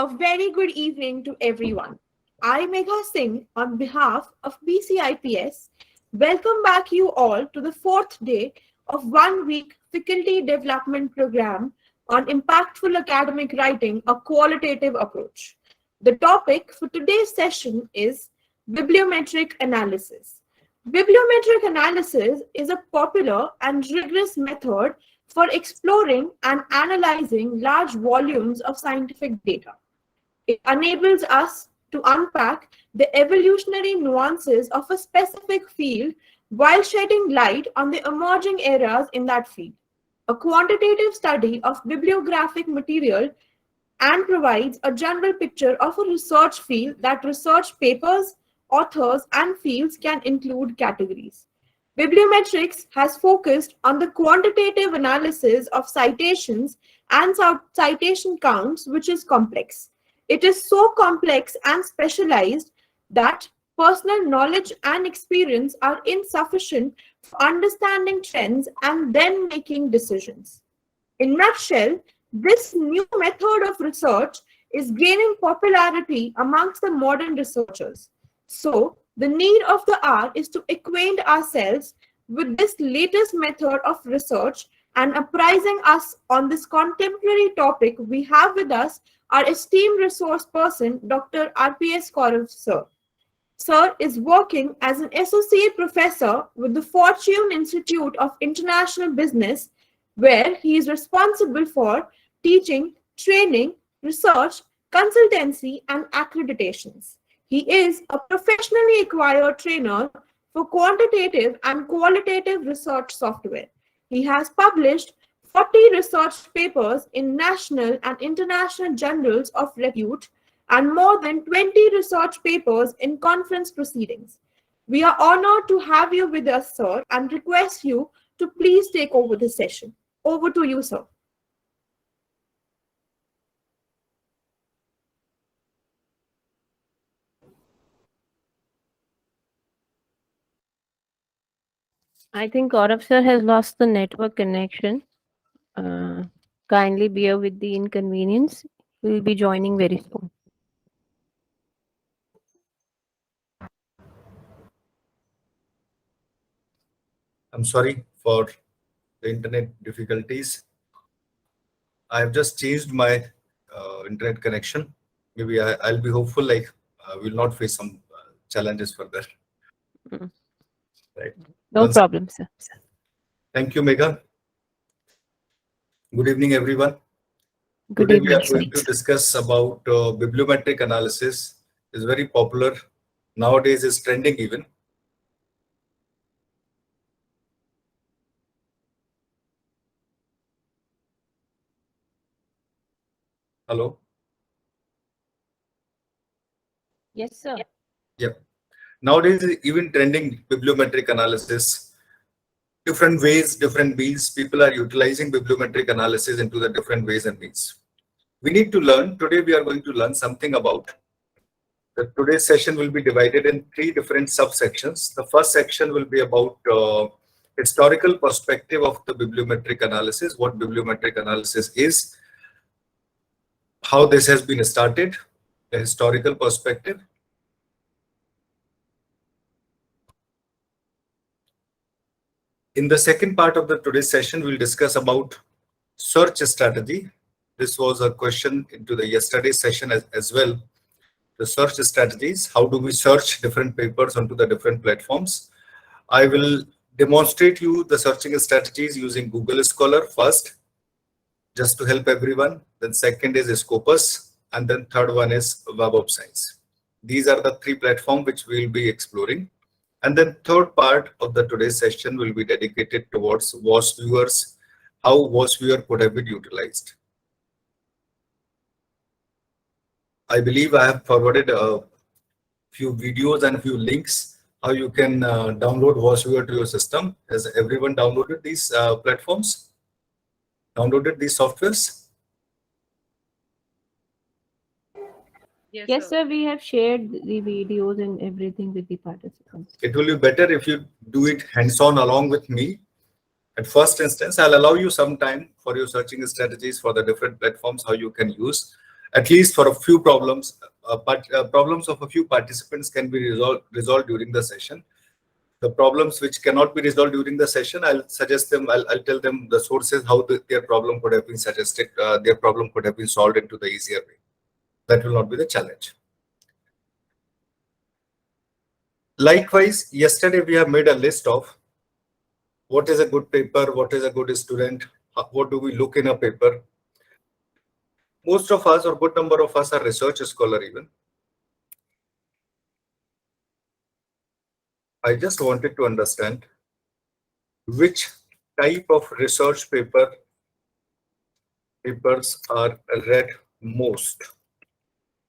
A very good evening to everyone. I, Megha Singh, on behalf of BCIPS, welcome back you all to the fourth day of 1 week faculty development program on impactful academic writing, a qualitative approach. The topic for today's session is bibliometric analysis. Bibliometric analysis is a popular and rigorous method for exploring and analyzing large volumes of scientific data. It enables us to unpack the evolutionary nuances of a specific field while shedding light on the emerging areas in that field. A quantitative study of bibliographic material and provides a general picture of a research field that research papers, authors, and fields can include categories. Bibliometrics has focused on the quantitative analysis of citations and citation counts, which is complex. It is so complex and specialized that personal knowledge and experience are insufficient for understanding trends and then making decisions. In a nutshell, this new method of research is gaining popularity amongst the modern researchers. So, the need of the hour is to acquaint ourselves with this latest method of research and apprising us on this contemporary topic. We have with us our esteemed resource person, Dr. RPS Kaurav, sir. Sir is working as an associate professor with the Fortune Institute of International Business, where he is responsible for teaching, training, research, consultancy, and accreditations. He is a professionally acquired trainer for quantitative and qualitative research software. He has published 40 research papers in national and international journals of repute and more than 20 research papers in conference proceedings. We are honored to have you with us, sir, and request you to please take over the session. Over to you, sir. I think Kaurav sir has lost the network connection. Kindly bear with the inconvenience. We will be joining very soon. I'm sorry for the internet difficulties. I have just changed my internet connection. Maybe I'll be hopeful we'll not face some challenges further. Right. No problem, sir. Thank you, Megha. Good evening, everyone. Good Today evening, we are sir. going to discuss about bibliometric analysis. It's very popular. Nowadays it's trending even. Hello? Yes, sir. Yeah. Nowadays it's even trending bibliometric analysis. Different ways, different means. People are utilizing bibliometric analysis into the different ways and means. We need to learn. Today we are going to learn something about. Today's session will be divided in 3 different subsections. The first section will be about historical perspective of the bibliometric analysis, what bibliometric analysis is, how this has been started, the historical perspective. In the second part of today's session, we'll discuss about search strategy. This was a question into the yesterday's session as well. The search strategies, how do we search different papers onto the different platforms? I will demonstrate you the searching strategies using Google Scholar first, just to help everyone. Then second is Scopus, and then third one is Web of Science. These are the 3 platforms which we will be exploring. And then third part of today's session will be dedicated towards WAS viewers, how WAS viewer could have been utilized. I believe I have forwarded a few videos and few links how you can download WAS viewer to your system. Has everyone downloaded these platforms? Downloaded these softwares? Yes, sir. We have shared the videos and everything with the participants. It will be better if you do it hands-on along with me. At first instance, I'll allow you some time for your searching strategies for the different platforms, how you can use. at least for a few problems, but problems of a few participants can be resolved during the session. The problems which cannot be resolved during the session, I'll suggest them, I'll tell them the sources, how their problem could have been suggested, their problem could have been solved into the easier way. That will not be the challenge. Likewise, yesterday we have made a list of what is a good paper, what is a good student, what do we look in a paper. Most of us, or good number of us, are research scholar even. I just wanted to understand which type of research papers are read most.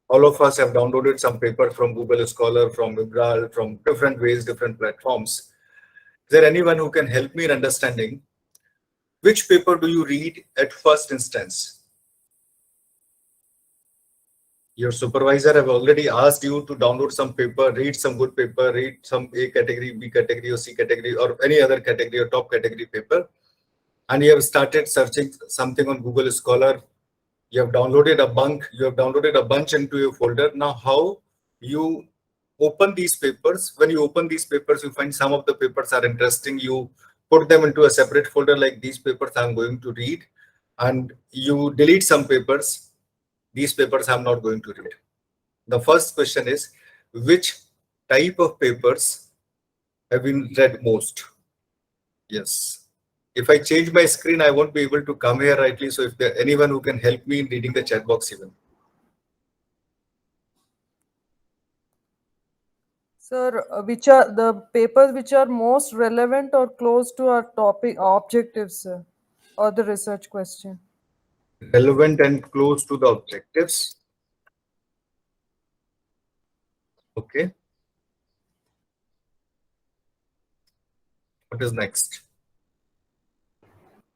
All of us have downloaded some paper from Google Scholar, from Vibral, from different ways, different platforms. Is there anyone who can help me in understanding which paper do you read at first instance? Your supervisor have already asked you to download some paper, read some good paper, read some A category, B category, or C category, or any other category or top category paper. And you have started searching something on Google Scholar. You have downloaded a bunch into your folder. Now, how you open these papers? When you open these papers, you find some of the papers are interesting. You put them into a separate folder, like these papers I'm going to read, and you delete some papers. These papers I'm not going to read. The first question is, which type of papers have been read most? Yes. If I change my screen, I won't be able to come here rightly. So if there anyone who can help me in reading the chat box even. Sir, which are the papers which are most relevant or close to our topic objectives, sir, or the research question? Relevant and close to the objectives. Okay. What is next?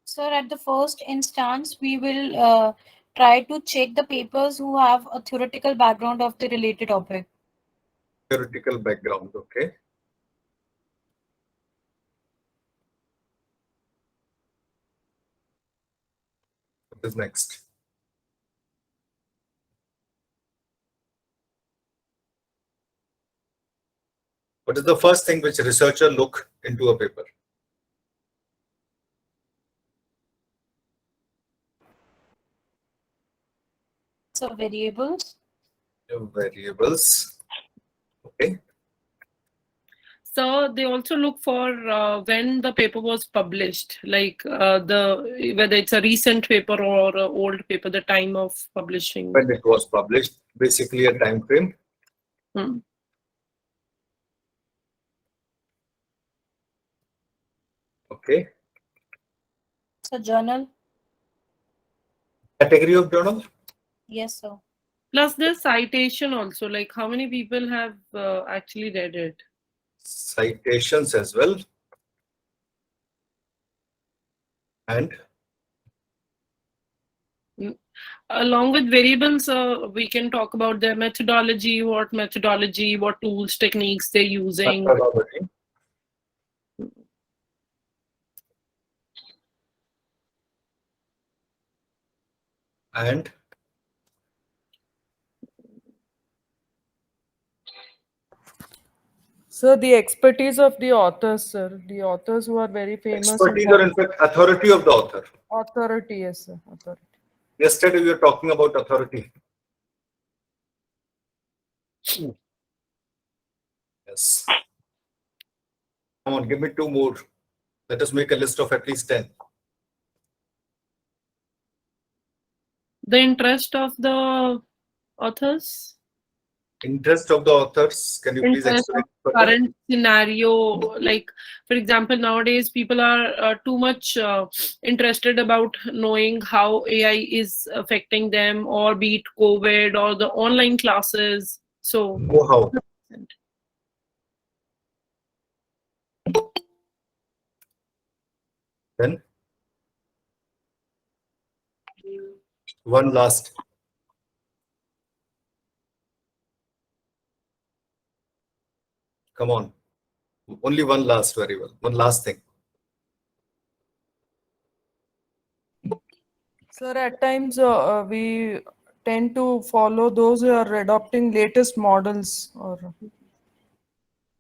Sir, at the first instance, we will try to check the papers who have a theoretical background of the related topic. Theoretical background. Okay. What is next? What is the first thing which researcher look into a paper? So variables. Variables. Okay. So they also look for when the paper was published, like whether it's a recent paper or an old paper, the time of publishing. When it was published, basically a time frame. Hmm. Okay. So journal. Category of journal. Yes, sir. Plus the citation also, like how many people have actually read it. Citations as well. And along with variables, we can talk about their methodology, what tools, techniques they're using. methodology. And Sir, the expertise of the authors, sir. The authors who are very famous. expertise, or in fact authority of the author. Authority, yes, sir. Authority. Yesterday we were talking about authority. Yes. Come on, give me two more. Let us make a list of at least 10. The interest of the authors. Interest of the authors. Can you please Interest explain? of current scenario, like for example, nowadays people are too much interested about knowing how AI is affecting them, or be it COVID or the online classes. So Oh, how? Then one last. Come on. Only one last, very well. One last thing. Sir, at times we tend to follow those who are adopting latest models or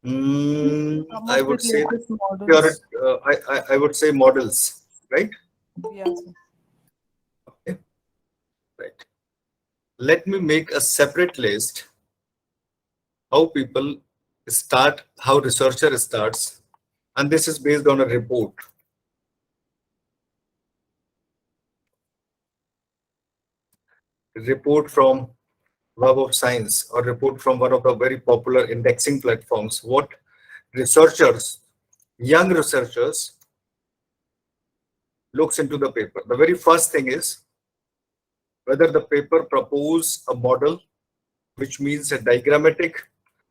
come I up would with say latest models. I would say models, right? Yeah, sir. Okay, right. Let me make a separate list how people start, how researcher starts, and this is based on a report. Report from Web of Science or report from one of the very popular indexing platforms. What researchers, young researchers, looks into the paper. The very first thing is whether the paper propose a model, which means a diagrammatic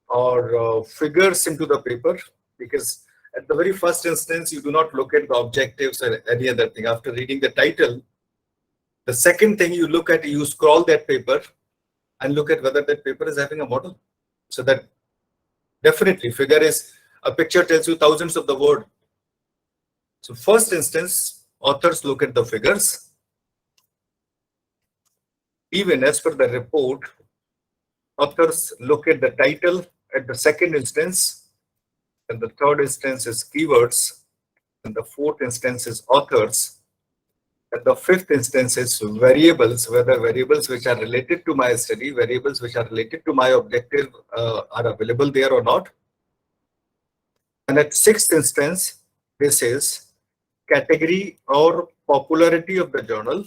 or figures into the paper, because at the very first instance, you do not look at the objectives or any other thing. After reading the title, the second thing you look at, you scroll that paper and look at whether that paper is having a model. So that definitely figure is, a picture tells you thousands of the word. So first instance, authors look at the figures. Even as per the report, authors look at the title at the second instance, and the third instance is keywords, and the fourth instance is authors, and the fifth instance is variables, whether variables which are related to my study, variables which are related to my objective are available there or not. And at sixth instance, this is category or popularity of the journal.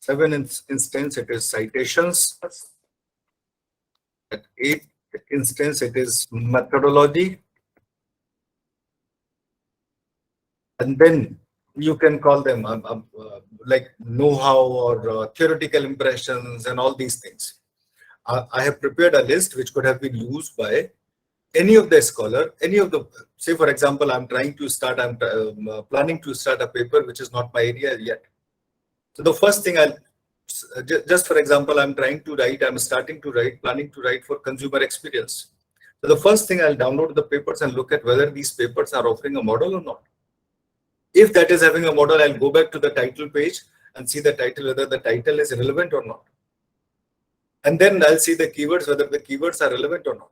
Seventh instance, it is citations. At eighth instance, it is methodology. And then you can call them like know-how or theoretical impressions and all these things. I have prepared a list which could have been used by any of the scholar, any of the, say for example, I'm planning to start a paper which is not my area yet. So the first thing just for example, I'm planning to write for consumer experience. So the first thing I'll download the papers and look at whether these papers are offering a model or not. If that is having a model, I'll go back to the title page and see the title, whether the title is relevant or not. And then I'll see the keywords, whether the keywords are relevant or not.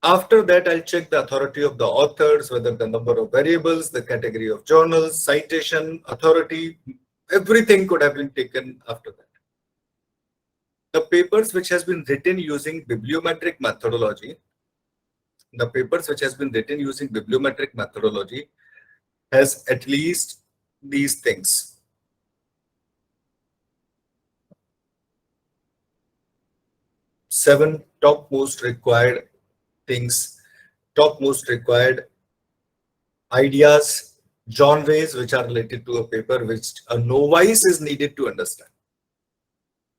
After that, I'll check the authority of the authors, whether the number of variables, the category of journals, citation, authority, everything could have been taken after that. The papers which has been written using bibliometric methodology, has at least these things. 7 topmost required things, topmost required ideas, genres which are related to a paper which a novice is needed to understand.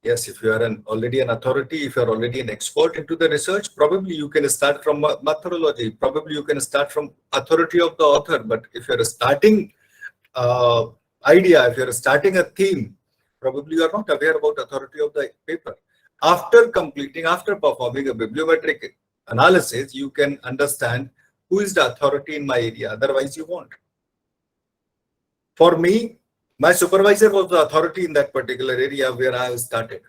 Yes, if you are already an authority, if you are already an expert into the research, probably you can start from methodology, probably you can start from authority of the author. But if you're a starting idea, if you're starting a theme, probably you are not aware about authority of the paper. After performing a bibliometric analysis, you can understand who is the authority in my area, otherwise you won't. For me, my supervisor was the authority in that particular area where I started.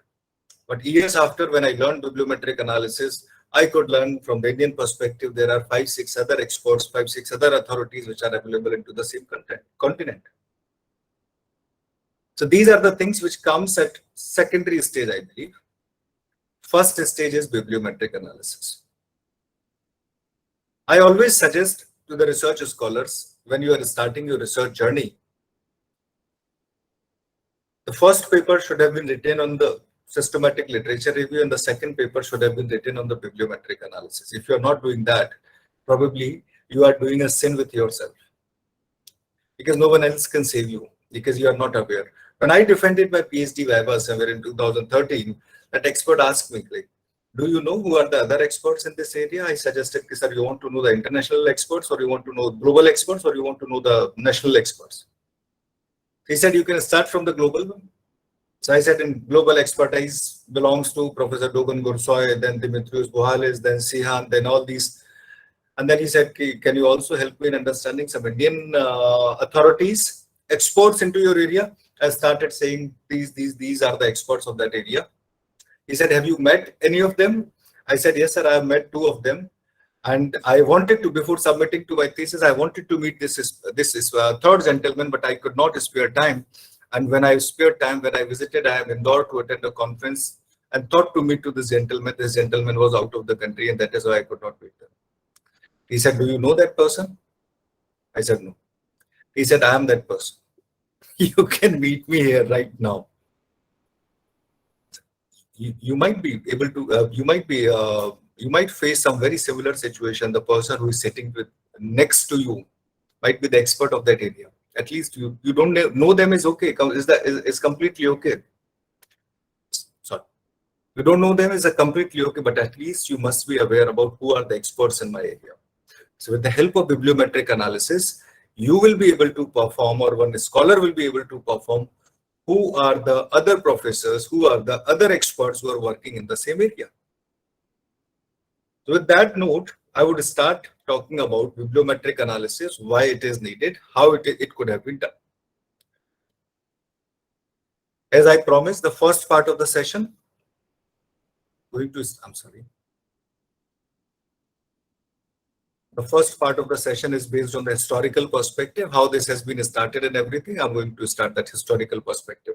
But years after, when I learned bibliometric analysis, I could learn from the Indian perspective, there are 5-6 other experts, 5-6 other authorities which are available into the same continent. So these are the things which comes at secondary stage, I believe. First stage is bibliometric analysis. I always suggest to the research scholars, when you are starting your research journey, the first paper should have been written on the systematic literature review and the second paper should have been written on the bibliometric analysis. If you are not doing that, probably you are doing a sin with yourself, because no one else can save you, because you are not aware. When I defended my PhD viva somewhere in 2013, that expert asked me, like, do you know who are the other experts in this area? I suggested, sir, you want to know the international experts, or you want to know global experts, or you want to know the national experts? He said, you can start from the global one. So I said, in global expertise belongs to Professor Dogan Gursoy, then Dimitrios Bohalis, then Sihan, then all these. And then he said, can you also help me in understanding some Indian authorities, experts into your area? I started saying these are the experts of that area. He said, have you met any of them? I said, yes, sir, I have met 2 of them. And I wanted to, before submitting to my thesis, I wanted to meet this third gentleman, but I could not spare time. And when I spared time, when I visited, I am Indore to attend a conference and thought to meet to this gentleman. This gentleman was out of the country, and that is why I could not meet them. He said, do you know that person? I said, no. He said, I am that person. You can meet me here right now. You might be able to, you might face some very similar situation. The person who is sitting next to you might be the expert of that area. At least you don't know them is okay. Is completely okay. Sorry, you don't know them is a completely okay, but at least you must be aware about who are the experts in my area. So with the help of bibliometric analysis, you will be able to perform, or one scholar will be able to perform, who are the other professors, who are the other experts who are working in the same area. So with that note, I would start talking about bibliometric analysis, why it is needed, how it could have been done. As I promised, the first part of the session, the first part of the session is based on the historical perspective, how this has been started and everything. I'm going to start that historical perspective.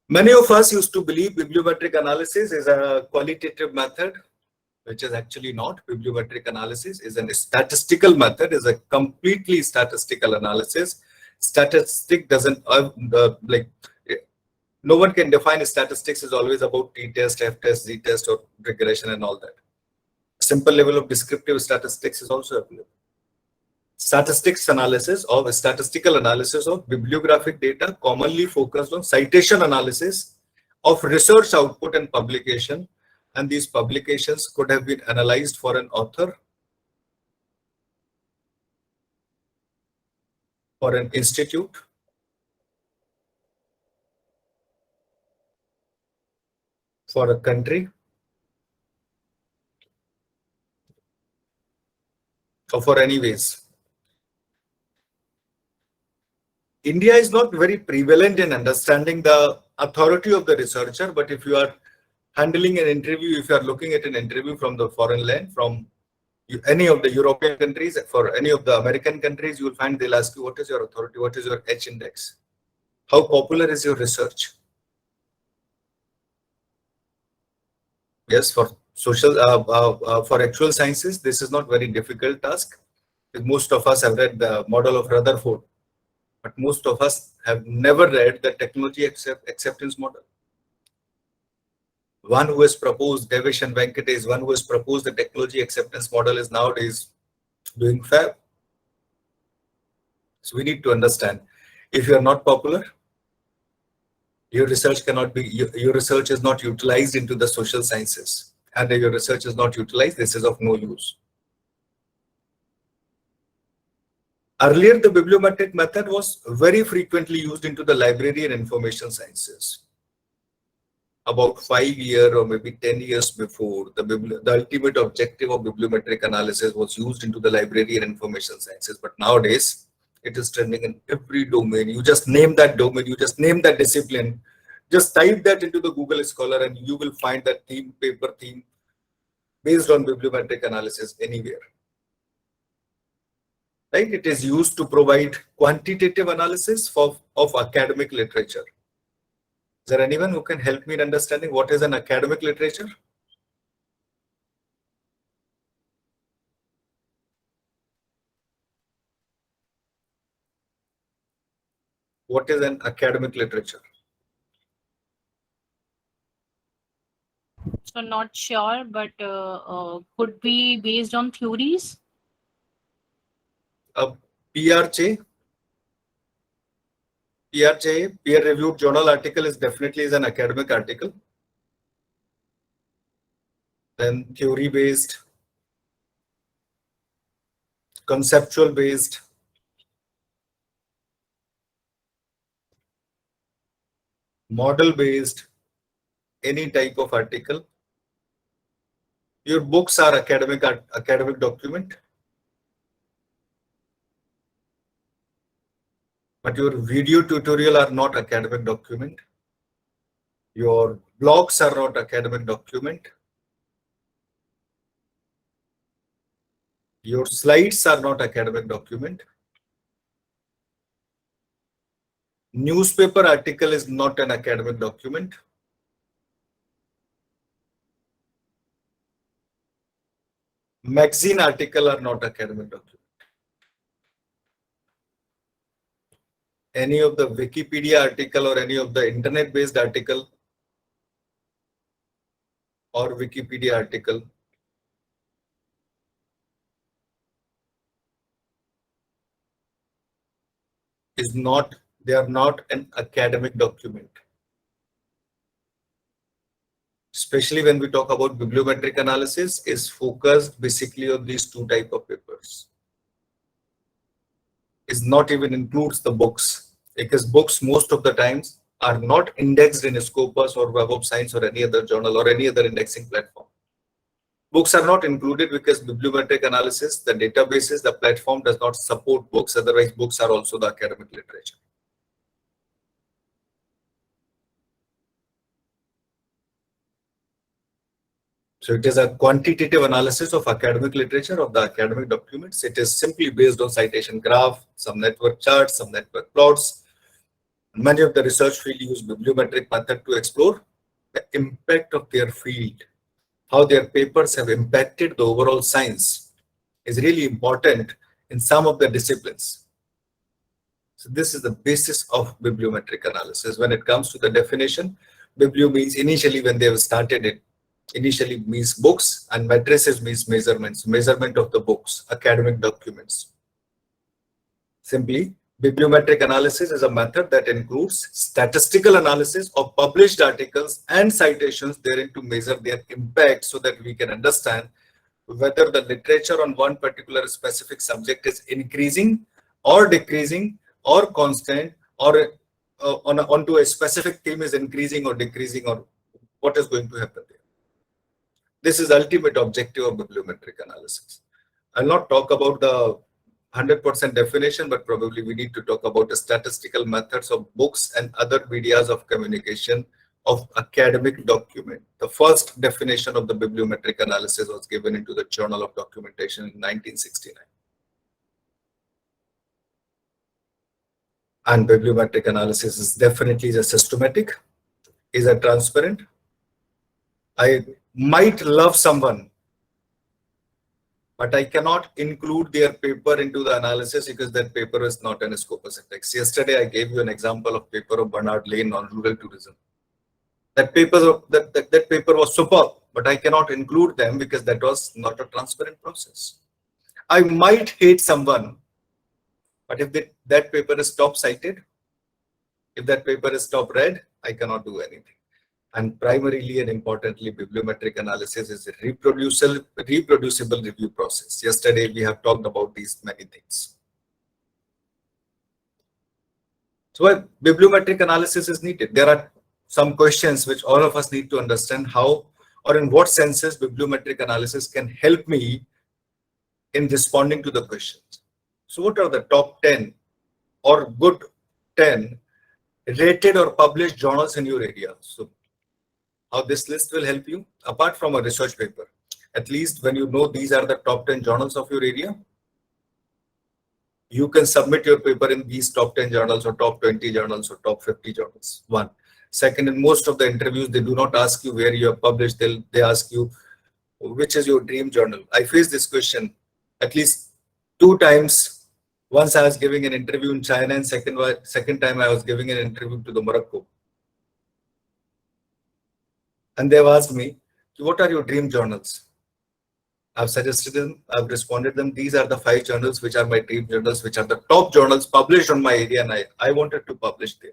Many of us used to believe bibliometric analysis is a qualitative method, which is actually not. Bibliometric analysis is a statistical method, is a completely statistical analysis. Statistic doesn't, no one can define statistics is always about t-test, f-test, z-test, or regression and all that. Simple level of descriptive statistics is also available. Statistical analysis of bibliographic data commonly focused on citation analysis of research output and publication, and these publications could have been analyzed for an author, for an institute, for a country, or for any ways. India is not very prevalent in understanding the authority of the researcher, but if you are handling an interview, if you are looking at an interview from the foreign land, from any of the European countries, for any of the American countries, you will find they'll ask you, what is your authority? What is your H index? How popular is your research? Yes, for social, for actual sciences, this is not very difficult task. Most of us have read the model of Rutherford, but most of us have never read the technology acceptance model. One who has proposed, Devish and Venkatesh, one who has proposed the technology acceptance model is nowadays doing FIIB. So we need to understand, if you are not popular, your research cannot be, your research is not utilized into the social sciences. And if your research is not utilized, this is of no use. Earlier, the bibliometric method was very frequently used into the library and information sciences. About 5 years or maybe 10 years before, the ultimate objective of bibliometric analysis was used into the library and information sciences. But nowadays, it is trending in every domain. You just name that domain, you just name that discipline, just type that into the Google Scholar and you will find that paper theme based on bibliometric analysis anywhere. Right? It is used to provide quantitative analysis of academic literature. Is there anyone who can help me in understanding what is an academic literature? What is an academic literature? So not sure, but could be based on theories. A PRJ, peer-reviewed journal article, is definitely an academic article. Then theory-based, conceptual-based, model-based, any type of article, Your books are academic document, but your video tutorial are not academic document. Your blogs are not academic document. Your slides are not academic document. Newspaper article is not an academic document. Magazine article are not academic document. Any of the Wikipedia article or any of the internet-based article or Wikipedia article is not, they are not an academic document. Especially when we talk about bibliometric analysis, is focused basically on these two type of papers. Is not even includes the books, because books most of the times are not indexed in Scopus or Web of Science or any other journal or any other indexing platform. Books are not included because bibliometric analysis, the databases, the platform does not support books. Otherwise, books are also the academic literature. So it is a quantitative analysis of academic literature, of the academic documents. It is simply based on citation graph, some network charts, some network plots. Many of the research field use bibliometric method to explore the impact of their field. How their papers have impacted the overall science is really important in some of the disciplines. So this is the basis of bibliometric analysis. When it comes to the definition, biblio means initially when they have started it, initially means books, and matrices means measurements, measurement of the books, academic documents. Simply, bibliometric analysis is a method that includes statistical analysis of published articles and citations therein to measure their impact so that we can understand whether the literature on one particular specific subject is increasing or decreasing or constant, or onto a specific theme is increasing or decreasing, or what is going to happen there. This is the ultimate objective of bibliometric analysis. I'll not talk about the 100% definition, but probably we need to talk about the statistical methods of books and other medias of communication of academic document. The first definition of the bibliometric analysis was given into the Journal of Documentation in 1969. And bibliometric analysis is definitely a systematic, is a transparent. I might love someone, but I cannot include their paper into the analysis because that paper is not an Scopus index. Yesterday, I gave you an example of paper of Bernard Lane on rural tourism. That paper was superb, but I cannot include them because that was not a transparent process. I might hate someone, but if that paper is top cited, if that paper is top read, I cannot do anything. And primarily and importantly, bibliometric analysis is a reproducible review process. Yesterday, we have talked about these many things. So bibliometric analysis is needed. There are some questions which all of us need to understand how or in what senses bibliometric analysis can help me in responding to the questions. So what are the top 10 or good 10 rated or published journals in your area? So how this list will help you, apart from a research paper, at least when you know these are the top 10 journals of your area, you can submit your paper in these top 10 journals or top 20 journals or top 50 journals. One. Second, in most of the interviews, they do not ask you where you have published. They ask you, which is your dream journal? I faced this question at least 2 times. Once I was giving an interview in China, and second time I was giving an interview to the Morocco. And they've asked me, what are your dream journals? I've suggested them, I've responded them. These are the 5 journals which are my dream journals, which are the top journals published on my area, and I wanted to publish there.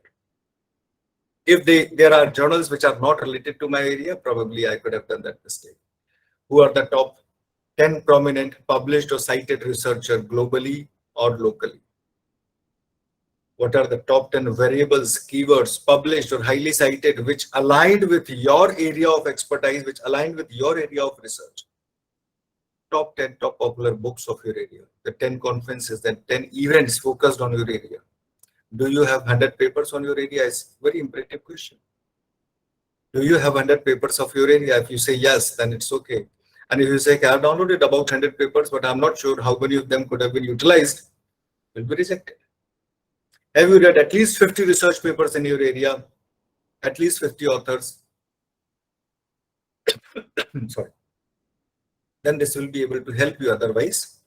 If there are journals which are not related to my area, probably I could have done that mistake. Who are the top 10 prominent published or cited researcher globally or locally? What are the top 10 variables, keywords published or highly cited which aligned with your area of expertise, which aligned with your area of research? top 10 top popular books of your area, the 10 conferences, the 10 events focused on your area. Do you have 100 papers on your area? It's a very imperative question. Do you have 100 papers of your area? If you say yes, then it's okay. And if you say, okay, I've downloaded about 100 papers, but I'm not sure how many of them could have been utilized, will be rejected. Have you read at least 50 research papers in your area? At least 50 authors? Sorry. Then this will be able to help you. Otherwise,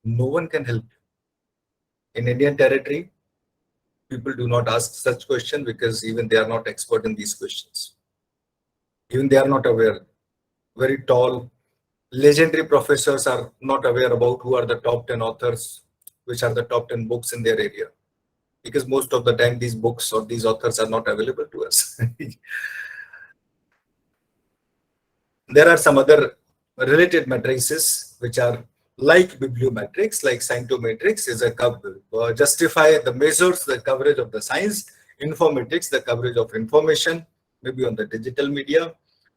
no one can help you. In Indian territory, people do not ask such questions because even they are not expert in these questions. Even they are not aware. Very tall, legendary professors are not aware about who are the top 10 authors, which are the top 10 books in their area. Because most of the time these books or these authors are not available to us. There are some other related matrices which are like bibliometrics, like scientometrics is a justify the measures the coverage of the science, informatics the coverage of information, maybe on the digital media,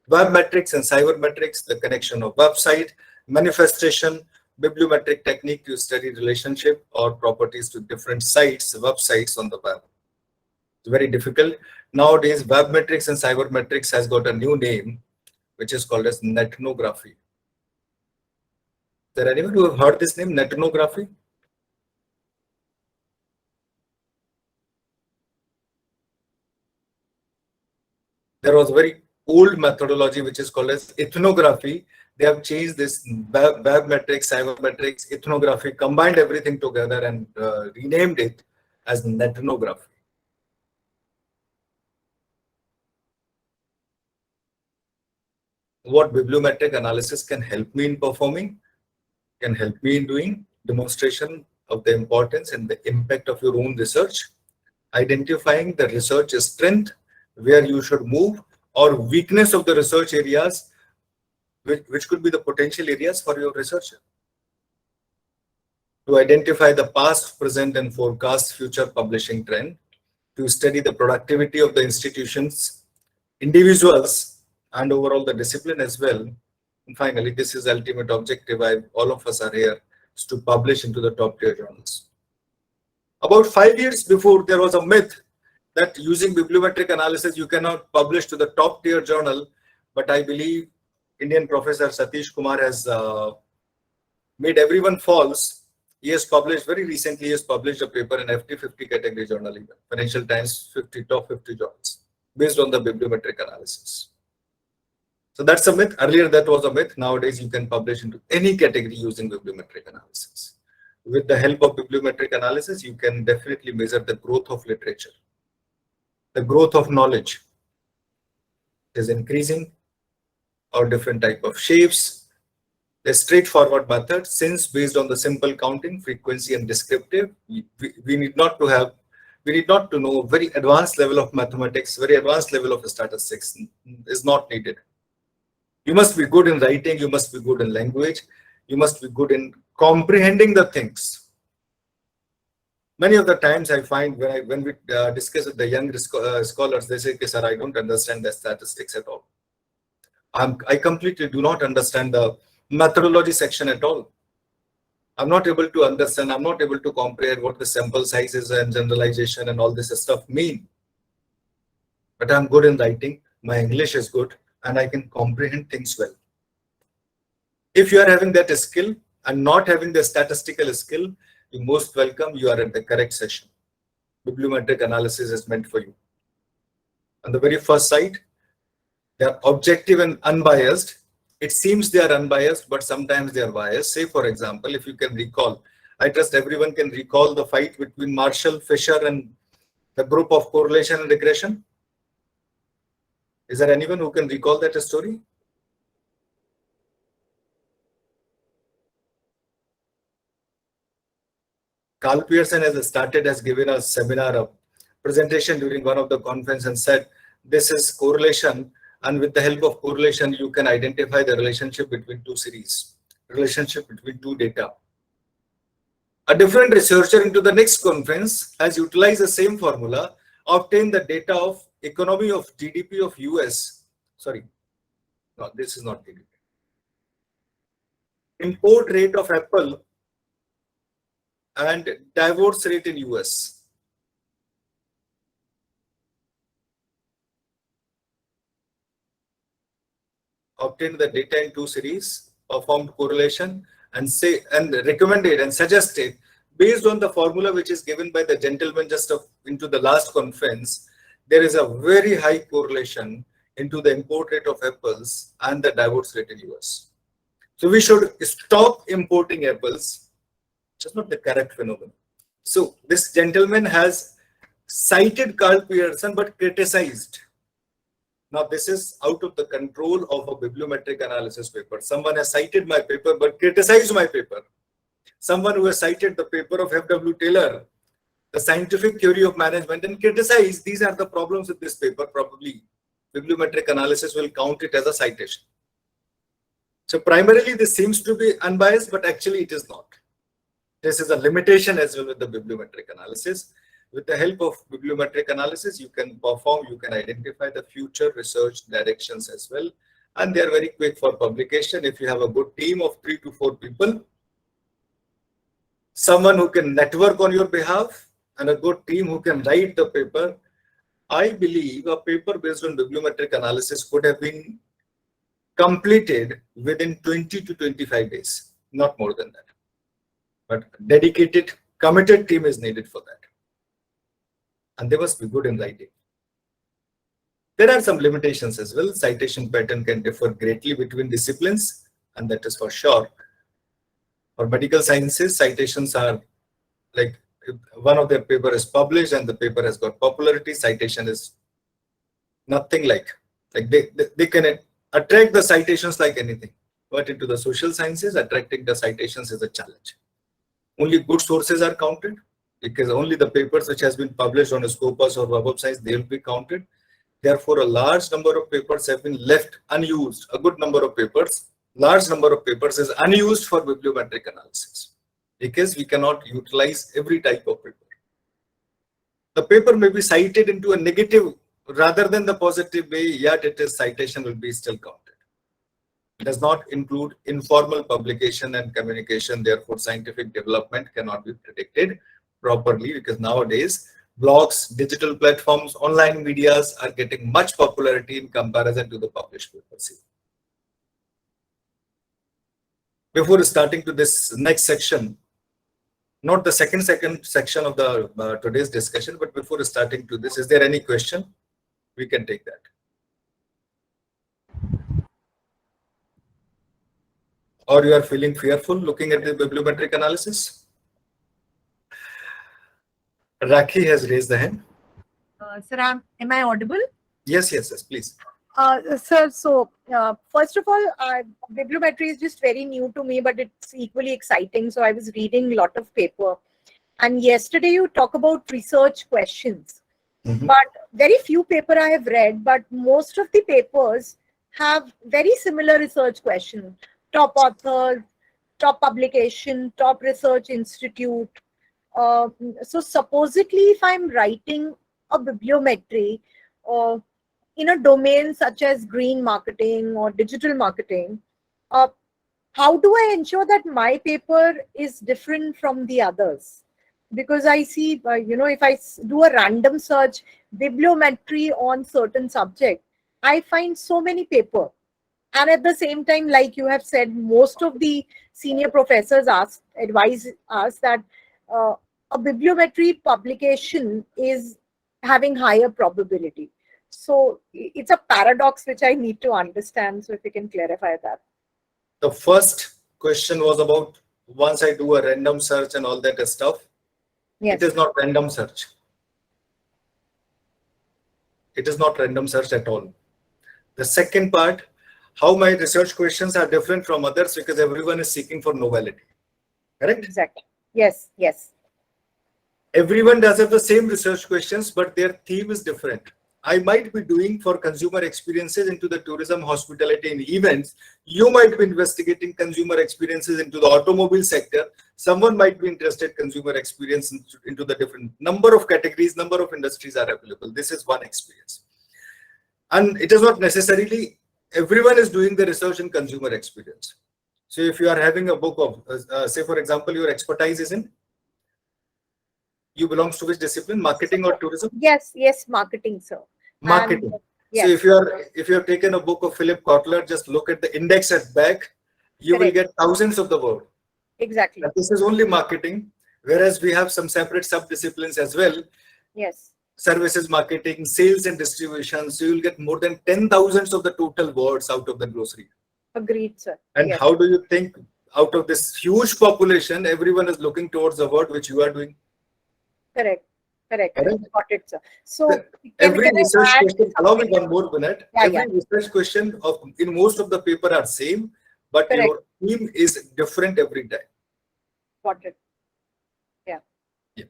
web metrics and cybermetrics the connection of website, manifestation, bibliometric technique to study relationship or properties to different sites, websites on the web. It's very difficult. Nowadays, web metrics and cybermetrics has got a new name, which is called as netnography. Is there anyone who have heard this name, netnography? There was a very old methodology which is called as ethnography. They have changed this web metrics, cybermetrics, ethnography, combined everything together and renamed it as netnography. What bibliometric analysis can help me in performing, can help me in doing demonstration of the importance and the impact of your own research, identifying the research strength, where you should move, or weakness of the research areas, which could be the potential areas for your researcher. To identify the past, present, and forecast future publishing trend, to study the productivity of the institutions, individuals, and overall the discipline as well. And finally, this is the ultimate objective. All of us are here is to publish into the top tier journals. About 5 years before, there was a myth that using bibliometric analysis, you cannot publish to the top tier journal. But I believe Indian professor Satish Kumar has made everyone false. He has published very recently, he has published a paper in FT50 category journal, even Financial Times 50 top 50 journals, based on the bibliometric analysis. So that's a myth. Earlier that was a myth. Nowadays you can publish into any category using bibliometric analysis. With the help of bibliometric analysis, you can definitely measure the growth of literature, the growth of knowledge is increasing, or different type of shapes. The straightforward method, since based on the simple counting, frequency, and descriptive, we need not to know very advanced level of mathematics, very advanced level of statistics is not needed. You must be good in writing, you must be good in language, you must be good in comprehending the things. Many of the times I find when we discuss with the young scholars, they say, okay, sir, I don't understand the statistics at all. I completely do not understand the methodology section at all. I'm not able to understand, I'm not able to comprehend what the sample sizes and generalization and all this stuff mean. But I'm good in writing, my English is good, and I can comprehend things well. If you are having that skill and not having the statistical skill, you're most welcome, you are at the correct session. Bibliometric analysis is meant for you. On the very first side, they are objective and unbiased. It seems they are unbiased, but sometimes they are biased. Say, for example, if you can recall, I trust everyone can recall the fight between Marshall, Fisher, and the group of correlation and regression. Is there anyone who can recall that story? Carl Pearson has given a seminar, a presentation during one of the conference and said, this is correlation, and with the help of correlation, you can identify the relationship between two series, relationship between two data. A different researcher into the next conference has utilized the same formula, obtained the data of economy of GDP of US. Sorry, no, this is not GDP. import rate of apple and divorce rate in US. Obtained the data in 2 series, performed correlation, and recommended and suggested based on the formula which is given by the gentleman just into the last conference. There is a very high correlation into the import rate of apples and the divorce rate in US. So we should stop importing apples, which is not the correct phenomenon. So this gentleman has cited Carl Pearson but criticized. Now this is out of the control of a bibliometric analysis paper. Someone has cited my paper but criticized my paper. Someone who has cited the paper of F.W. Taylor, the scientific theory of management, and criticized. These are the problems with this paper. Probably bibliometric analysis will count it as a citation. So primarily this seems to be unbiased, but actually it is not. This is a limitation as well with the bibliometric analysis. With the help of bibliometric analysis, you can identify the future research directions as well. And they are very quick for publication. If you have a good team of 3 to 4 people, someone who can network on your behalf, and a good team who can write the paper, I believe a paper based on bibliometric analysis could have been completed within 20 to 25 days, not more than that. But dedicated, committed team is needed for that. And they must be good in writing. There are some limitations as well. Citation pattern can differ greatly between disciplines, and that is for sure. For medical sciences, citations are like if one of their paper is published and the paper has got popularity, citation is nothing like they can attract the citations like anything. But into the social sciences, attracting the citations is a challenge. Only good sources are counted, because only the papers which has been published on a Scopus or Web of Science, they will be counted. Therefore, a large number of papers have been left unused. A good number of papers, large number of papers is unused for bibliometric analysis, because we cannot utilize every type of paper. The paper may be cited into a negative rather than the positive way, yet its citation will be still counted. It does not include informal publication and communication. Therefore, scientific development cannot be predicted properly, because nowadays blogs, digital platforms, online medias are getting much popularity in comparison to the published papers. Before starting to this next section, not the second section of the today's discussion, but before starting to this, is there any question? We can take that. Or you are feeling fearful looking at the bibliometric analysis? Rakhi has raised the hand. Sir, am I audible? Yes, please. Sir, so first of all, bibliometry is just very new to me, but it's equally exciting. So I was reading a lot of paper. And yesterday you talk about research questions. But very few paper I have read, but most of the papers have very similar research questions. Top author, top publication, top research institute. So supposedly if I'm writing a bibliometry in a domain such as green marketing or digital marketing, how do I ensure that my paper is different from the others? Because I see, if I do a random search, bibliometry on certain subject, I find so many paper. And at the same time, like you have said, most of the senior professors advise us that a bibliometry publication is having higher probability. So it's a paradox which I need to understand. So if you can clarify that. The first question was about once I do a random search and all that stuff. Yes. It is not random search. It is not random search at all. The second part, how my research questions are different from others, because everyone is seeking for novelty. Correct? Exactly. Yes. Everyone does have the same research questions, but their theme is different. I might be doing for consumer experiences into the tourism, hospitality, and events. You might be investigating consumer experiences into the automobile sector. Someone might be interested in consumer experience into the different number of categories, number of industries are available. This is one experience. And it is not necessarily everyone is doing the research in consumer experience. So if you are having a book of, say for example, your expertise is in, you belongs to which discipline, marketing or tourism? Yes, yes, marketing, sir. Marketing. And So yes, if you have taken a book of Philip Kotler, just look at the index at back, you will correct, get thousands of the word. exactly. And this is only marketing, whereas we have some separate sub-disciplines as well. Yes, Services marketing, sales and distribution. So you'll get more than 10,000 of the total words out of the glossary. agreed, sir. And Yes, how do you think out of this huge population, everyone is looking towards the word which you are doing? correct, correct. Correct? Got it, sir. So Every can I research add question, allow me something? one more minute. Yeah, Every yeah, research question in most of the paper are same, but correct. your theme is different every time. Got it. Yeah. Yeah.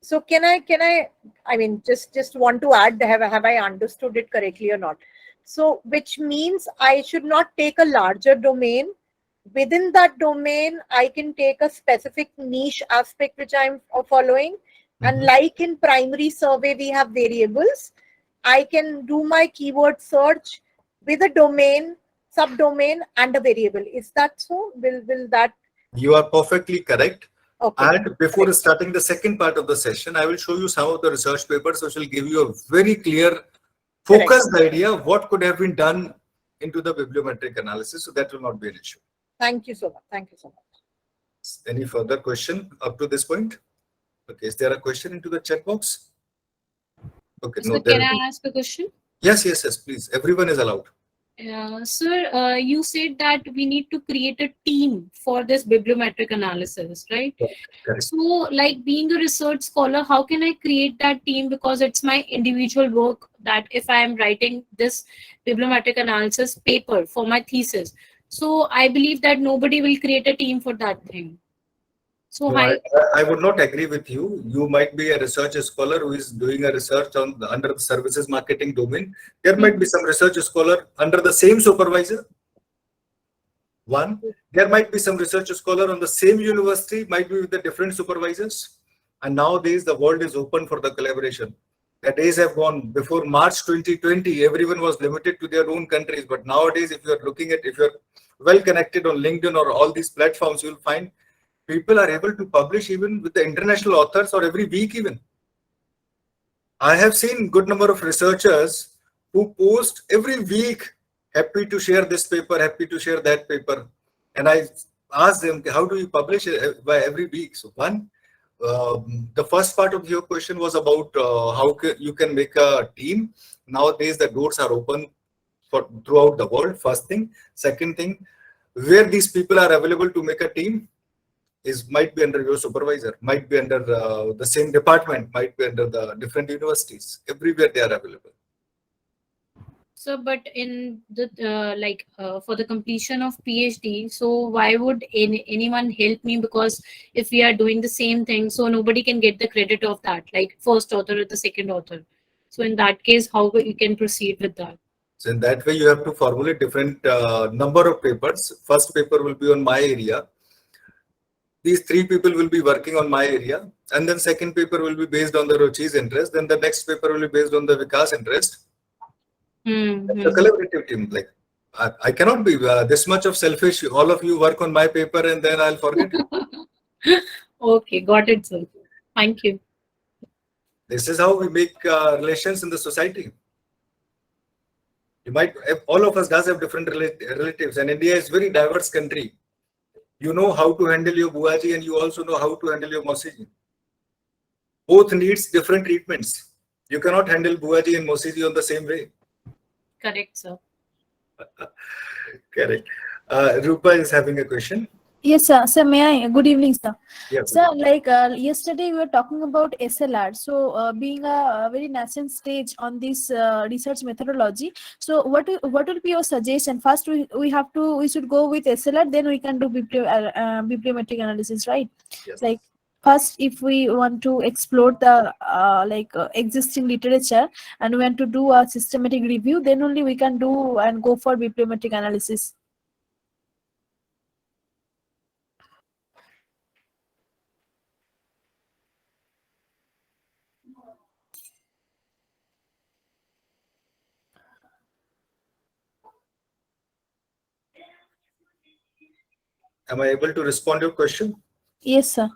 So I mean, just want to add, have I understood it correctly or not? So which means I should not take a larger domain. Within that domain, I can take a specific niche aspect which I'm following. And like in primary survey, we have variables. I can do my keyword search with a domain, subdomain, and a variable. Is that so? Will that? You are perfectly correct. Okay. And before starting the second part of the session, I will show you some of the research papers which will give you a very clear, focused idea of what could have been done into the bibliometric analysis. So that will not be an issue. Thank you so much. Thank you so much. Any further question up to this point? Okay, is there a question into the chat box? Okay, So no, can there. I ask a question? Yes, please. Everyone is allowed. Sir, you said that we need to create a team for this bibliometric analysis, right? Correct. So, like being a research scholar, how can I create that team? Because it's my individual work that if I am writing this bibliometric analysis paper for my thesis, so I believe that nobody will create a team for that thing. So No, I would not agree with you. You might be a research scholar who is doing a research under the services marketing domain. There might be some research scholar under the same supervisor. One, there might be some research scholar on the same university, might be with the different supervisors. And nowadays, the world is open for the collaboration. The days have gone. Before March 2020, everyone was limited to their own countries. But nowadays, if you're well connected on LinkedIn or all these platforms, you'll find people are able to publish even with the international authors or every week even. I have seen good number of researchers who post every week, happy to share this paper, happy to share that paper. And I ask them, how do you publish it by every week? So one, the first part of your question was about how you can make a team. Nowadays, the doors are open for throughout the world, first thing. Second thing, where these people are available to make a team, might be under your supervisor, might be under the same department, might be under the different universities. Everywhere they are available. So, but in the for the completion of PhD, so why would anyone help me? Because if we are doing the same thing, so nobody can get the credit of that, like first author or the second author. So in that case, how you can proceed with that? So in that way, you have to formulate different number of papers. First paper will be on my area. These three people will be working on my area, and then second paper will be based on the Ruchi's interest. Then the next paper will be based on the Vikas interest. It's a collaborative team. Like I cannot be this much of selfish. All of you work on my paper, and then I'll forget it. Okay, got it, sir. Thank you. This is how we make relations in the society. You might, all of us does have different relatives, and India is a very diverse country. You know how to handle your Buaji, and you also know how to handle your Mosiji. Both needs different treatments. You cannot handle Buaji and Mosiji on the same way. Correct, sir. Correct. Rupa is having a question. Yes, sir. Sir, may I? Good evening, sir. Yes. Sir, like yesterday we were talking about SLR. So, being a very nascent stage on this research methodology. So, what will be your suggestion? First, we should go with SLR. Then we can do bibliometric analysis, right? Yes. Like first, if we want to explore the existing literature and we want to do a systematic review, then only we can do and go for bibliometric analysis. Am I able to respond to your question? Yes, sir.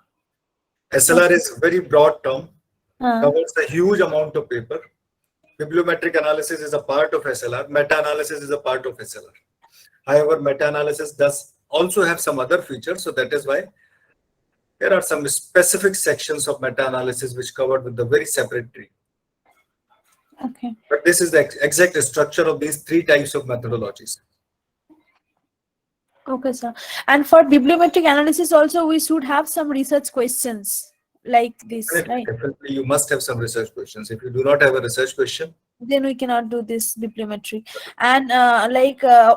SLR is a very broad term, Uh, covers a huge amount of paper. Bibliometric analysis is a part of SLR. Meta-analysis is a part of SLR. However, meta-analysis does also have some other features. So that is why there are some specific sections of meta-analysis which covered with the very separate tree. okay. But this is the exact structure of these three types of methodologies. Okay, sir. And for bibliometric analysis also, we should have some research questions like this, right? Definitely, you must have some research questions. If you do not have a research question, Then we cannot do this bibliometry. And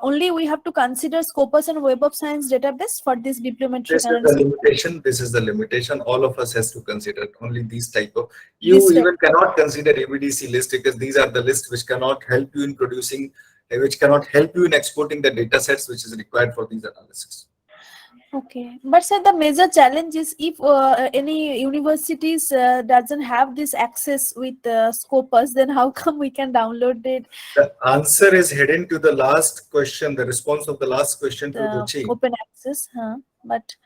only we have to consider Scopus and Web of Science database for this bibliometric this is the analysis. limitation. This is the limitation. All of us has to consider only these type of. This You type. even cannot consider ABDC list because these are the lists which cannot help you in producing, which cannot help you in exporting the data sets which is required for these analysis. Okay, but sir, the major challenge is if any universities doesn't have this access with Scopus, then how come we can download it? The answer is hidden to the last question, the response of the last question to Ruchi. Open access, but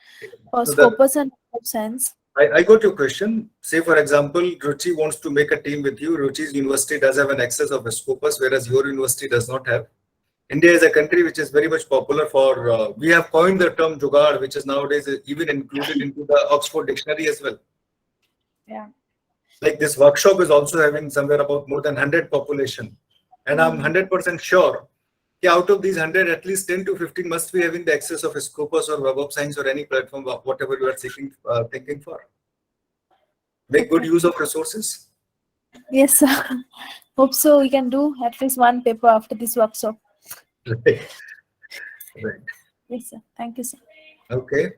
for So Scopus and Web of Science. I got your question. Say, for example, Ruchi wants to make a team with you. Ruchi's university does have an access of a Scopus, whereas your university does not have. India is a country which is very much popular for, we have coined the term Jugaad, which is nowadays even included into the Oxford Dictionary as well. Yeah. Like this workshop is also having somewhere about more than 100 population. And I'm 100% sure that out of these 100, at least 10 to 15 must be having the access of a Scopus or Web of Science or any platform, whatever you are seeking, thinking for. Make good use of resources. Yes, sir. Hope so. We can do at least one paper after this workshop. Right. Yes, sir. Thank you, sir. Okay. Is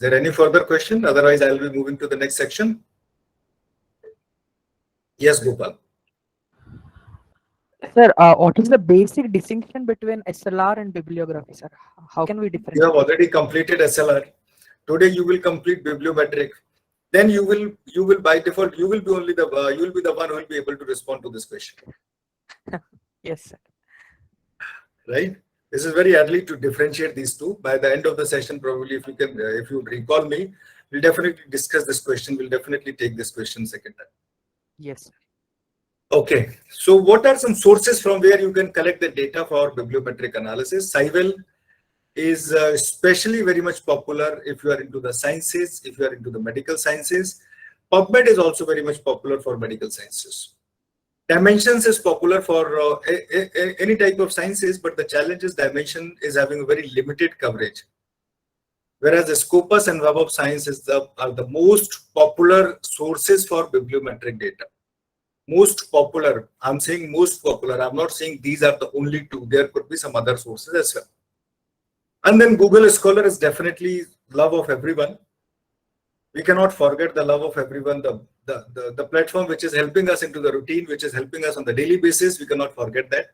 there any further question? Otherwise, I'll be moving to the next section. Yes, Gopal. Sir, what is the basic distinction between SLR and bibliography, sir? How can we You differentiate? have already completed SLR. Today you will complete bibliometric. Then you will by default you will be only the you will be the one who will be able to respond to this question. Yes, sir. Right? This is very early to differentiate these two. By the end of the session, probably if you can, if you recall me, we'll definitely discuss this question. We'll definitely take this question second time. Yes, sir. Okay. So what are some sources from where you can collect the data for bibliometric analysis? Civil is especially very much popular if you are into the sciences, if you are into the medical sciences. PubMed is also very much popular for medical sciences. Dimensions is popular for any type of sciences, but the challenge is Dimension is having a very limited coverage. Whereas the Scopus and Web of Science are the most popular sources for bibliometric data. Most popular, I'm saying most popular. I'm not saying these are the only two. There could be some other sources as well. And then Google Scholar is definitely love of everyone. We cannot forget the love of everyone, the platform which is helping us into the routine, which is helping us on the daily basis. We cannot forget that.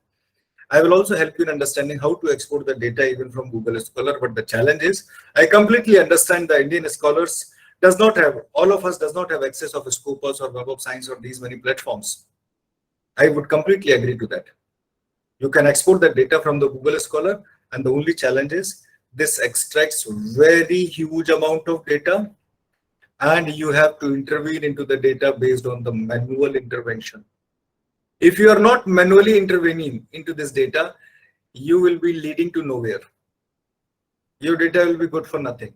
I will also help you in understanding how to export the data even from Google Scholar. But the challenge is, I completely understand the Indian scholars does not have, all of us does not have access of a Scopus or Web of Science or these many platforms. I would completely agree to that. You can export the data from the Google Scholar, and the only challenge is this extracts very huge amount of data, and you have to intervene into the data based on the manual intervention. If you are not manually intervening into this data, you will be leading to nowhere. Your data will be good for nothing.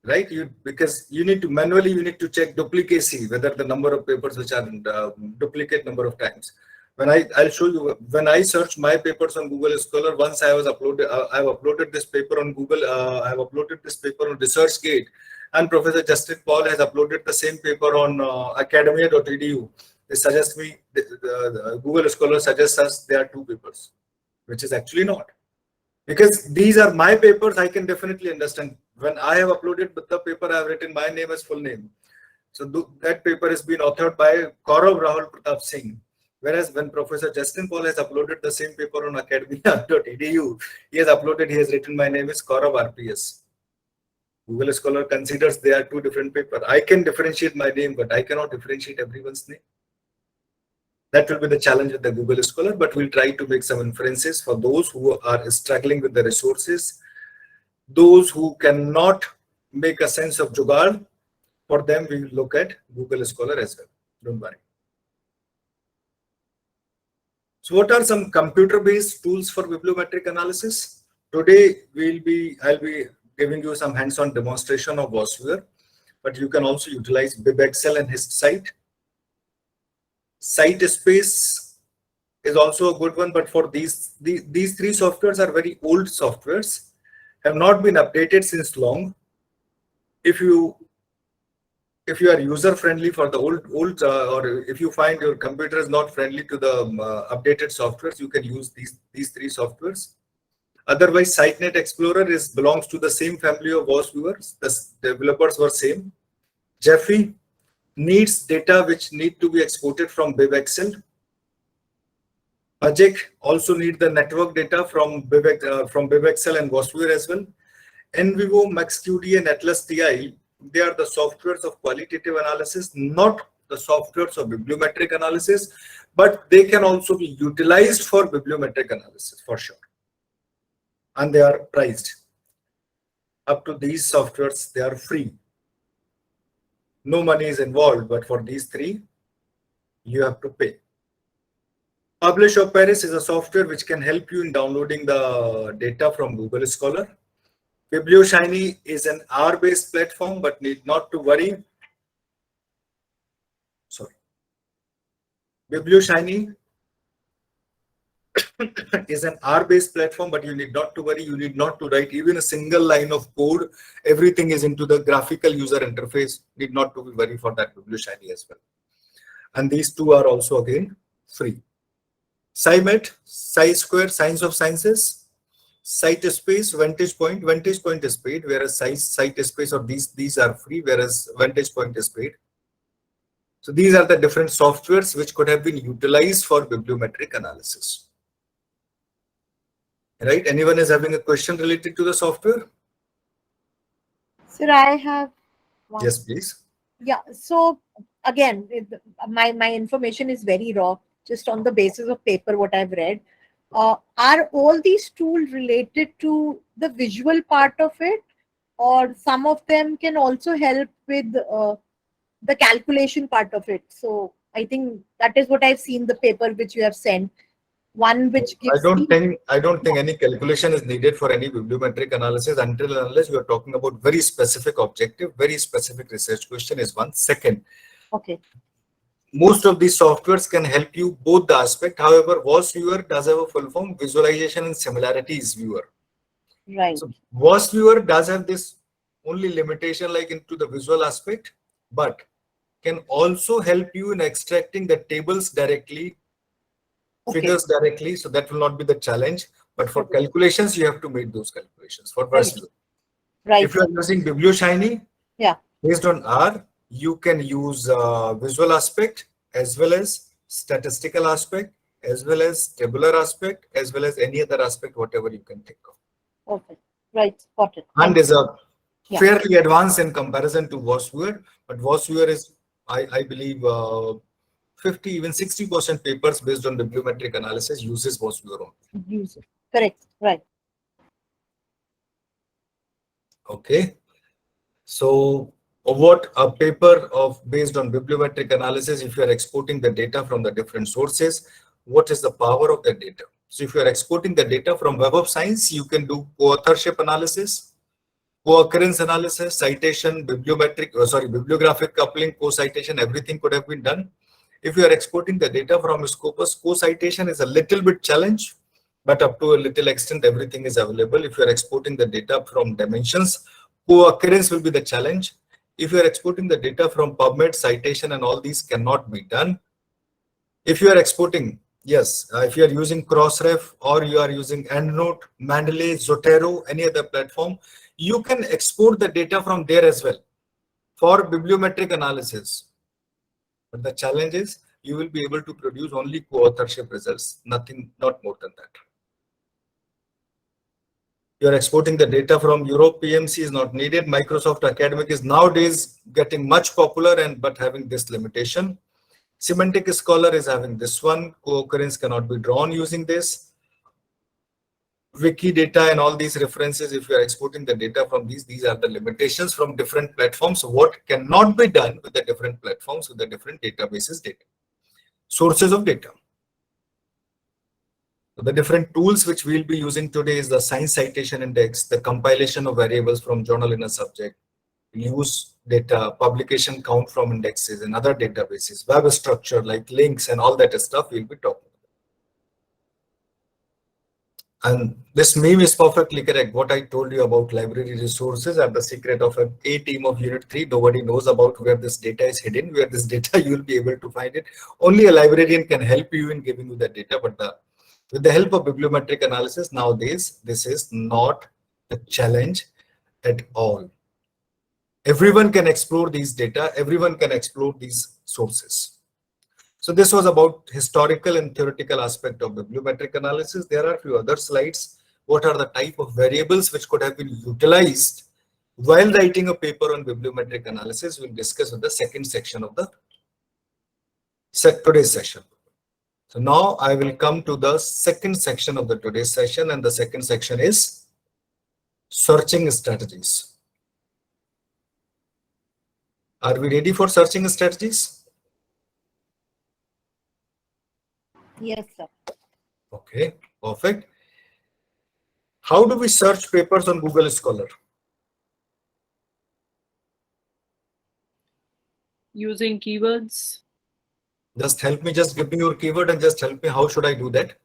Right? Because you need to manually, you need to check duplicacy, whether the number of papers which are duplicate number of times. When I'll show you, when I search my papers on Google Scholar, once I was uploaded, I've uploaded this paper on Google, I've uploaded this paper on ResearchGate, and Professor Justin Paul has uploaded the same paper on academia.edu. They suggest me, Google Scholar suggests us there are two papers, which is actually not. Because these are my papers, I can definitely understand. When I have uploaded the paper, I have written my name as full name. So that paper has been authored by Kaurav Rahul Pratap Singh. Whereas when Professor Justin Paul has uploaded the same paper on academia.edu, he has written my name is Kaurav RPS. Google Scholar considers they are two different papers. I can differentiate my name, but I cannot differentiate everyone's name. That will be the challenge with the Google Scholar, but we'll try to make some inferences for those who are struggling with the resources, those who cannot make a sense of jugaad. For them, we will look at Google Scholar as well. Don't worry. So what are some computer-based tools for bibliometric analysis? Today, I'll be giving you some hands-on demonstration of VOSviewer, but you can also utilize BibExcel and HistSite. SiteSpace is also a good one, but for these three softwares are very old softwares, have not been updated since long. If you are user friendly for the old or if you find your computer is not friendly to the updated softwares, you can use these three softwares. Otherwise, SiteNet Explorer belongs to the same family of VOSviewers. The developers were same. Jeffy needs data which need to be exported from BibExcel. Ajik also need the network data from BibExcel and VOSviewer as well. NVivo, MaxQD, and Atlas TI, they are the softwares of qualitative analysis, not the softwares of bibliometric analysis, but they can also be utilized for bibliometric analysis for sure. And they are priced. Up to these softwares, they are free. No money is involved, but for these three, you have to pay. Publish or Paris is a software which can help you in downloading the data from Google Scholar. BiblioShiny is an R-based platform, but need not to worry. Sorry. BiblioShiny is an R-based platform, but you need not to worry. You need not to write even a single line of code. Everything is into the graphical user interface. Need not to be worried for that BiblioShiny as well. And these two are also again free. SciMet, SciSquare, Science of Sciences. SiteSpace, Vantage Point. Vantage Point is paid, whereas SiteSpace or these are free, whereas Vantage Point is paid. So these are the different softwares which could have been utilized for bibliometric analysis. Right? Anyone is having a question related to the software? Sir, I have one. Yes, please. Yeah. So again, my information is very raw, just on the basis of paper what I've read. Are all these tools related to the visual part of it, or some of them can also help with the calculation part of it? So I think that is what I've seen the paper which you have sent. One which gives I don't think any calculation is needed for any bibliometric analysis until and unless you are talking about very specific objective, very specific research question is one. Second, okay. Most of these softwares can help you both the aspect. However, VOSviewer does have a full form, visualization and similarities viewer. Right. So VOSviewer does have this only limitation like into the visual aspect, but can also help you in extracting the tables directly, figures directly. So that will not be the challenge. But for calculations, you have to make those calculations for VOSviewer. Right. If you are using BiblioShiny, yeah, based on R, you can use visual aspect as well as statistical aspect, as well as tabular aspect, as well as any other aspect, whatever you can think of. Okay, right, got it. And is a fairly advanced in comparison to VOSviewer, but VOSviewer is, I believe, 50, even 60% papers based on bibliometric analysis uses VOSviewer only. Correct, right. Okay, so what a paper based on bibliometric analysis, if you are exporting the data from the different sources, what is the power of the data? So if you are exporting the data from Web of Science, you can do co-authorship analysis, co-occurrence analysis, citation, bibliographic coupling, co-citation, everything could have been done. If you are exporting the data from Scopus, co-citation is a little bit challenge, but up to a little extent, everything is available. If you are exporting the data from Dimensions, co-occurrence will be the challenge. If you are exporting the data from PubMed, citation, and all these cannot be done. If you are exporting, if you are using Crossref or you are using EndNote, Mendeley, Zotero, any other platform, you can export the data from there as well for bibliometric analysis. But the challenge is you will be able to produce only co-authorship results, nothing, not more than that. You are exporting the data from Europe, PMC is not needed. Microsoft Academic is nowadays getting much popular but having this limitation. Semantic Scholar is having this one. Co-occurrence cannot be drawn using this. Wikidata and all these references, if you are exporting the data from these are the limitations from different platforms. What cannot be done with the different platforms, with the different databases data. Sources of data. The different tools which we'll be using today is the Science Citation Index, the compilation of variables from journal in a subject, use data, publication count from indexes and other databases, web structure like links and all that stuff we'll be talking about. And this meme is perfectly correct. What I told you about library resources are the secret of a team of Unit 3. Nobody knows about where this data is hidden, where this data you will be able to find it. Only a librarian can help you in giving you that data, but with the help of bibliometric analysis nowadays, this is not a challenge at all. Everyone can explore these data, everyone can explore these sources. So this was about historical and theoretical aspect of bibliometric analysis. There are a few other slides. What are the type of variables which could have been utilized while writing a paper on bibliometric analysis? We'll discuss in the second section of the today's session. So now I will come to the second section of the today's session, and the second section is searching strategies. Are we ready for searching strategies? Yes, sir. Okay, perfect. How do we search papers on Google Scholar? Using keywords. Just help me, just give me your keyword and just help me. How should I do that?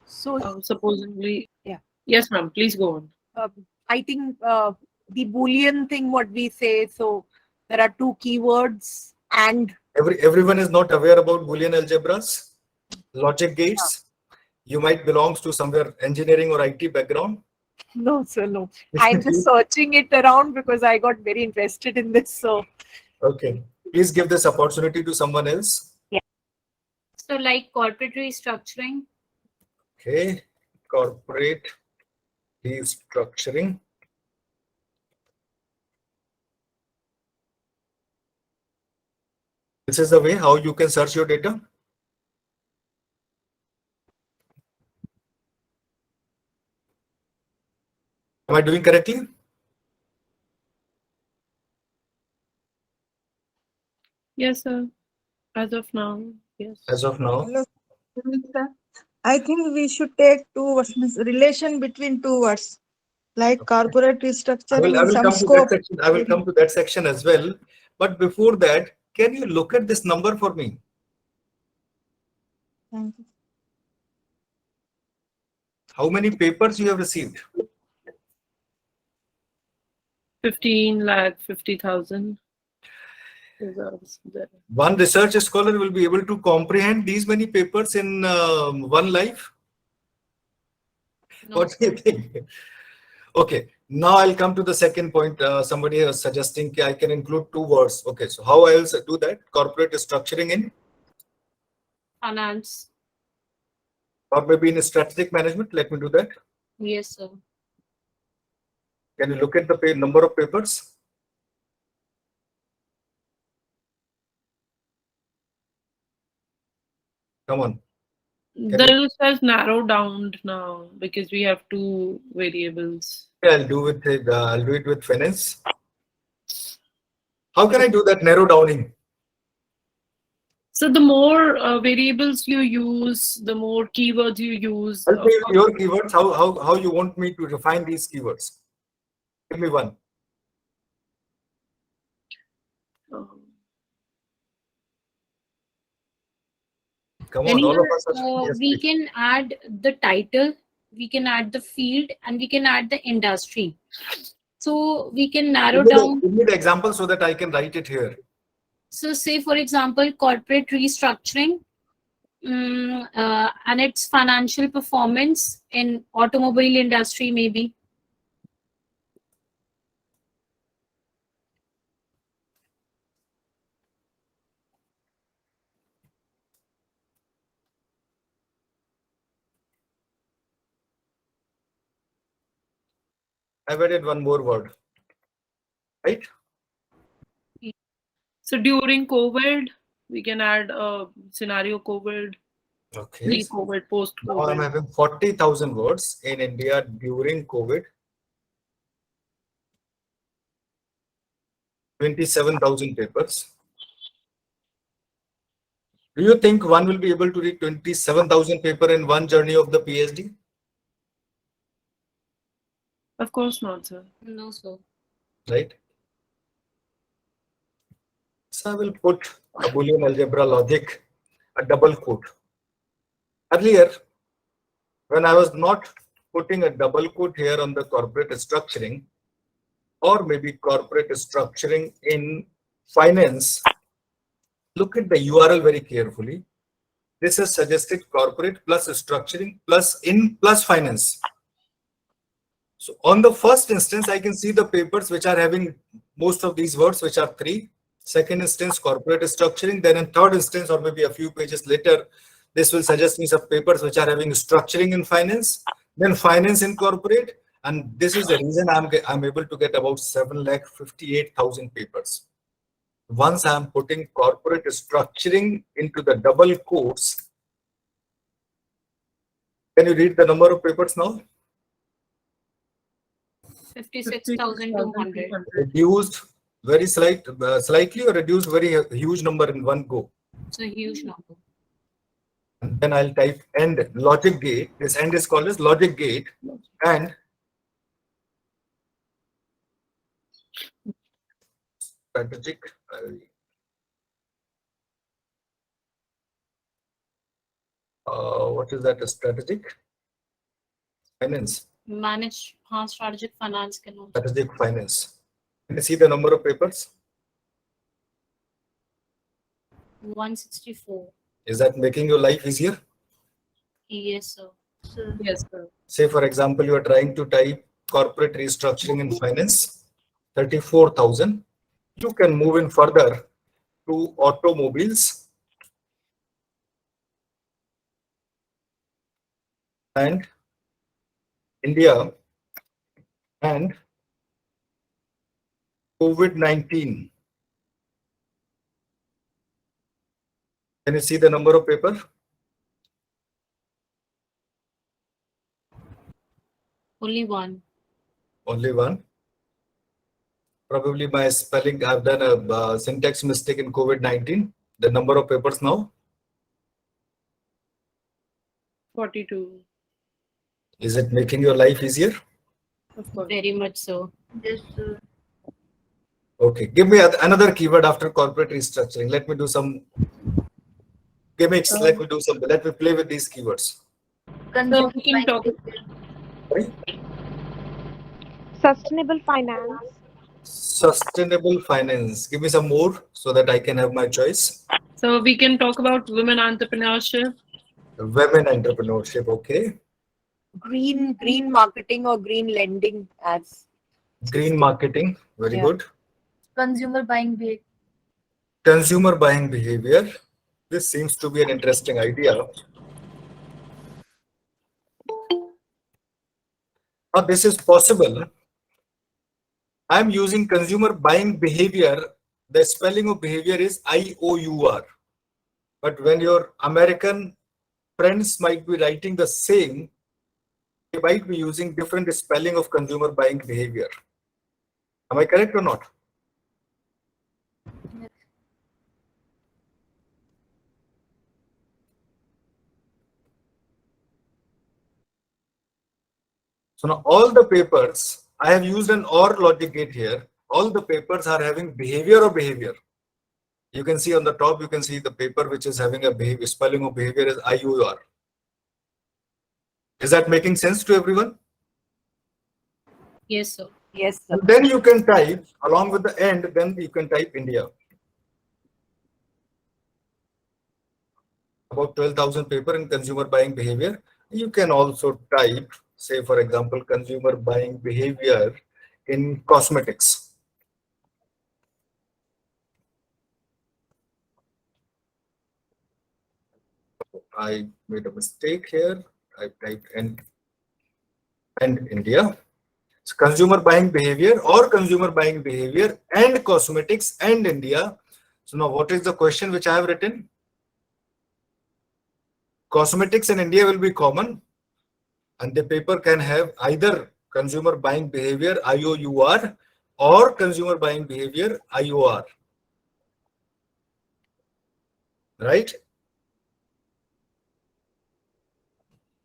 So, Supposedly. Yeah. Yes, ma'am. Please go on. I think the Boolean thing, what we say, so there are two keywords and Everyone is not aware about Boolean algebras, logic gates. You might belong to somewhere engineering or IT background. no, sir, no. I'm just searching it around because I got very interested in this. So, Okay, please give this opportunity to someone else. So like corporate restructuring. Okay, corporate restructuring. This is the way how you can search your data. Am I doing correctly? Yes, sir. As of now, yes. As of now. Hello, sir. I think we should take two words, means relation between two words, like corporate restructuring I in will some come to scope. that section. I will come to that section as well. But before that, can you look at this number for me? Thank you. How many papers you have received? 15,50,000. One research scholar will be able to comprehend these many papers in one life. No, What do you think? Okay, now I'll come to the second point. Somebody is suggesting I can include two words. Okay, so how I will do that? Corporate structuring in, finance. or maybe in strategic management. Let me do that. Yes, sir. Can you look at the number of papers? Come on. The list has narrowed down now because we have two variables. I'll do it with finance. How can I do that narrow downing? So the more variables you use, the more keywords you use. Help me with your keywords. How you want me to refine these keywords? Give me one. Come on, all of us are. Yes, We please. can add the title, we can add the field, and we can add the industry. So we can narrow down. Give me the example so that I can write it here. So say, for example, corporate restructuring and its financial performance in automobile industry, maybe. I've added one more word. Right? So during COVID, We can add a scenario COVID, Okay. pre-COVID, Now I'm post-COVID. having 40,000 words in India during COVID. 27,000 papers. Do you think one will be able to read 27,000 paper in one journey of the PhD? Of course not, sir. No, sir. Right? So I will put a Boolean algebra logic, a double quote. Earlier, when I was not putting a double quote here on the corporate structuring, or maybe corporate structuring in finance, look at the URL very carefully. This is suggested corporate plus structuring plus finance. So on the first instance, I can see the papers which are having most of these words, which are 3. Second instance, corporate structuring. Then in third instance, or maybe a few pages later, this will suggest me some papers which are having structuring in finance, then finance in corporate. And this is the reason I'm able to get about 7,58,000 papers. Once I'm putting corporate structuring into the double quotes, can you read the number of papers now? 56,200. Reduced very slightly, or reduced very huge number in one go. It's a huge number. And then I'll type end logic gate. This end is called as logic gate, and strategic. What is that? A strategic finance. Manage strategic finance can also. Strategic finance. Can you see the number of papers? 164. Is that making your life easier? Yes, sir. Yes, sir. Say, for example, you are trying to type corporate restructuring in finance, 34,000. You can move in further to automobiles and India and COVID-19. Can you see the number of paper? Only one. Only one. Probably my spelling, I've done a syntax mistake in COVID-19. The number of papers now? 42. Is it making your life easier? Of course. Very much so. Yes, sir. Okay, give me another keyword after corporate restructuring. Let me do some gimmicks. Let me play with these keywords. So we can talk. Sustainable finance. Sustainable finance. Give me some more so that I can have my choice. So we can talk about women entrepreneurship. Women entrepreneurship. Okay. Green marketing or green lending as Green marketing. Very Yeah. good. consumer buying behavior. Consumer buying behavior. This seems to be an interesting idea. Now this is possible. I'm using consumer buying behavior. The spelling of behavior is IOUR. But when your American friends might be writing the same, they might be using different spelling of consumer buying behavior. Am I correct or not? So now all the papers, I have used an OR logic gate here. All the papers are having behavior or behavior. You can see on the top, you can see the paper which is having a behavior, spelling of behavior is IOR. Is that making sense to everyone? Yes, sir. Yes, sir. Then you can type along with the end, then you can type India. About 12,000 paper in consumer buying behavior. You can also type, say for example, consumer buying behavior in cosmetics. I made a mistake here. I typed and India. So consumer buying behavior or consumer buying behavior and cosmetics and India. So now what is the question which I have written? Cosmetics in India will be common, and the paper can have either consumer buying behavior IOUR or consumer buying behavior IOR. Right?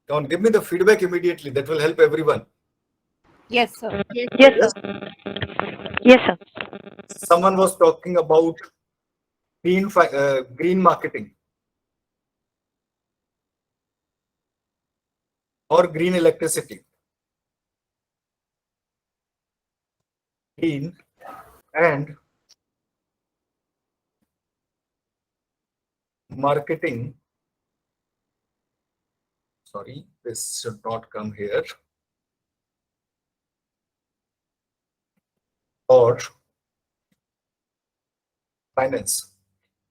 Come on, give me the feedback immediately. That will help everyone. Yes, sir. Yes, sir. Yes, sir. Someone was talking about green marketing or green electricity. Green and marketing. Sorry, this should not come here. Or finance.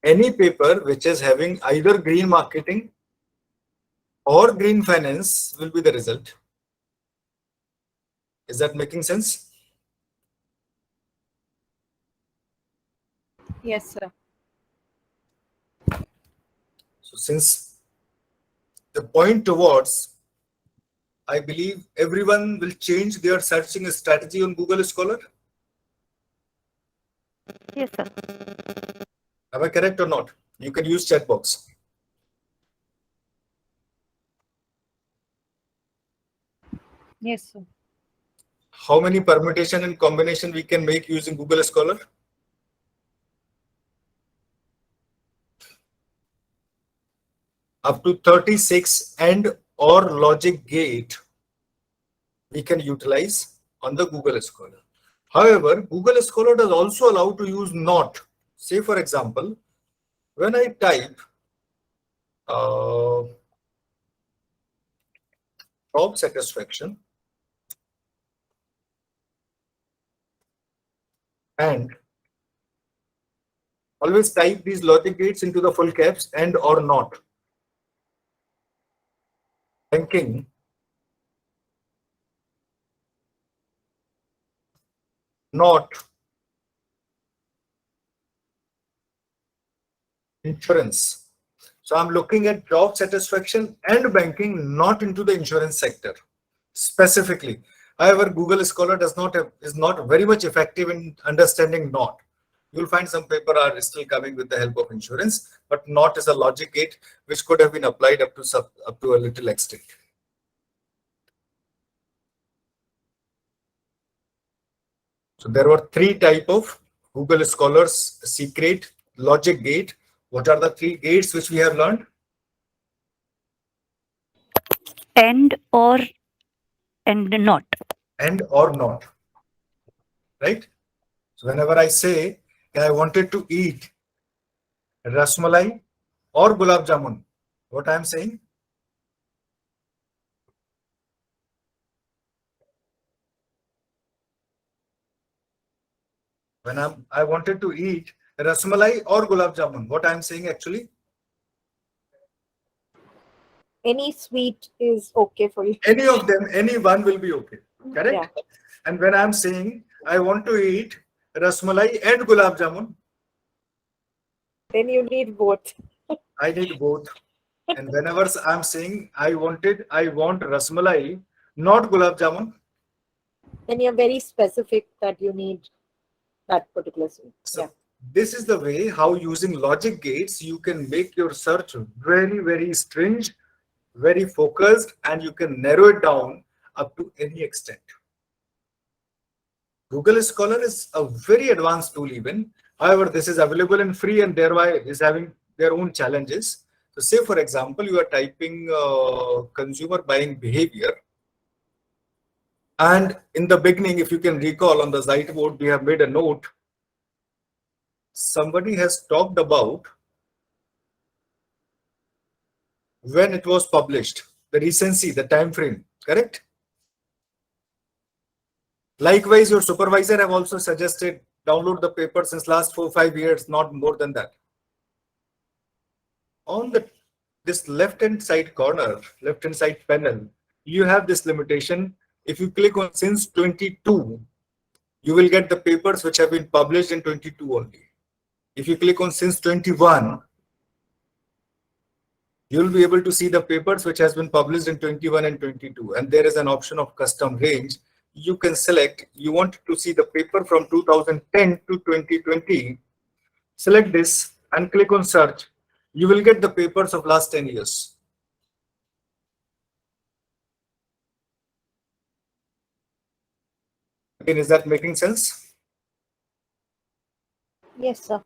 Any paper which is having either green marketing or green finance will be the result. Is that making sense? Yes, sir. So since the point towards, I believe everyone will change their searching strategy on Google Scholar. Yes, sir. Am I correct or not? You can use chat box. Yes, sir. How many permutation and combination we can make using Google Scholar? Up to 36 and or logic gate we can utilize on the Google Scholar. However, Google Scholar does also allow to use not. Say for example, when I type job satisfaction and always type these logic gates into the full caps and or not. Banking, not insurance. So I'm looking at job satisfaction and banking, not into the insurance sector specifically. However, Google Scholar is not very much effective in understanding not. You'll find some paper are still coming with the help of insurance, but not is a logic gate which could have been applied up to a little extent. So there were three type of Google Scholars: secret, logic gate. What are the three gates which we have learned? And or and not. And or not. Right? So whenever I say I wanted to eat rasmalai or gulab jamun, what I am saying? When I wanted to eat rasmalai or gulab jamun, what I am saying actually? Any sweet is okay for you. Any of them, any one will be okay. Correct? Yeah. And when I am saying I want to eat rasmalai and gulab jamun, Then you need both. I need both. And whenever I'm saying I want rasmalai, not gulab jamun. Then you're very specific that you need that particular sweet. So Yeah. this is the way how using logic gates you can make your search very, very stringent, very focused, and you can narrow it down up to any extent. Google Scholar is a very advanced tool even. However, this is available in free and thereby is having their own challenges. So say for example, you are typing consumer buying behavior. And in the beginning, if you can recall on the whiteboard, we have made a note. Somebody has talked about when it was published, the recency, the time frame, correct? Likewise, your supervisor have also suggested download the paper since last 4 or 5 years, not more than that. On this left-hand side corner, left-hand side panel, you have this limitation. If you click on since 22, you will get the papers which have been published in 22 only. If you click on since 21, you'll be able to see the papers which has been published in 21 and 22. And there is an option of custom range. You can select, you want to see the paper from 2010 to 2020. Select this and click on search. You will get the papers of last 10 years. Again, is that making sense? Yes, sir.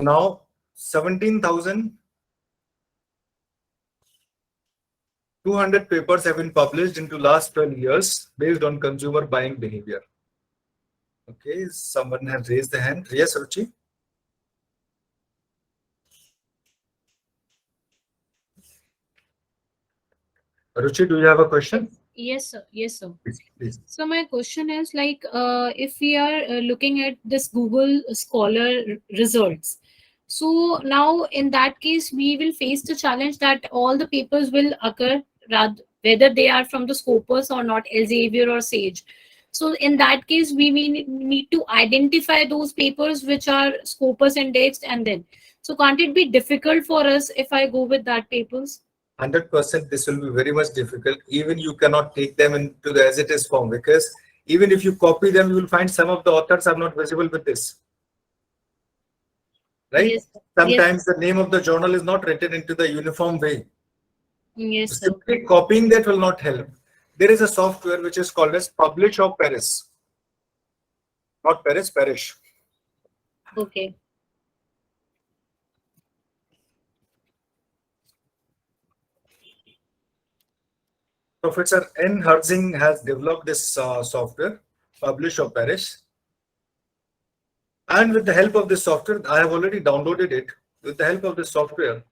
Now, 17,200 papers have been published into last 12 years based on consumer buying behavior. Okay, someone has raised the hand. Yes, Ruchi? Ruchi, do you have a question? Yes, sir. Yes, sir. Please. So my question is like, if we are looking at this Google Scholar results, so now in that case, we will face the challenge that all the papers will occur, whether they are from the Scopus or not, Elsevier or Sage. So in that case, we need to identify those papers which are Scopus indexed, and then, so can't it be difficult for us if I go with that papers? 100% this will be very much difficult. Even you cannot take them into the as it is form, because even if you copy them, you will find some of the authors are not visible with this. Right? Yes. Sometimes the name of the journal is not written into the uniform way. Yes, sir. Simply copying that will not help. There is a software which is called as Publish or Perish. Not Perish, Perish. Okay. Professor N. Herzing has developed this software, Publish or Perish. And with the help of this software, I have already downloaded it. With the help of this software,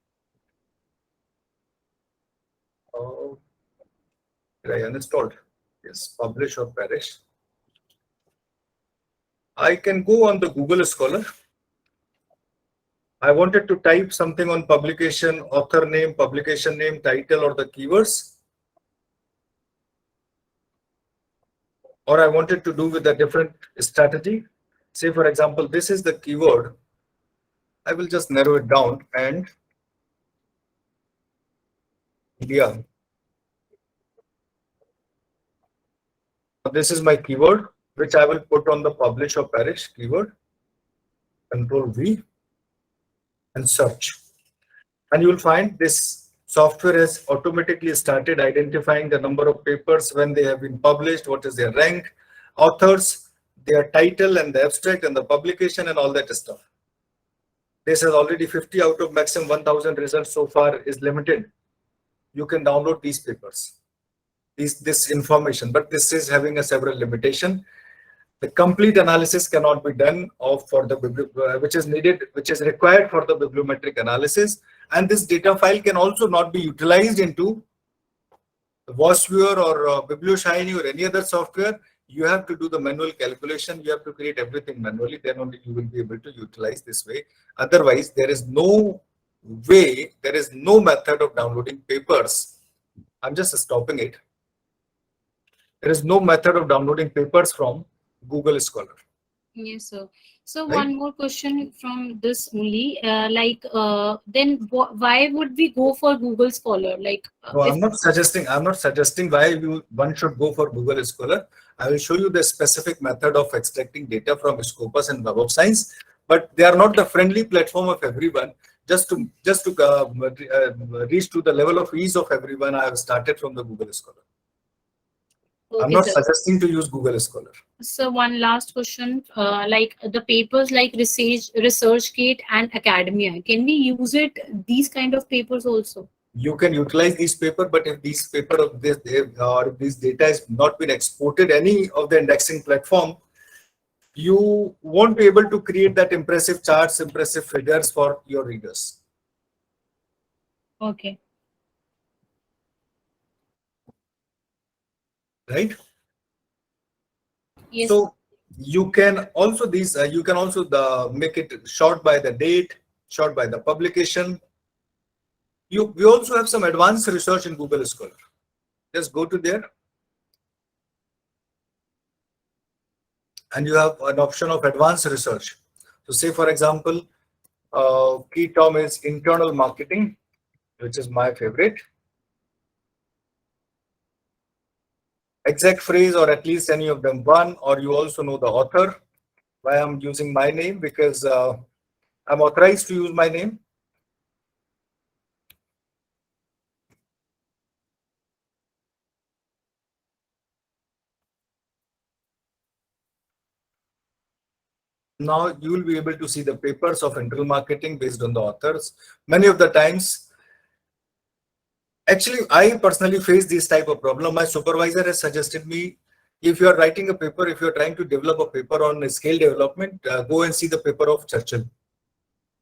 I uninstalled. Yes, Publish or Perish. I can go on the Google Scholar. I wanted to type something on publication, author name, publication name, title, or the keywords. Or I wanted to do with a different strategy. Say, for example, this is the keyword. I will just narrow it down and India. This is my keyword, which I will put on the publish or perish keyword. Control V and search. And you will find this software has automatically started identifying the number of papers when they have been published, what is their rank, authors, their title and the abstract and the publication and all that stuff. This has already 50 out of maximum 1000 results so far is limited. You can download these papers, this information, but this is having a several limitation. The complete analysis cannot be done for the which is needed, which is required for the bibliometric analysis, and this data file can also not be utilized into VOSViewer or Biblioshiny or any other software. You have to do the manual calculation. You have to create everything manually. Then only you will be able to utilize this way. Otherwise, there is no way, there is no method of downloading papers. I'm just stopping it. There is no method of downloading papers from Google Scholar. Yes, sir. So Right? one more question from this only, then why would we go for Google Scholar? Like, No, I'm not suggesting why one should go for Google Scholar. I will show you the specific method of extracting data from Scopus and Web of Science, but they are not the friendly platform of everyone. Just to reach to the level of ease of everyone, I have started from the Google Scholar. okay, I'm not sir. suggesting to use Google Scholar. So one last question, like the papers like ResearchGate and Academia, can we use these kind of papers also? You can utilize these paper, but if these paper of this or if this data has not been exported any of the indexing platform, you won't be able to create that impressive charts, impressive figures for your readers. Okay. Right? Yes. So you can also make it short by the date. sort by the publication. We also have some advanced research in Google Scholar. Just go to there and you have an option of advanced research. So say for example, key term is internal marketing, which is my favorite. Exact phrase, or at least any of them one, or you also know the author. Why I'm using my name? Because I'm authorized to use my name. Now you will be able to see the papers of internal marketing based on the authors. Many of the times, actually, I personally face this type of problem. My supervisor has suggested me, if you are writing a paper, if you are trying to develop a paper on scale development, go and see the paper of Churchill.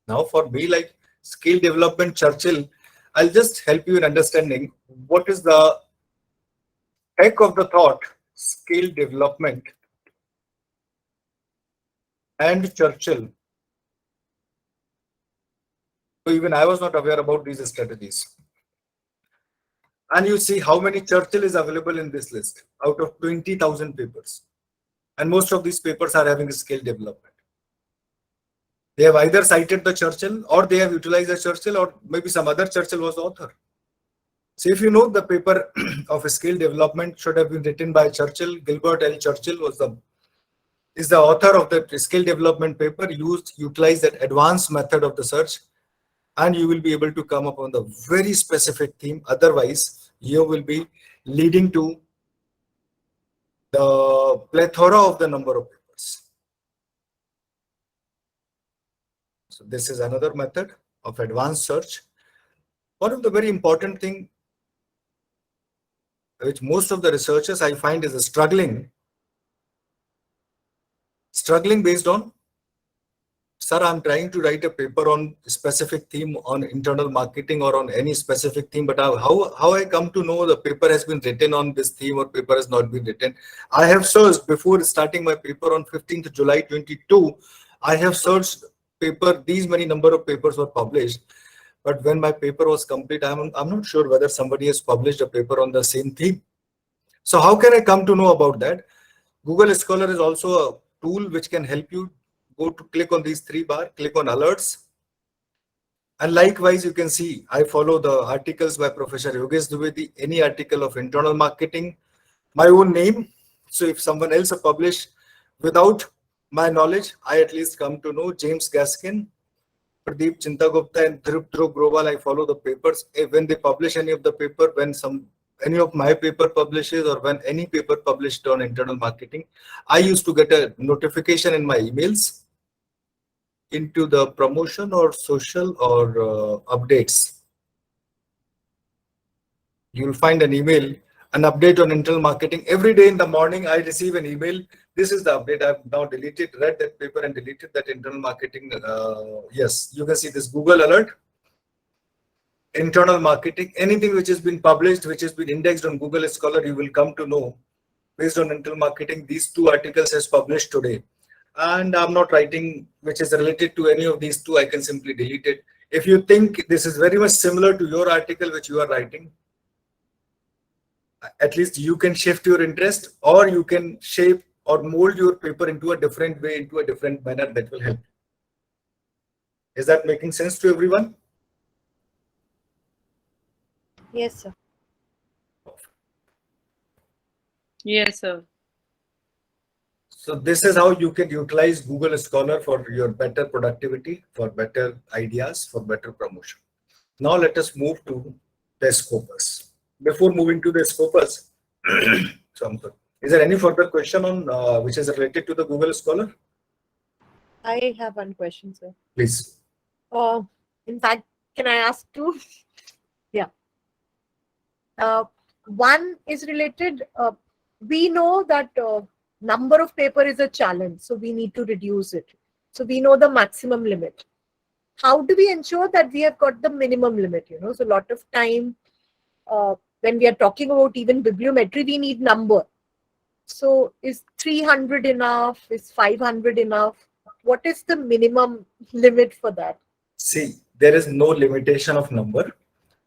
Now for me, like scale development Churchill, I'll just help you in understanding what is the heck of the thought scale development and Churchill. So even I was not aware about these strategies. And you see how many Churchill is available in this list out of 20,000 papers. And most of these papers are having scale development. They have either cited the Churchill, or they have utilized the Churchill, or maybe some other Churchill was the author. So if you know the paper of scale development should have been written by Churchill, Gilbert L. Churchill is the author of the scale development paper, utilized that advanced method of the search, and you will be able to come up on the very specific theme. Otherwise, you will be leading to the plethora of the number of papers. So this is another method of advanced search. One of the very important thing which most of the researchers I find is struggling based on, sir, I'm trying to write a paper on a specific theme on internal marketing or on any specific theme, but how I come to know the paper has been written on this theme or paper has not been written? I have searched before starting my paper on 15th July 22. I have searched paper, these many number of papers were published. But when my paper was complete, I'm not sure whether somebody has published a paper on the same theme. So how can I come to know about that? Google Scholar is also a tool which can help you. Go to click on these three bars, click on alerts. And likewise, you can see I follow the articles by Professor Yogesh Dwivedi, any article of internal marketing, my own name. So if someone else has published without my knowledge, I at least come to know James Gaskin, Pradeep Chintagupta, and Dhruv Growal. I follow the papers. When they publish any of the paper, when any of my paper publishes, or when any paper published on internal marketing, I used to get a notification in my emails into the promotion or social or updates. You'll find an email, an update on internal marketing. Every day in the morning, I receive an email. This is the update. I've now read that paper and deleted that internal marketing. Yes, you can see this Google alert. Internal marketing, anything which has been published, which has been indexed on Google Scholar, you will come to know based on internal marketing. These two articles has published today. And I'm not writing which is related to any of these two. I can simply delete it. If you think this is very much similar to your article which you are writing, at least you can shift your interest, or you can shape or mold your paper into a different way, into a different manner. That will help. Is that making sense to everyone? Yes, sir. Yes, sir. So this is how you can utilize Google Scholar for your better productivity, for better ideas, for better promotion. Now let us move to the Scopus. Before moving to the Scopus, is there any further question on which is related to the Google Scholar? I have one question, sir. Please. In fact, can I ask two? Yeah. One is related. We know that number of paper is a challenge, so we need to reduce it. So we know the maximum limit. How do we ensure that we have got the minimum limit? So a lot of time when we are talking about even bibliometry, we need number. So is 300 enough? Is 500 enough? What is the minimum limit for that? See, there is no limitation of number,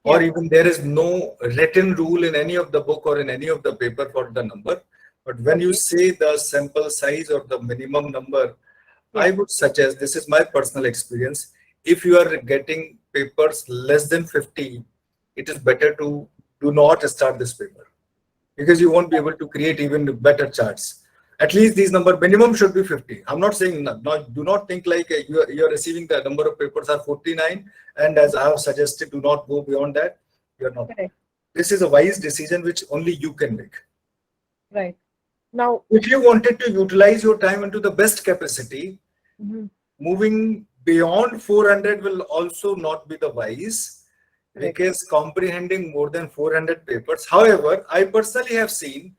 or even there is no written rule in any of the book or in any of the paper for the number. But when you say the sample size or the minimum number, I would suggest, this is my personal experience, if you are getting papers less than 50, it is better to do not start this paper, because you won't be able to create even better charts. At least these number minimum should be 50. I'm not saying, do not think like you're receiving the number of papers are 49, and as I have suggested, do not go beyond that. You're not. Correct. This is a wise decision which only you can make. Right. Now, If you wanted to utilize your time into the best capacity, moving beyond 400 will also not be the wise, because comprehending more than 400 papers. However, I personally have seen,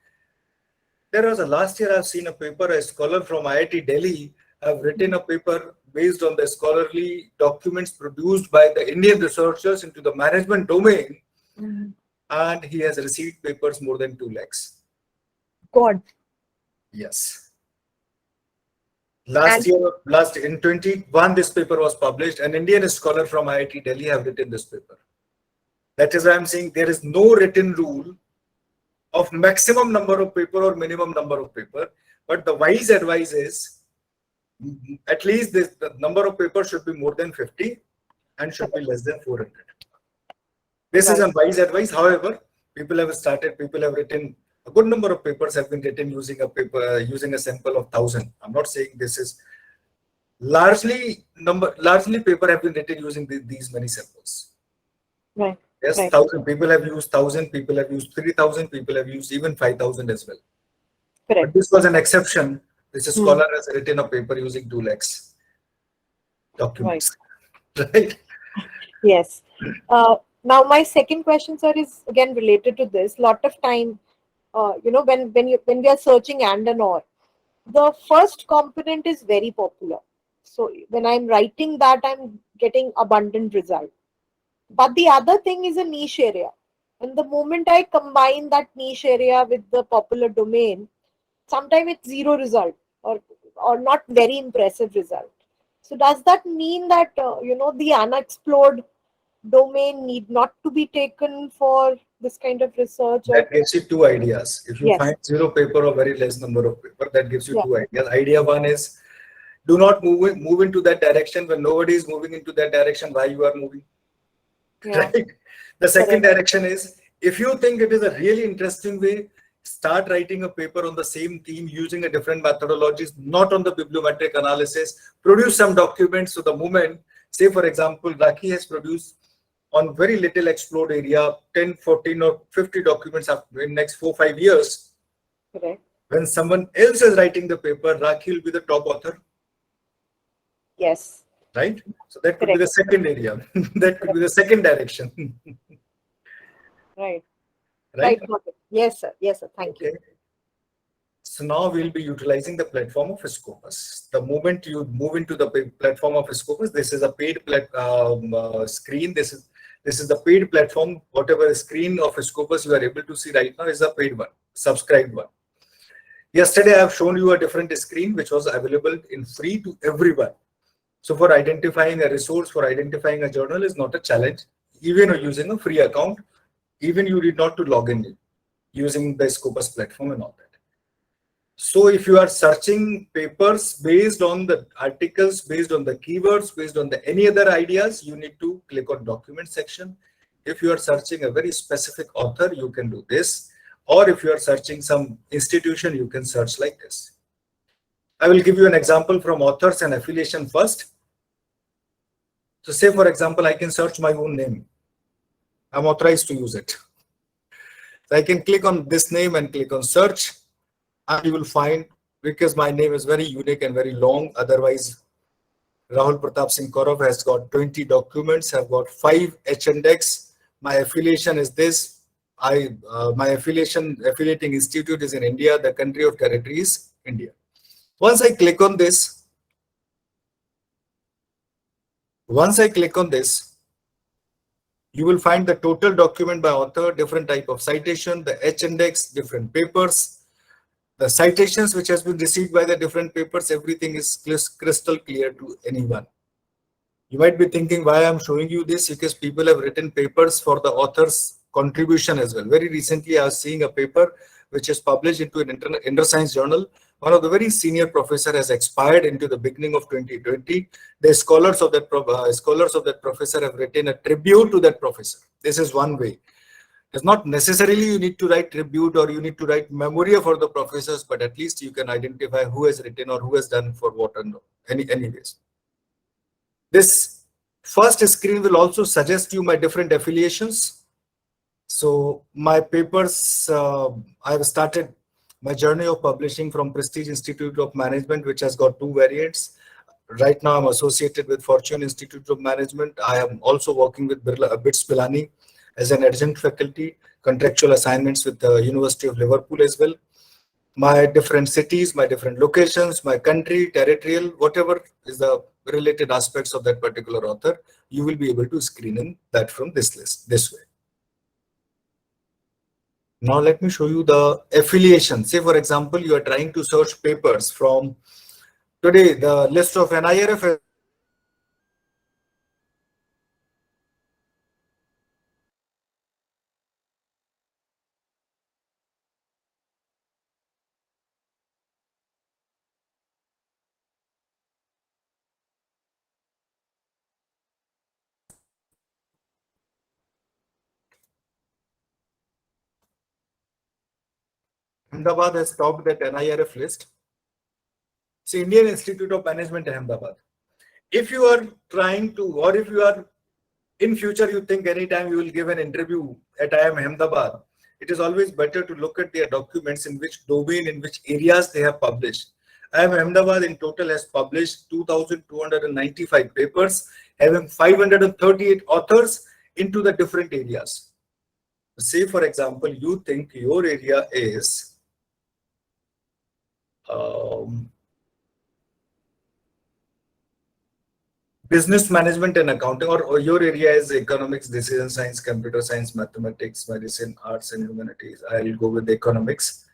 there was a last year I've seen a paper, a scholar from IIT Delhi have written a paper based on the scholarly documents produced by the Indian researchers into the management domain, and he has received papers more than 2 lakhs. God. Yes. Last in 21, this paper was published. An Indian scholar from IIT Delhi have written this paper. That is why I'm saying there is no written rule of maximum number of paper or minimum number of paper. But the wise advice is, at least the number of papers should be more than 50 and should be less than 400. This is a wise advice. However, people have written, a good number of papers have been written using a sample of 1,000. I'm not saying this is largely paper have been written using these many samples. Right. Yes, 1,000 people have used 1,000, people have used 3,000, people have used even 5,000 as well. Correct. But this was an exception. This scholar has written a paper using 2 lakhs documents. Right. Yes. Now, my second question, sir, is again related to this. Lot of time, when we are searching and or, the first component is very popular. So when I'm writing that, I'm getting abundant result. But the other thing is a niche area. And the moment I combine that niche area with the popular domain, sometimes it's zero result or not very impressive result. So does that mean that, the unexplored domain need not to be taken for this kind of research? That gives you 2 ideas. If you find 0 paper or very less number of paper, that gives you 2 ideas. Idea 1 is, do not move into that direction when nobody is moving into that direction. Why you are moving? Right. The second direction is, if you think it is a really interesting way, start writing a paper on the same theme using a different methodologies, not on the bibliometric analysis. Produce some documents. So the moment, say for example, Raki has produced on very little explored area 10, 14 or 50 documents in next 4-5 years. Correct. When someone else is writing the paper, Raki will be the top author. Yes. Right? So that could be the second area. That could be the second direction. Right. Right? Got it. Yes, sir. Yes, sir. Thank you. So now we'll be utilizing the platform of Scopus. The moment you move into the platform of Scopus, this is a paid screen. This is the paid platform. Whatever screen of Scopus you are able to see right now is a paid one, subscribed one. Yesterday, I have shown you a different screen which was available in free to everyone. So for identifying a resource, for identifying a journal is not a challenge. Even using a free account, even you need not to log in using the Scopus platform and all that. So if you are searching papers based on the articles, based on the keywords, based on the any other ideas, you need to click on document section. If you are searching a very specific author, you can do this. Or if you are searching some institution, you can search like this. I will give you an example from authors and affiliation first. So say, for example, I can search my own name. I'm authorized to use it. So I can click on this name and click on search. And you will find, because my name is very unique and very long, otherwise Rahul Pratap Singh Kaurav has got 20 documents, have got 5 H-index. My affiliation is this. My affiliating institute is in India. The country of territory is India. Once I click on this, you will find the total document by author, different type of citation, the H-index, different papers, the citations which has been received by the different papers. Everything is crystal clear to anyone. You might be thinking why I'm showing you this, because people have written papers for the author's contribution as well. Very recently, I was seeing a paper which is published into an InterScience journal. One of the very senior professor has expired into the beginning of 2020. The scholars of that professor have written a tribute to that professor. This is one way. It's not necessarily you need to write tribute or you need to write memorial for the professors, but at least you can identify who has written or who has done for what and anyways. This first screen will also suggest you my different affiliations. So my papers, I have started my journey of publishing from Prestige Institute of Management, which has got 2 variants. Right now I'm associated with Fortune Institute of Management. I am also working with BITS Pilani as an adjunct faculty, contractual assignments with the University of Liverpool as well. My different cities, my different locations, my country, territorial, whatever is the related aspects of that particular author, you will be able to screen in that from this list, this way. Now let me show you the affiliation. Say for example, you are trying to search papers from today, the list of NIRF Ahmedabad has topped that NIRF list. It's Indian Institute of Management, Ahmedabad. If you are trying to, or if you are in future, you think anytime you will give an interview at IIM Ahmedabad, it is always better to look at their documents in which domain, in which areas they have published. IIM Ahmedabad in total has published 2,295 papers, having 538 authors into the different areas. Say, for example, you think your area is business management and accounting, or your area is economics, decision science, computer science, mathematics, medicine, arts and humanities. I'll go with economics.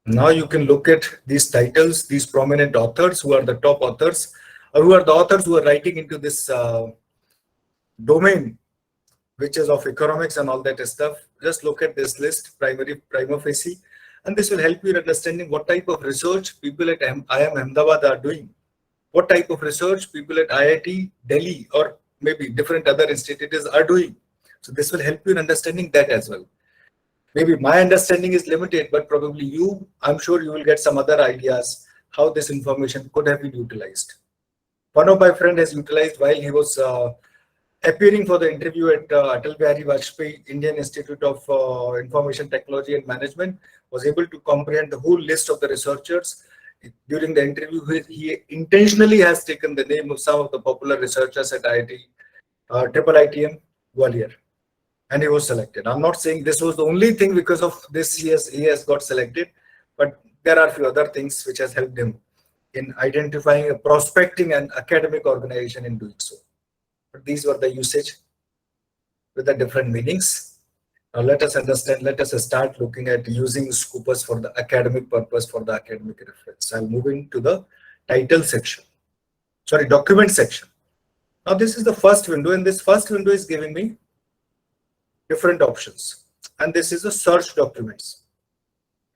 Now you can look at these titles, these prominent authors, who are the top authors, or who are the authors who are writing into this domain, which is of economics and all that stuff. Just look at this list, prima facie, and this will help you in understanding what type of research people at IIM Ahmedabad are doing, what type of research people at IIT Delhi or maybe different other institutes are doing. So this will help you in understanding that as well. Maybe my understanding is limited, but probably you, I'm sure you will get some other ideas how this information could have been utilized. One of my friends has utilized while he was appearing for the interview at Atal Bihari Vajpayee Indian Institute of Information Technology and Management, was able to comprehend the whole list of the researchers. During the interview, he intentionally has taken the name of some of the popular researchers at IIT, Triple ITM, Gwalior, and he was selected. I'm not saying this was the only thing because of this he has got selected, but there are a few other things which has helped him in identifying, prospecting an academic organization in doing so. But these were the usage with the different meanings. Now let us understand, let us start looking at using Scopus for the academic purpose, for the academic reference. I'll move into the title section, sorry, document section. Now this is the first window, and this first window is giving me different options. And this is the search documents.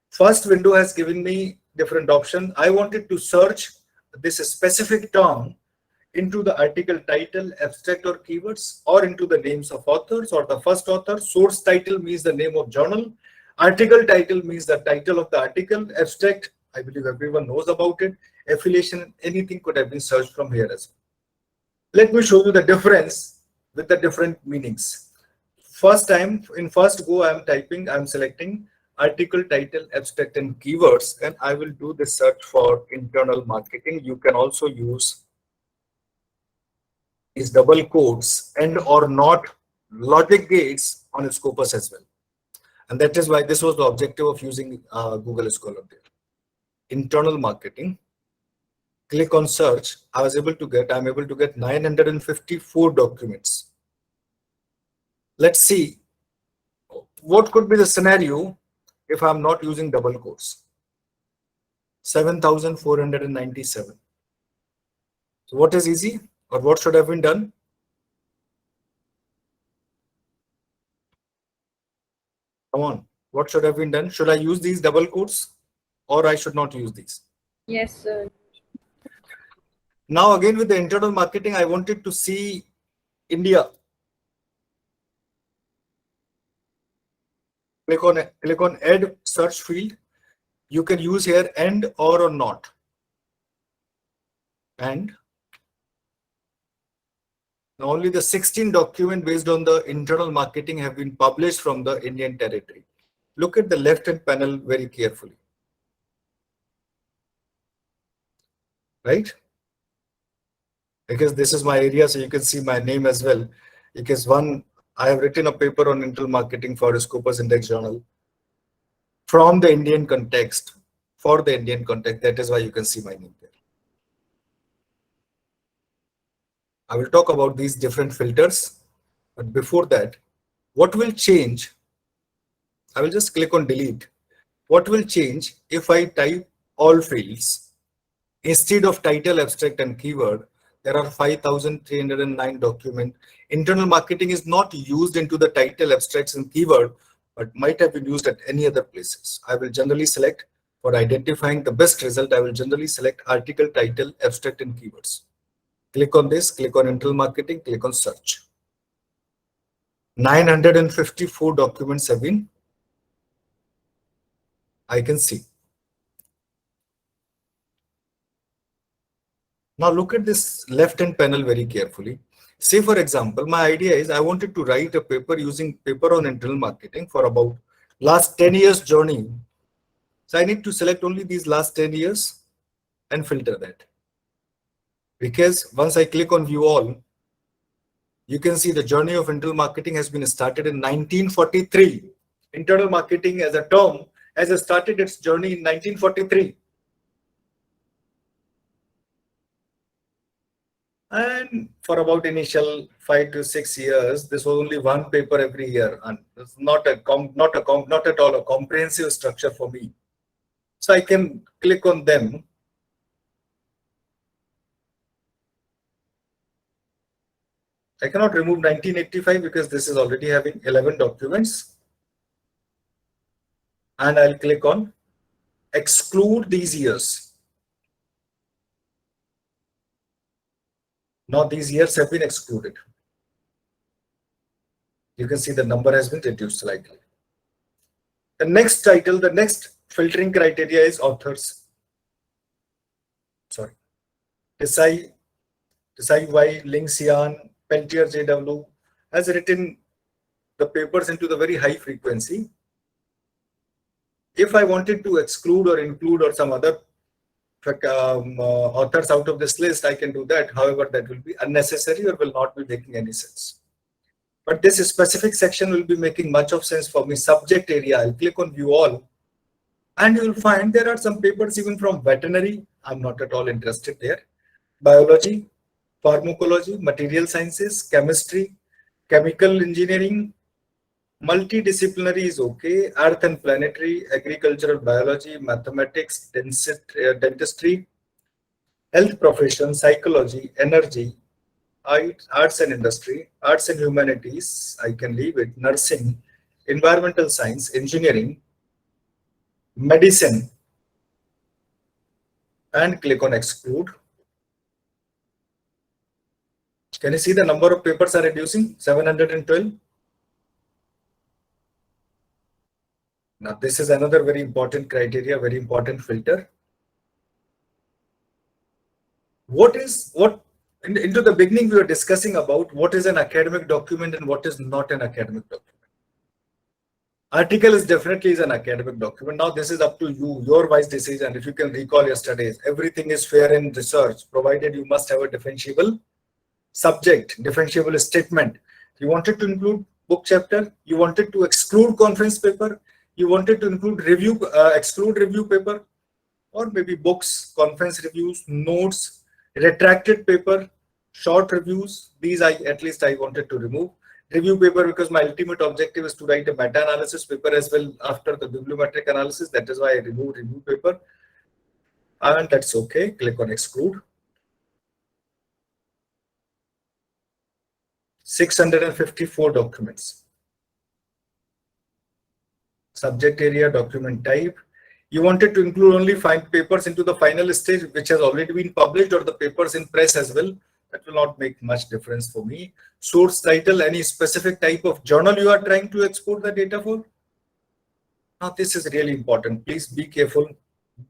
First window has given me different option. I wanted to search this specific term into the article title, abstract or keywords, or into the names of authors or the first author. Source title means the name of journal. Article title means the title of the article. Abstract, I believe everyone knows about it. Affiliation, anything could have been searched from here as well. Let me show you the difference with the different meanings. First time, in first go, I'm selecting article title, abstract and keywords, and I will do the search for internal marketing. You can also use is double quotes and or not logic gates on Scopus as well. And that is why this was the objective of using Google Scholar there. Internal marketing. Click on search. I'm able to get 954 documents. Let's see what could be the scenario if I'm not using double quotes. 7,497. So what is easy, or what should have been done? Come on, what should have been done? Should I use these double quotes or I should not use these? Yes, sir. Now again with the internal marketing, I wanted to see India. Click on add search field. You can use here and or not. And only the 16 documents based on the internal marketing have been published from the Indian territory. Look at the left-hand panel very carefully. Right? Because this is my area, so you can see my name as well. Because I have written a paper on internal marketing for Scopus Index Journal from the Indian context, for the Indian context. That is why you can see my name there. I will talk about these different filters, but before that, what will change? I will just click on delete. What will change if I type all fields? Instead of title, abstract, and keyword, there are 5,309 documents. Internal marketing is not used into the title, abstracts, and keyword, but might have been used at any other places. I will generally select, for identifying the best result, I will generally select article, title, abstract, and keywords. Click on this, click on internal marketing, click on search. 954 documents have been, I can see. Now look at this left-hand panel very carefully. Say for example, my idea is I wanted to write a paper using paper on internal marketing for about last 10 years journey. So I need to select only these last 10 years and filter that. Because once I click on view all, you can see the journey of internal marketing has been started in 1943. Internal marketing as a term has started its journey in 1943. And for about initial 5 to 6 years, this was only one paper every year, and it's not at all a comprehensive structure for me. So I can click on them. I cannot remove 1985 because this is already having 11 documents. And I'll click on exclude these years. Now these years have been excluded. You can see the number has been reduced slightly. The next title, the next filtering criteria is authors. Sorry. Desai Y, Ling Xian, Peltier JW has written the papers into the very high frequency. If I wanted to exclude or include or some other authors out of this list, I can do that. However, that will be unnecessary or will not be making any sense. But this specific section will be making much of sense for me. Subject area, I'll click on view all. And you will find there are some papers even from veterinary. I'm not at all interested there. Biology, pharmacology, material sciences, chemistry, chemical engineering, multidisciplinary is okay. Earth and planetary, agricultural biology, mathematics, dentistry, health profession, psychology, energy, arts and industry, arts and humanities, I can leave it, nursing, environmental science, engineering, medicine, and click on exclude. Can you see the number of papers are reducing? 712. Now this is another very important criteria, very important filter. Into the beginning we were discussing about what is an academic document and what is not an academic document. Article is definitely an academic document. Now this is up to you, your wise decision. If you can recall your studies, everything is fair in research, provided you must have a differentiable subject, differentiable statement. You wanted to include book chapter, you wanted to exclude conference paper, you wanted to include exclude review paper, or maybe books, conference reviews, notes, retracted paper, short reviews. These at least I wanted to remove. Review paper because my ultimate objective is to write a meta-analysis paper as well after the bibliometric analysis. That is why I removed review paper. And that's okay. Click on exclude. 654 documents. Subject area, document type. You wanted to include only 5 papers into the final stage, which has already been published, or the papers in press as well. That will not make much difference for me. Source title, any specific type of journal you are trying to export the data for. Now, this is really important. Please be careful,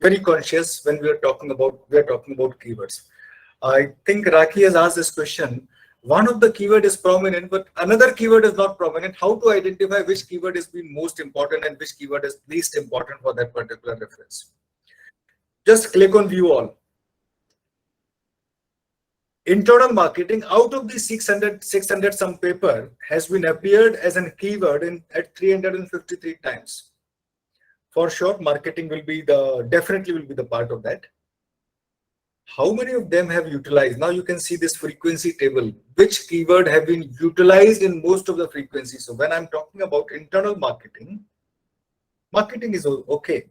very conscious when we are talking about keywords. I think Raki has asked this question. One of the keyword is prominent, but another keyword is not prominent. How to identify which keyword is being most important and which keyword is least important for that particular reference? Just click on view all. Internal marketing, out of the 600 some paper, has been appeared as a keyword at 353 times. For sure, marketing will be definitely will be the part of that. How many of them have utilized? Now you can see this frequency table, which keyword have been utilized in most of the frequency. So when I'm talking about internal marketing, marketing is okay.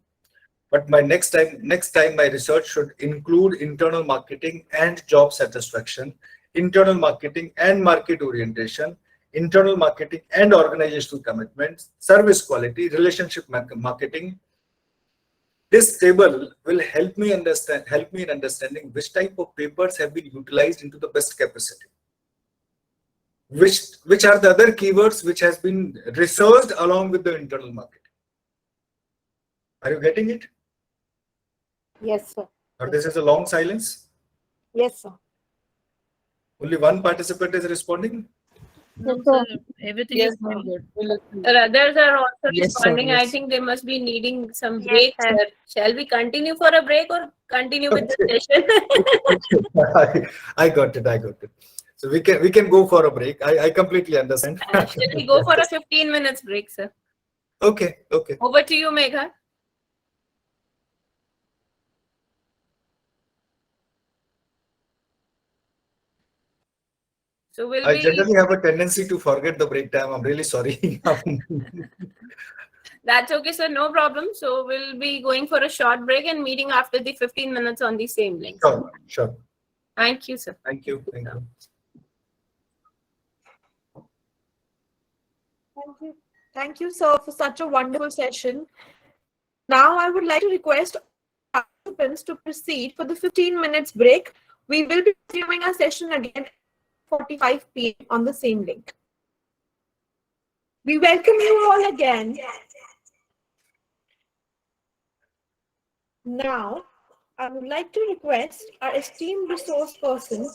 But my next time my research should include internal marketing and job satisfaction, internal marketing and market orientation, internal marketing and organizational commitments, service quality, relationship marketing. This table will help me in understanding which type of papers have been utilized into the best capacity. Which are the other keywords which has been researched along with the internal marketing. Are you getting it? Yes, sir. Or this is a long silence? Yes, sir. Only one participant is responding? No, sir, everything is going good. Others are also Yes, sir, responding. I yes. think they must be needing some Yes, break, sir. sir. Shall we continue for a break or continue with the session? I got it. So we can go for a break. I completely understand. Shall we go for a 15 minutes break, sir? Okay. Over to you, Megha. So we'll I be, generally have a tendency to forget the break time. I'm really sorry. that's okay, sir, no problem. So we'll be going for a short break and meeting after the 15 minutes on the same link. Sure. Thank you, sir. Thank you. Thank you, sir, for such a wonderful session. Now, I would like to request participants to proceed for the 15 minutes break. We will be resuming our session again at 45 p.m. on the same link. We welcome you all again. Now, I would like to request our esteemed resource person,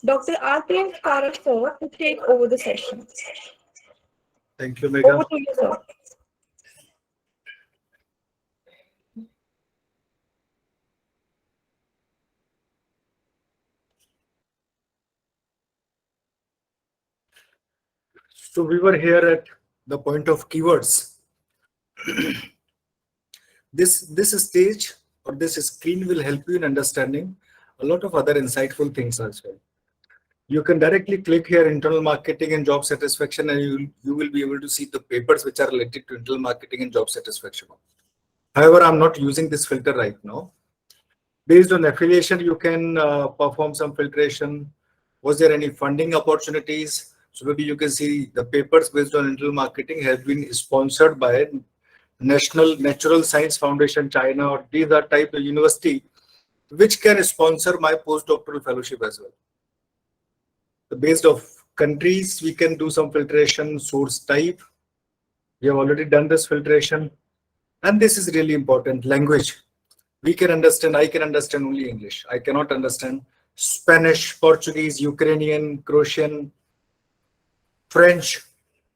Dr. RPS Kaurav, sir, to take over the session. Thank you, Megha. Over to you, sir. So we were here at the point of keywords. This stage or this screen will help you in understanding a lot of other insightful things as well. You can directly click here, internal marketing and job satisfaction, and you will be able to see the papers which are related to internal marketing and job satisfaction. However, I'm not using this filter right now. Based on affiliation, you can perform some filtration. Was there any funding opportunities? So maybe you can see the papers based on internal marketing have been sponsored by National Natural Science Foundation, China, or these are type of university which can sponsor my postdoctoral fellowship as well. So based of countries, we can do some filtration. Source type, we have already done this filtration, and this is really important. Language, we can understand. I can understand only English. I cannot understand Spanish, Portuguese, Ukrainian, Croatian, French,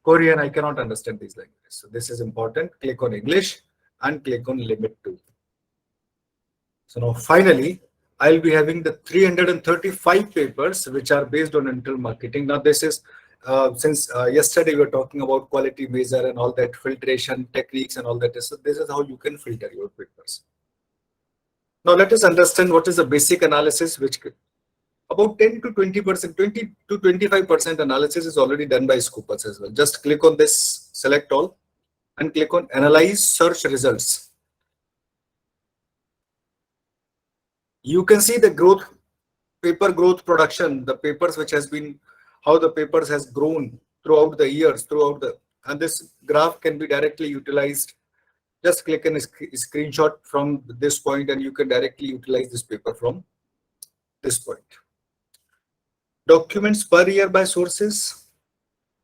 Korean. I cannot understand these languages. So this is important. Click on English and click on limit to. So now finally, I'll be having the 335 papers which are based on internal marketing. Now this is since yesterday we were talking about quality measure and all that filtration techniques and all that. So this is how you can filter your papers. Now let us understand what is the basic analysis, which about 10 to 20%, 20 to 25% analysis is already done by Scopus as well. Just click on this, select all, and click on analyze search results. You can see the growth, paper growth production, the papers which has been, how the papers has grown throughout the years, and this graph can be directly utilized. Just click on a screenshot from this point and you can directly utilize this paper from this point. Documents per year by sources,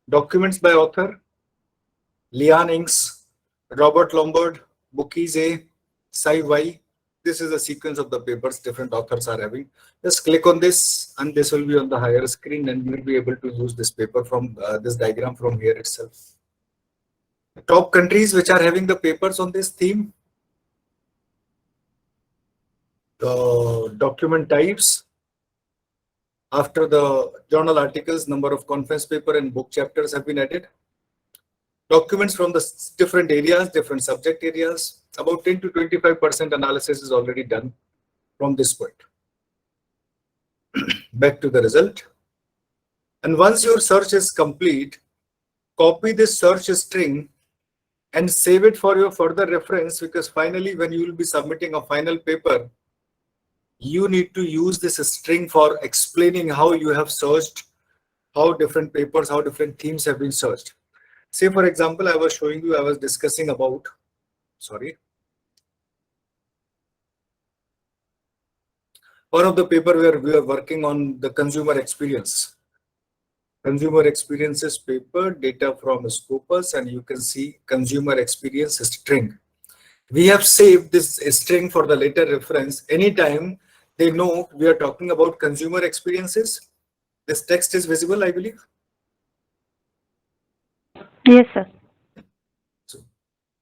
documents by author, Lian Inks, Robert Lombard, Bookies A, Sai Y. This is a sequence of the papers different authors are having. Just click on this and this will be on the higher screen and you will be able to use this paper from this diagram from here itself. Top countries which are having the papers on this theme. The document types. After the journal articles, number of conference paper and book chapters have been added. Documents from the different areas, different subject areas, about 10 to 25% analysis is already done from this point. Back to the result. And once your search is complete, copy this search string and save it for your further reference, because finally when you will be submitting a final paper, you need to use this string for explaining how you have searched, how different papers, how different themes have been searched. Say, for example, I was showing you, I was discussing about, one of the paper where we are working on the consumer experience. Consumer experiences paper, data from Scopus, and you can see consumer experience string. We have saved this string for the later reference. Anytime they know we are talking about consumer experiences, this text is visible, I believe. Yes, sir. So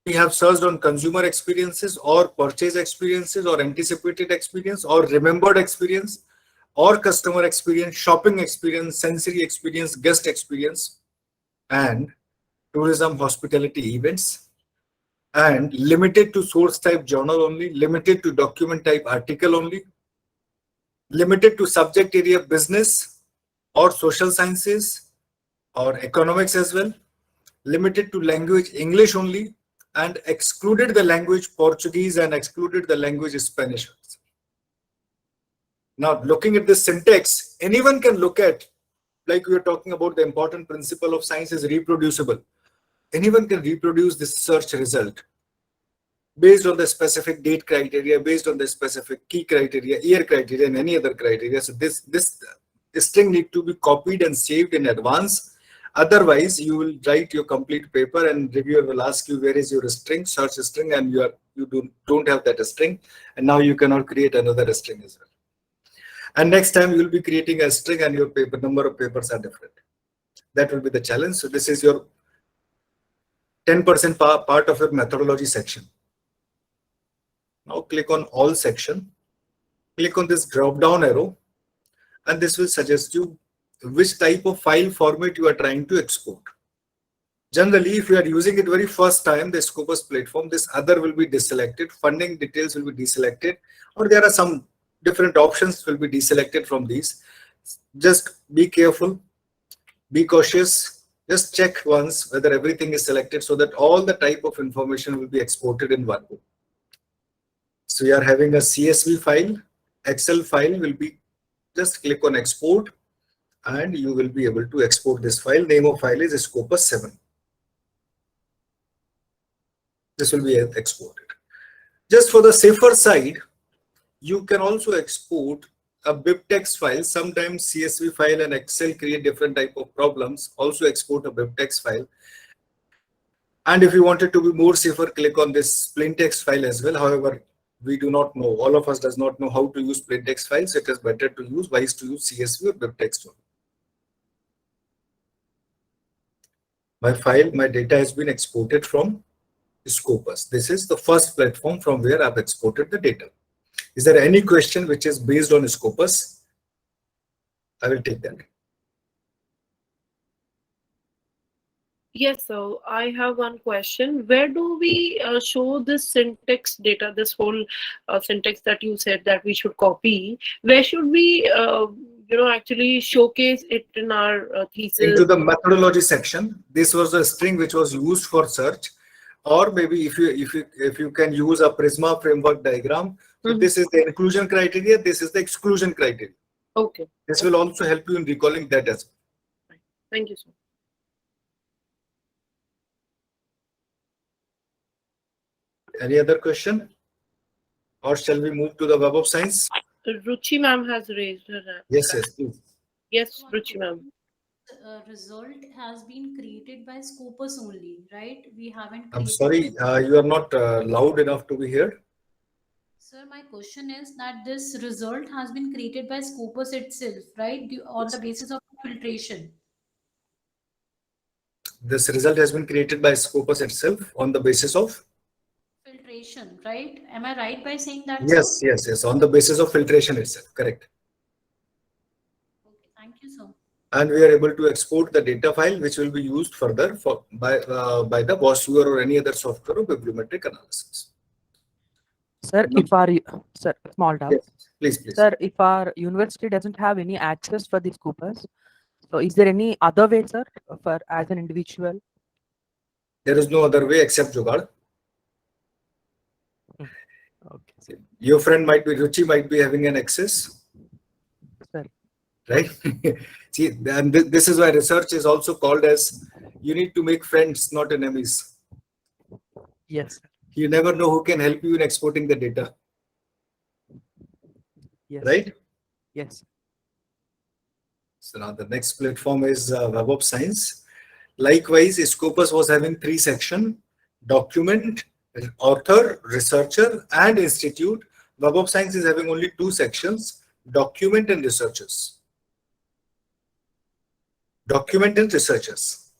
we have searched on consumer experiences or purchase experiences or anticipated experience or remembered experience or customer experience, shopping experience, sensory experience, guest experience, and tourism, hospitality, events, and limited to source type journal only, limited to document type article only, limited to subject area business or social sciences or economics as well, limited to language English only, and excluded the language Portuguese and excluded the language Spanish. Now, looking at this syntax, anyone can look at, like we were talking about, the important principle of science is reproducible. Anyone can reproduce this search result based on the specific date criteria, based on the specific key criteria, year criteria, and any other criteria. So this string need to be copied and saved in advance. Otherwise, you will write your complete paper and reviewer will ask you where is your string, search string, and you don't have that string, and now you cannot create another string as well. And next time you will be creating a string and your paper number of papers are different. That will be the challenge. So this is your 10% part of your methodology section. Now click on all section, click on this drop down arrow, and this will suggest you which type of file format you are trying to export. Generally, if you are using it very first time, the Scopus platform, this other will be deselected, funding details will be deselected, or there are some different options will be deselected from these. Just be careful, be cautious, just check once whether everything is selected so that all the type of information will be exported in one go. So you are having a CSV file, Excel file will be, just click on export and you will be able to export this file. Name of file is Scopus 7. This will be exported. Just for the safer side, you can also export a BibTeX file. Sometimes CSV file and Excel create different type of problems. Also export a BibTeX file. And if you wanted to be more safer, click on this plain text file as well. However, we do not know, all of us does not know how to use plain text files. It is better to use, wise to use CSV or BibTeX. My data has been exported from Scopus. This is the first platform from where I've exported the data. Is there any question which is based on Scopus? I will take that. Yes, so I have one question. Where do we show this syntax data, this whole syntax that you said that we should copy? Where should we, actually showcase it in our thesis? Into the methodology section. This was a string which was used for search, or maybe if you can use a Prisma framework diagram So this is the inclusion criteria, this is the exclusion criteria. Okay. This will also help you in recalling that as well. Thank you, sir. Any other question? Or shall we move to the Web of Science? Ruchi ma'am has raised her hand. Yes, yes, please. Yes, Ruchi ma'am. Result has been created by Scopus only, right? We haven't I'm created. sorry, you are not loud enough to be heard. Sir, my question is that this result has been created by Scopus itself, right? On the basis of filtration. This result has been created by Scopus itself on the basis of? Filtration, right? Am I right by saying that? Yes, sir? yes, yes, on the basis of filtration itself, correct. Okay, thank you, sir. And we are able to export the data file, which will be used further by the WAS viewer or any other software of bibliometric analysis. Sir, if our sir, small doubt. Yes, please. Sir, if our university doesn't have any access for these Coopers, so is there any other way, sir, for as an individual? There is no other way except Jugaad. Okay. Your friend might be, Ruchi might be having an access. Sir. Right? See, and this is why research is also called as, you need to make friends, not enemies. Yes. You never know who can help you in exporting the data. Yes. Right? Yes. So now the next platform is Web of Science. Likewise, Scopus was having 3 sections: document, author, researcher, and institute. Web of Science is having only 2 sections: document and researchers. Document and researchers.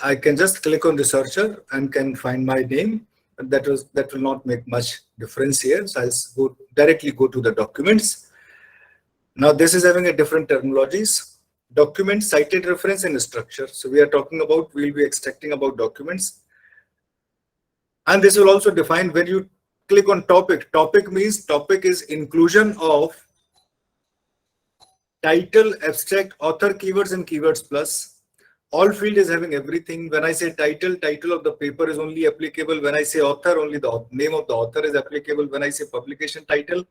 I can just click on researcher and can find my name. That will not make much difference here. So I'll directly go to the documents. Now this is having a different terminologies. Document, cited reference, and structure. So we'll be extracting about documents. And this will also define when you click on topic. Topic means topic is inclusion of title, abstract, author, keywords, and keywords plus. All field is having everything. When I say title of the paper is only applicable. When I say author, only the name of the author is applicable. When I say publication title,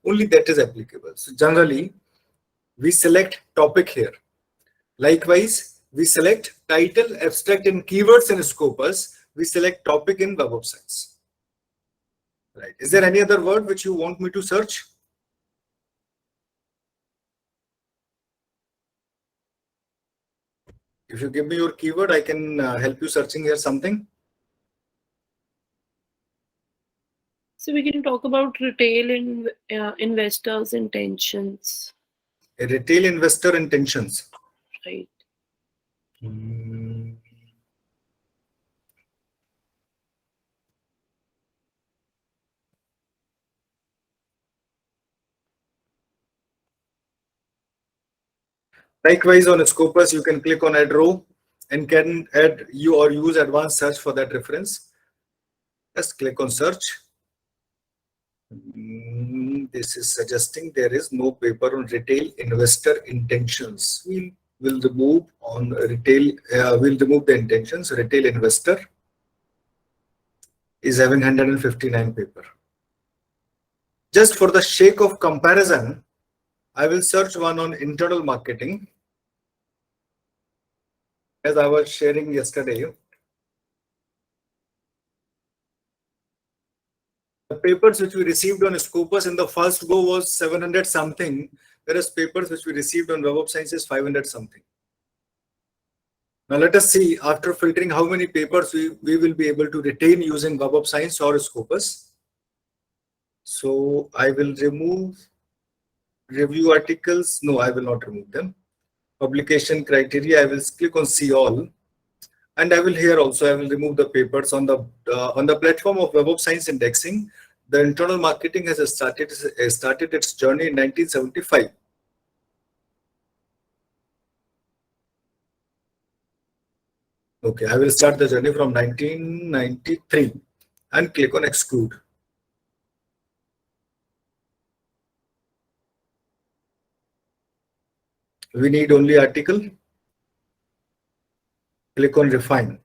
only that is applicable. So generally, we select topic here. Likewise, we select title, abstract, and keywords in Scopus. We select topic in Web of Science. Right. Is there any other word which you want me to search? If you give me your keyword, I can help you searching here something. So we can talk about retail investors' intentions. Retail investor intentions. Right. Likewise, on Scopus, you can click on add row and can add you or use advanced search for that reference. Just click on search. This is suggesting there is no paper on retail investor intentions. We'll remove on retail. We'll remove the intentions. Retail investor is having 159 paper. Just for the sake of comparison, I will search one on internal marketing. As I was sharing yesterday, the papers which we received on Scopus in the first go was 700 something, whereas papers which we received on Web of Science is 500 something. Now let us see, after filtering, how many papers we will be able to retain using Web of Science or Scopus. So I will remove review articles. No, I will not remove them. Publication criteria, I will click on see all. And I will here also, I will remove the papers on the platform of Web of Science indexing. The internal marketing has started its journey in 1975. Okay, I will start the journey from 1993 and click on exclude. We need only article. Click on refine.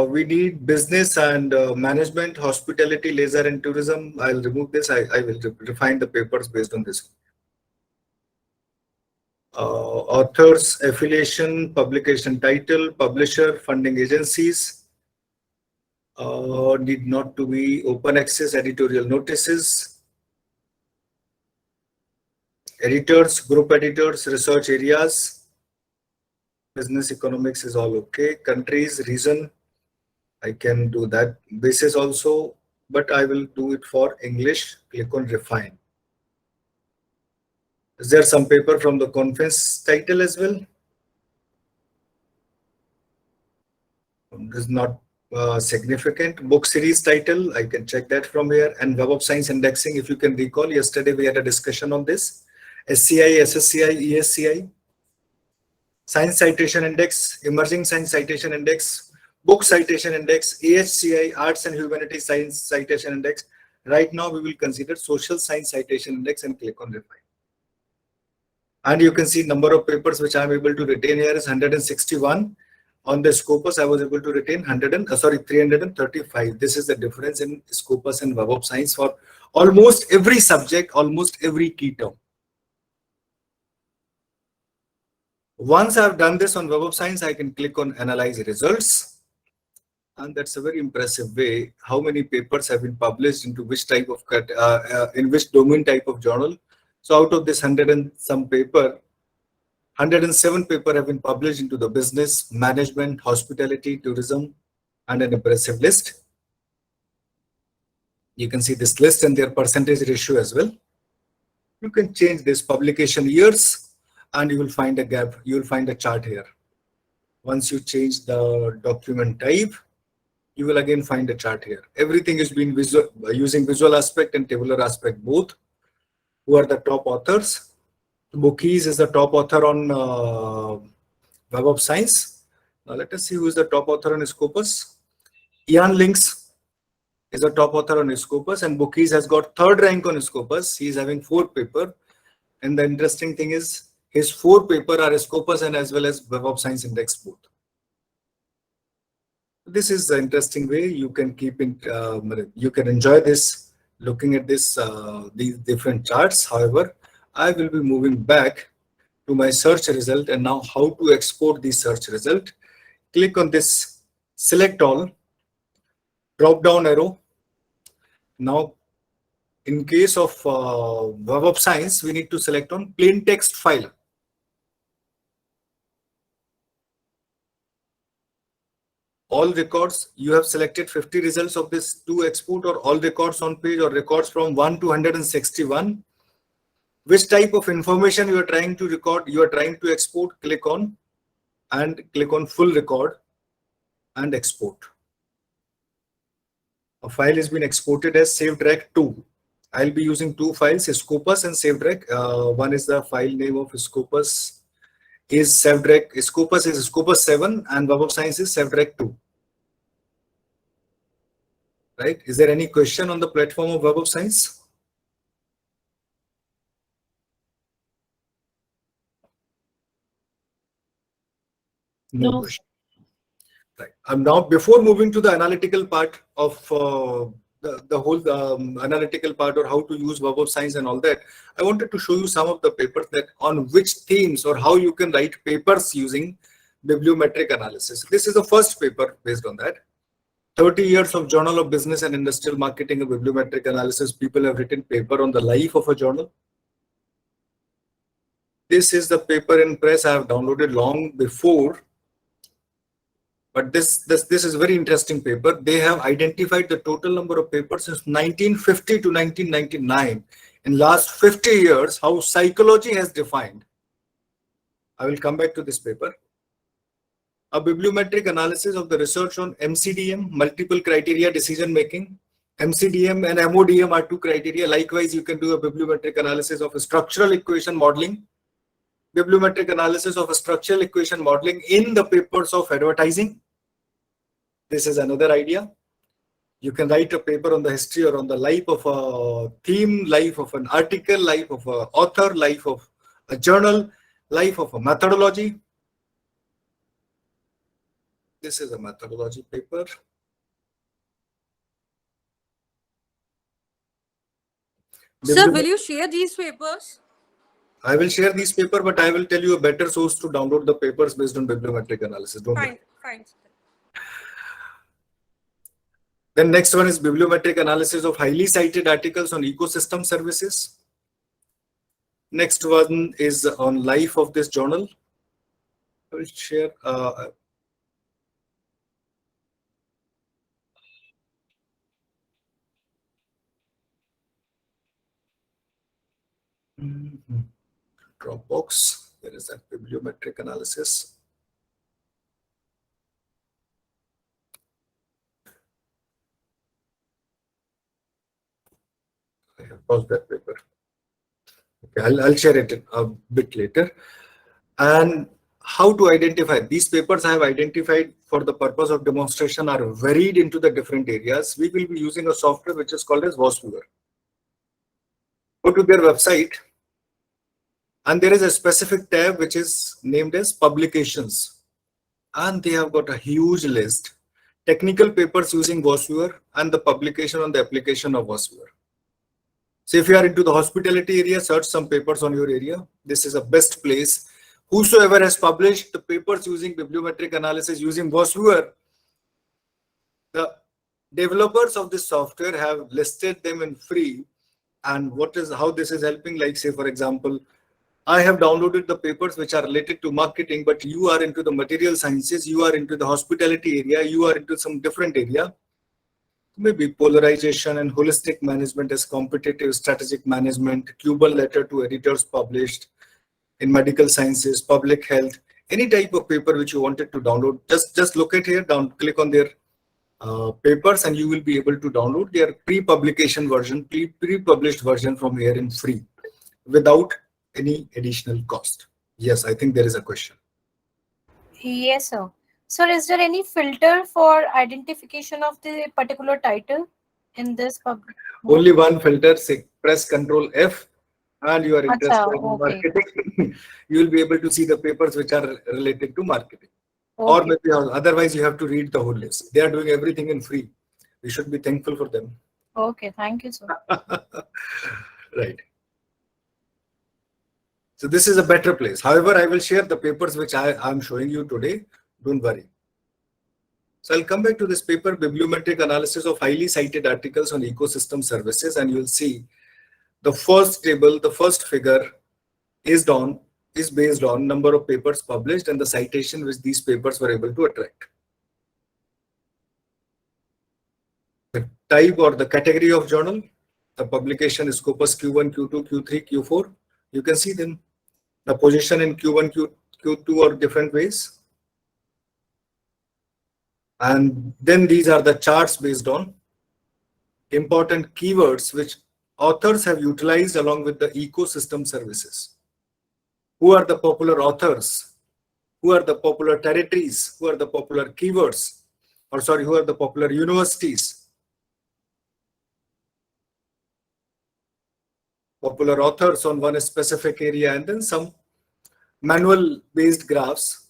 We need business and management, hospitality, leisure and tourism. I'll remove this. I will refine the papers based on this. Authors, affiliation, publication title, publisher, funding agencies. Need not to be open access editorial notices. Editors, group editors, research areas. Business economics is all okay. Countries, reason. I can do that basis also, but I will do it for English. Click on refine. Is there some paper from the conference title as well? This is not significant. Book series title, I can check that from here. And Web of Science indexing, if you can recall, yesterday we had a discussion on this. SCI, SSCI, ESCI. Science Citation Index, Emerging Science Citation Index, Book Citation Index, AHCI, Arts and Humanities Science Citation Index. Right now we will consider Social Science Citation Index and click on refine. And you can see number of papers which I am able to retain here is 161. On the Scopus, I was able to retain 335. This is the difference in Scopus and Web of Science for almost every subject, almost every key term. Once I've done this on Web of Science, I can click on Analyze Results. And that's a very impressive way. How many papers have been published into which type of in which domain type of journal. So out of this 100 and some paper, 107 paper have been published into the business, management, hospitality, tourism, and an impressive list. You can see this list and their percentage ratio as well. You can change this publication years and you will find a gap. You will find a chart here. Once you change the document type, you will again find a chart here. Everything is being using visual aspect and tabular aspect both. Who are the top authors? Bookies is the top author on Web of Science. Now let us see who is the top author on Scopus. Ian Links is the top author on Scopus, and Bookies has got 3rd rank on Scopus. He is having 4 paper, and the interesting thing is his 4 paper are Scopus and as well as Web of Science Index both. This is an interesting way you can keep it. You can enjoy this, looking at this these different charts. However, I will be moving back to my search result, and now how to export the search result. Click on this select all, drop down arrow. Now in case of Web of Science, we need to select on plain text file. All records, you have selected 50 results of this to export, or all records on page, or records from 1 to 161. Which type of information you are trying to record, you are trying to export, click on and click on full record and export. A file has been exported as SavedRec2. I'll be using 2 files, Scopus and SavedRec. One is the file name of Scopus is SavedRec. Scopus is Scopus 7 and Web of Science is SavedRec2. Right? Is there any question on the platform of Web of Science? No question. Right. Now, before moving to the analytical part of the whole analytical part, or how to use Web of Science and all that, I wanted to show you some of the papers that on which themes or how you can write papers using bibliometric analysis. This is the first paper based on that. 30 years of Journal of Business and Industrial Marketing of Bibliometric Analysis. People have written paper on the life of a journal. This is the paper in press I have downloaded long before. But this is a very interesting paper. They have identified the total number of papers since 1950 to 1999. In last 50 years, how psychology has defined. I will come back to this paper. A bibliometric analysis of the research on MCDM, multiple criteria decision making. MCDM and MODM are 2 criteria. Likewise, you can do a bibliometric analysis of a structural equation modeling. Bibliometric analysis of a structural equation modeling in the papers of advertising. This is another idea. You can write a paper on the history or on the life of a theme, life of an article, life of an author, life of a journal, life of a methodology. This is a methodology paper. Sir, will you share these papers? I will share these paper, but I will tell you a better source to download the papers based on bibliometric analysis. Don't worry. Fine. Then next one is bibliometric analysis of highly cited articles on ecosystem services. Next one is on life of this journal. I will share. Dropbox. There is that bibliometric analysis. I have paused that paper. Okay, I'll share it a bit later. And how to identify these papers I have identified for the purpose of demonstration are varied into the different areas. We will be using a software which is called as VOSviewer. Go to their website, and there is a specific tab which is named as publications, and they have got a huge list: technical papers using VOSviewer and the publication on the application of VOSviewer. So if you are into the hospitality area, search some papers on your area. This is a best place. Whosoever has published the papers using bibliometric analysis using VOSviewer, the developers of this software have listed them in free. And how this is helping, like say for example, I have downloaded the papers which are related to marketing, but you are into the material sciences, you are into the hospitality area, you are into some different area. Maybe polarization and holistic management as competitive strategic management, Cubal letter to editors published in medical sciences, public health, any type of paper which you wanted to download. Just look at here, click on their papers, and you will be able to download their pre-publication version, pre-published version from here in free without any additional cost. Yes, I think there is a question. Yes, sir. So is there any filter for identification of the particular title in this public? Only one filter, say press Ctrl F, and you are interested in marketing. You will be able to see the papers which are related to marketing. Or maybe otherwise you have to read the whole list. They are doing everything in free. We should be thankful for them. Okay, thank you, sir. Right. So this is a better place. However, I will share the papers which I am showing you today. Don't worry. So I'll come back to this paper, Bibliometric Analysis of Highly Cited Articles on Ecosystem Services, and you'll see the first table, the first figure is based on number of papers published and the citation which these papers were able to attract. The type or the category of journal, the publication is Scopus Q1, Q2, Q3, Q4. You can see them. The position in Q1, Q2 are different ways. And then these are the charts based on important keywords which authors have utilized along with the ecosystem services. Who are the popular authors? Who are the popular territories? Who are the popular keywords? Or sorry, who are the popular universities? Popular authors on one specific area, and then some manual based graphs.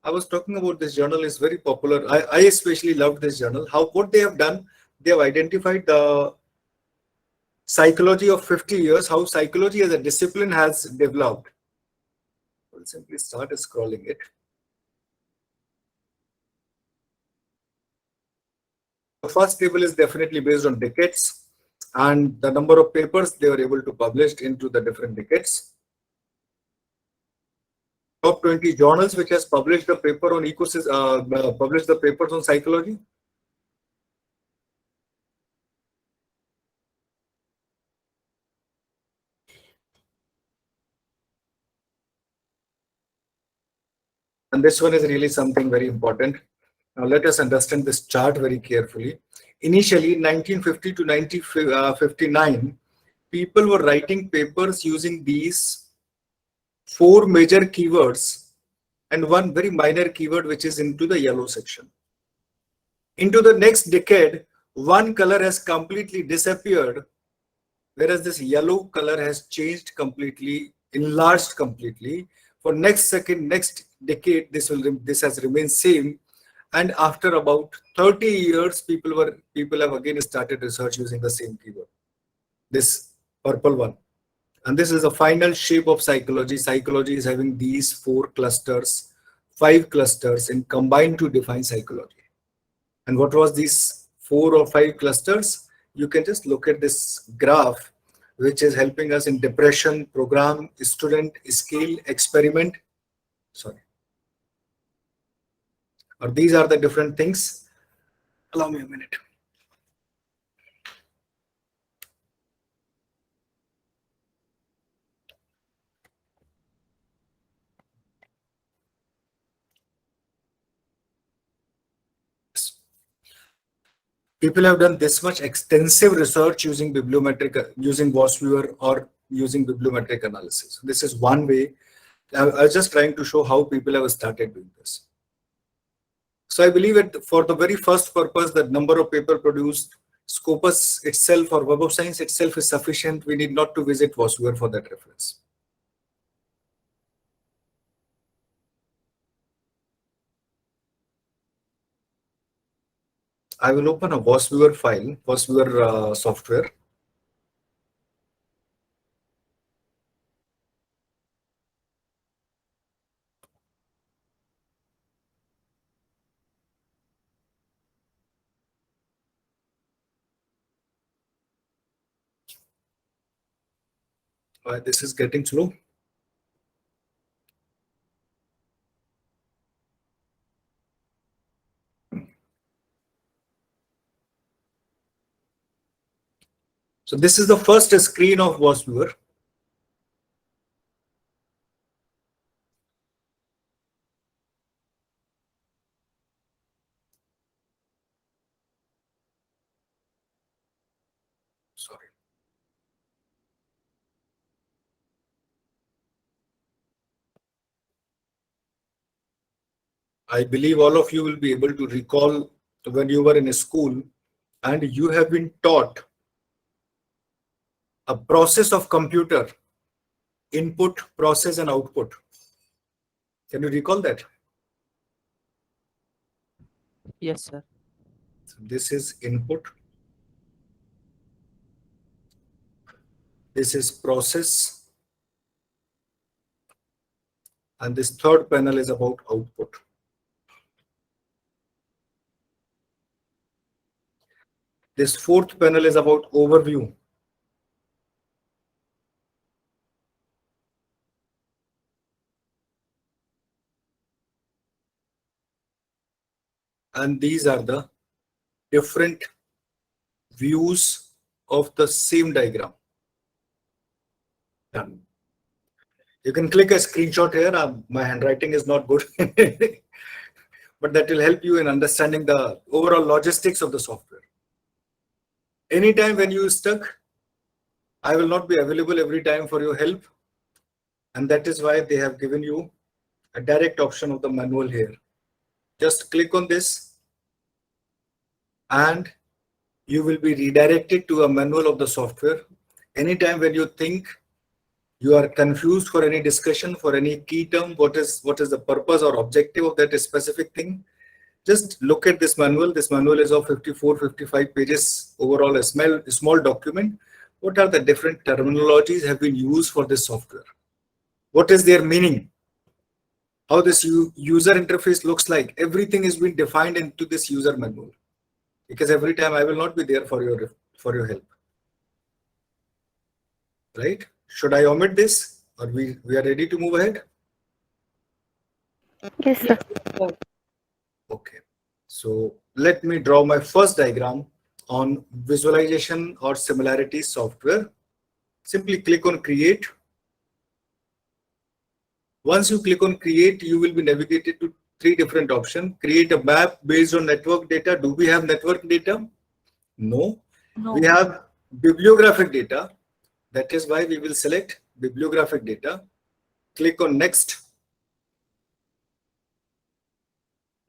I was talking about this journal is very popular. I especially loved this journal. What they have done, they have identified the psychology of 50 years, how psychology as a discipline has developed. We'll simply start scrolling it. The first table is definitely based on decades and the number of papers they were able to publish into the different decades. Top 20 journals which has published the paper on ecosystem, published the papers on psychology. And this one is really something very important. Now let us understand this chart very carefully. Initially, 1950 to 1959, people were writing papers using these 4 major keywords and one very minor keyword which is into the yellow section. Into the next decade, one color has completely disappeared, whereas this yellow color has changed completely, enlarged completely. For next decade, this has remained same, And after about 30 years, people have again started research using the same keyword, this purple one. And this is the final shape of psychology. Psychology is having these 4 clusters, 5 clusters in combined to define psychology. And what was these 4 or 5 clusters? You can just look at this graph, which is helping us in depression, program, student, skill, experiment. Sorry. Or these are the different things. Allow me a minute. People have done this much extensive research using using VOSViewer or using bibliometric analysis. This is one way. I was just trying to show how people have started doing this. So I believe that for the very first purpose, the number of paper produced, Scopus itself or Web of Science itself is sufficient. We need not to visit VOSViewer for that reference. I will open a VOSViewer file, VOSViewer software. Why this is getting slow? So this is the first screen of VOSViewer. Sorry. I believe all of you will be able to recall when you were in a school and you have been taught a process of computer, input, process, and output. Can you recall that? Yes, sir. So this is input. This is process. And this third panel is about output. This fourth panel is about overview. And these are the different views of the same diagram. Done. You can click a screenshot here. My handwriting is not good, but that will help you in understanding the overall logistics of the software. Anytime when you are stuck, I will not be available every time for your help. And that is why they have given you a direct option of the manual here. Just click on this and you will be redirected to a manual of the software. Anytime when you think you are confused for any discussion, for any key term, what is the purpose or objective of that specific thing, just look at this manual. This manual is of 54, 55 pages overall, a small document. What are the different terminologies have been used for this software? What is their meaning? How this user interface looks like? Everything is being defined into this user manual. Because every time I will not be there for your help. Right? Should I omit this? Or we are ready to move ahead? Yes, sir. Okay. So let me draw my first diagram on visualization or similarity software. Simply click on create. Once you click on create, you will be navigated to 3 different options. Create a map based on network data. Do we have network data? No. We have bibliographic data. That is why we will select bibliographic data. Click on next.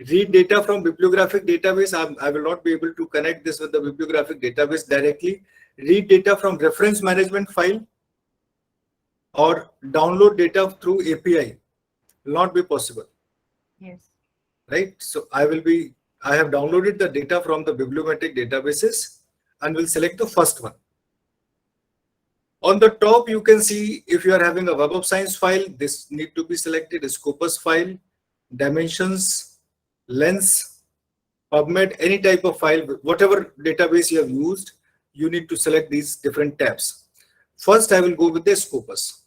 Read data from bibliographic database. I will not be able to connect this with the bibliographic database directly. Read data from reference management file or download data through API will not be possible. Yes. right? So I have downloaded the data from the bibliometric databases and will select the first one. On the top, you can see if you are having a Web of Science file, this need to be selected, a Scopus file, dimensions, lens, PubMed, any type of file, whatever database you have used, you need to select these different tabs. First, I will go with the Scopus.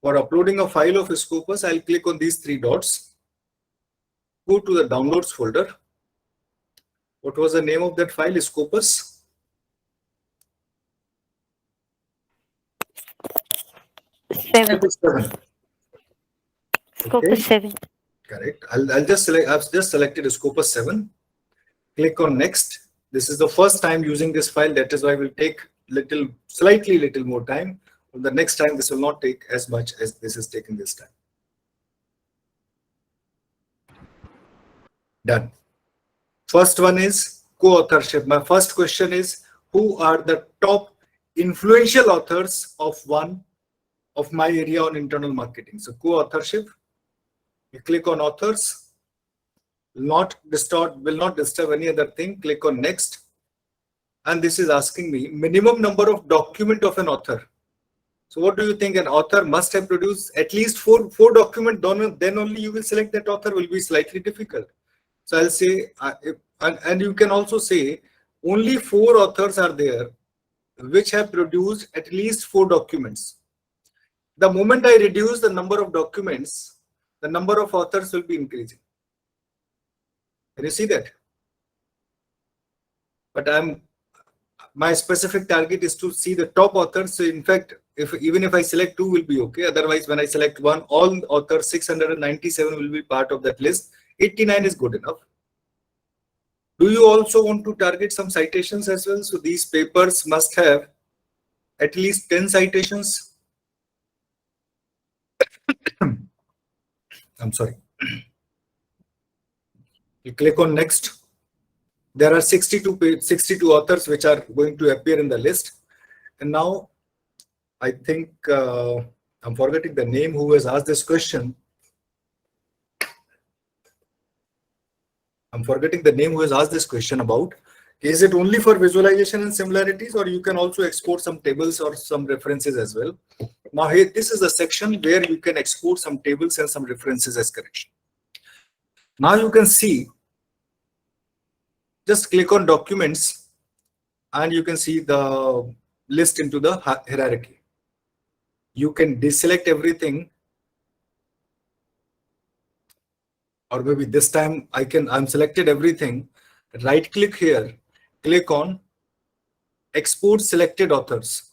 For uploading a file of Scopus, I'll click on these three dots, go to the downloads folder. What was the name of that file? Scopus. Seven. Okay. 7. Correct. I'll just select. I've just selected Scopus 7. Click on next. This is the first time using this file. That is why we'll take slightly little more time. The next time this will not take as much as this is taking this time. Done. First one is co-authorship. My first question is, who are the top influential authors of my area on internal marketing? So co-authorship, you click on authors, will not disturb any other thing. Click on next. And this is asking me minimum number of document of an author. So what do you think? An author must have produced at least four documents, then only you will select that author. Will be slightly difficult. So I'll say, and you can also say only 4 authors are there which have produced at least 4 documents. The moment I reduce the number of documents, the number of authors will be increasing. Can you see that? But my specific target is to see the top authors. So in fact, even if I select 2 will be okay. Otherwise, when I select 1, all authors 697 will be part of that list. 89 is good enough. Do you also want to target some citations as well? So these papers must have at least 10 citations. I'm sorry. You click on next. There are 62 authors which are going to appear in the list. And now I think I'm forgetting the name who has asked this question. About, is it only for visualization and similarities, or you can also export some tables or some references as well? Now here, this is the section where you can export some tables and some references as correction. Now you can see, just click on documents and you can see the list into the hierarchy. You can deselect everything, or maybe this time I'm selected everything. Right click here, click on export selected authors,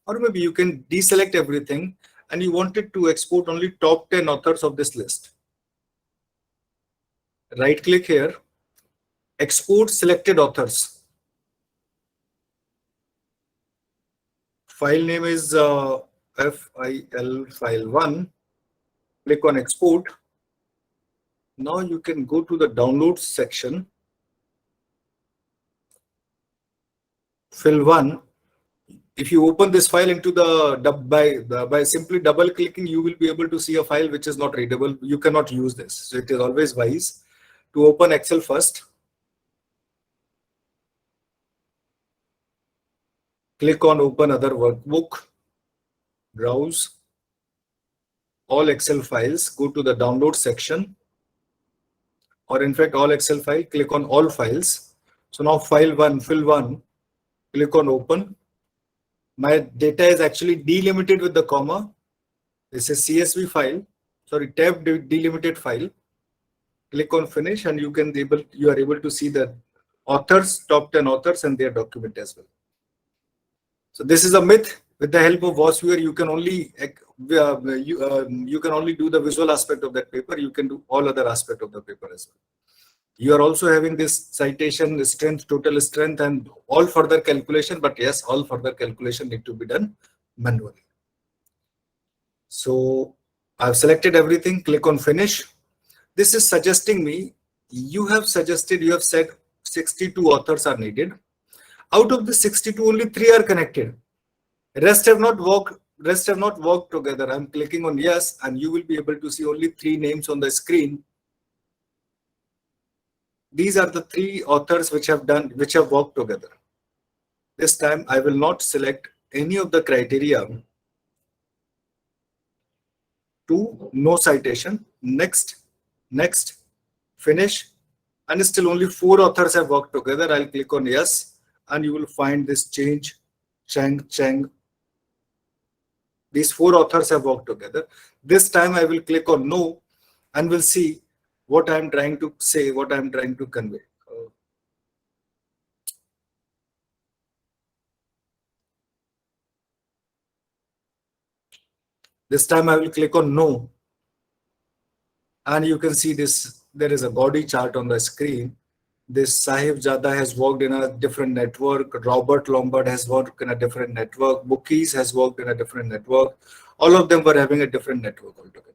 or maybe you can deselect everything and you wanted to export only top 10 authors of this list. Right click here, export selected authors. File name is FIL file 1. Click on export. Now you can go to the downloads section. Fill 1. If you open this file into by simply double clicking, you will be able to see a file which is not readable. You cannot use this. So it is always wise to open Excel first. Click on open other workbook, browse all Excel files, go to the download section, or in fact all Excel file, click on all files. So now file 1, fill 1, click on open. My data is actually delimited with the comma. This is CSV file, sorry, tab delimited file. Click on finish and you are able to see the authors, top 10 authors and their document as well. So this is a myth. With the help of VOSviewer, you can only do the visual aspect of that paper. You can do all other aspect of the paper as well. You are also having this citation strength, total strength, and all further calculation. But yes, all further calculation need to be done manually. So I've selected everything. Click on finish. This is suggesting me, you have said 62 authors are needed. Out of the 62, only 3 are connected. Rest have not worked together. I'm clicking on yes, and you will be able to see only 3 names on the screen. These are the three authors which have worked together. This time I will not select any of the criteria to no citation. Next, finish, and still only 4 authors have worked together. I'll click on yes, and you will find this change, Cheng. These 4 authors have worked together. This time I will click on no, and we'll see what I'm trying to say, what I'm trying to convey. This time I will click on no, and you can see this. There is a body chart on the screen. This Sahibzada has worked in a different network. Robert Lombard has worked in a different network. Bookies has worked in a different network. All of them were having a different network altogether.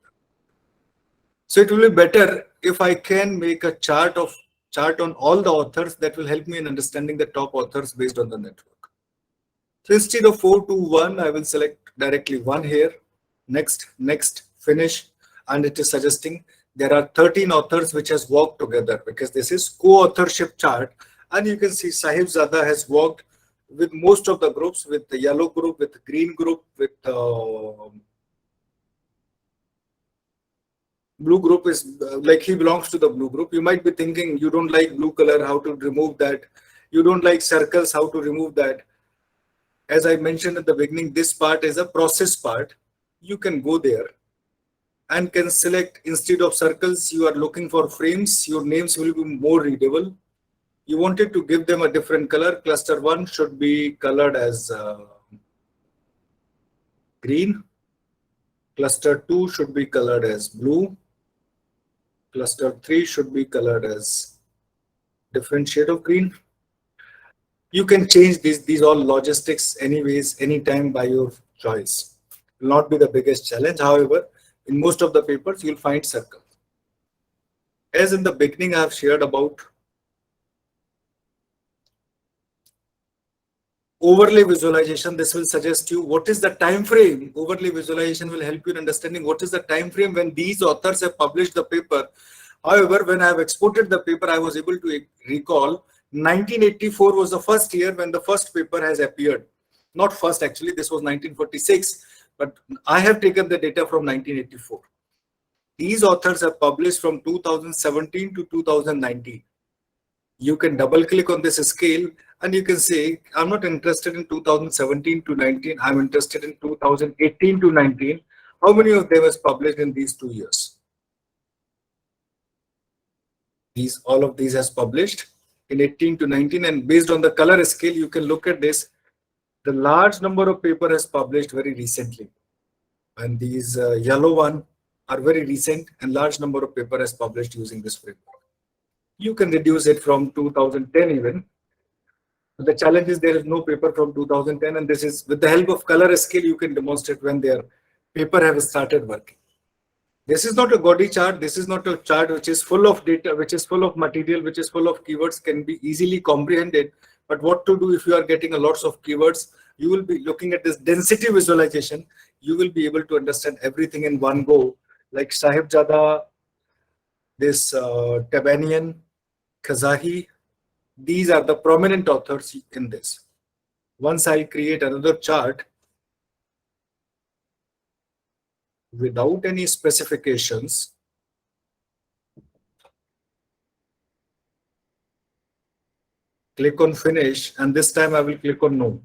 So it will be better if I can make a chart on all the authors. That will help me in understanding the top authors based on the network. So instead of 4 to 1, I will select directly 1 here. Next, finish, and it is suggesting there are 13 authors which has worked together, because this is co-authorship chart, and you can see Sahibzada has worked with most of the groups, with the yellow group, with the green group, with blue group is like he belongs to the blue group. You might be thinking you don't like blue color, how to remove that? You don't like circles, how to remove that? As I mentioned at the beginning, this part is a process part. You can go there and can select, instead of circles, you are looking for frames. Your names will be more readable. You wanted to give them a different color. Cluster 1 should be colored as green. Cluster 2 should be colored as blue. Cluster 3 should be colored as different shade of green. You can change these all logistics anyways, anytime by your choice. It will not be the biggest challenge. However, in most of the papers, you'll find circles. As in the beginning, I have shared about overlay visualization. This will suggest you what is the time frame. Overlay visualization will help you in understanding what is the time frame when these authors have published the paper. However, when I have exported the paper, I was able to recall 1984 was the first year when the first paper has appeared. Not first, actually, this was 1946, but I have taken the data from 1984. These authors have published from 2017 to 2019. You can double click on this scale and you can say, I'm not interested in 2017 to 19, I'm interested in 2018 to 19. How many of them was published in these 2 years? All of these has published in 18 to 19, and based on the color scale, you can look at this. The large number of paper has published very recently, and these yellow one are very recent, and large number of paper has published using this framework. You can reduce it from 2010 even. The challenge is there is no paper from 2010, and this is with the help of color scale you can demonstrate when their paper have started working. This is not a gaudy chart. This is not a chart which is full of data, which is full of material, which is full of keywords, can be easily comprehended. But what to do if you are getting a lots of keywords? You will be looking at this density visualization. You will be able to understand everything in one go. Like Sahibzada, this Tabanian, Kazahi, these are the prominent authors in this. Once I create another chart without any specifications, click on finish, and this time I will click on no.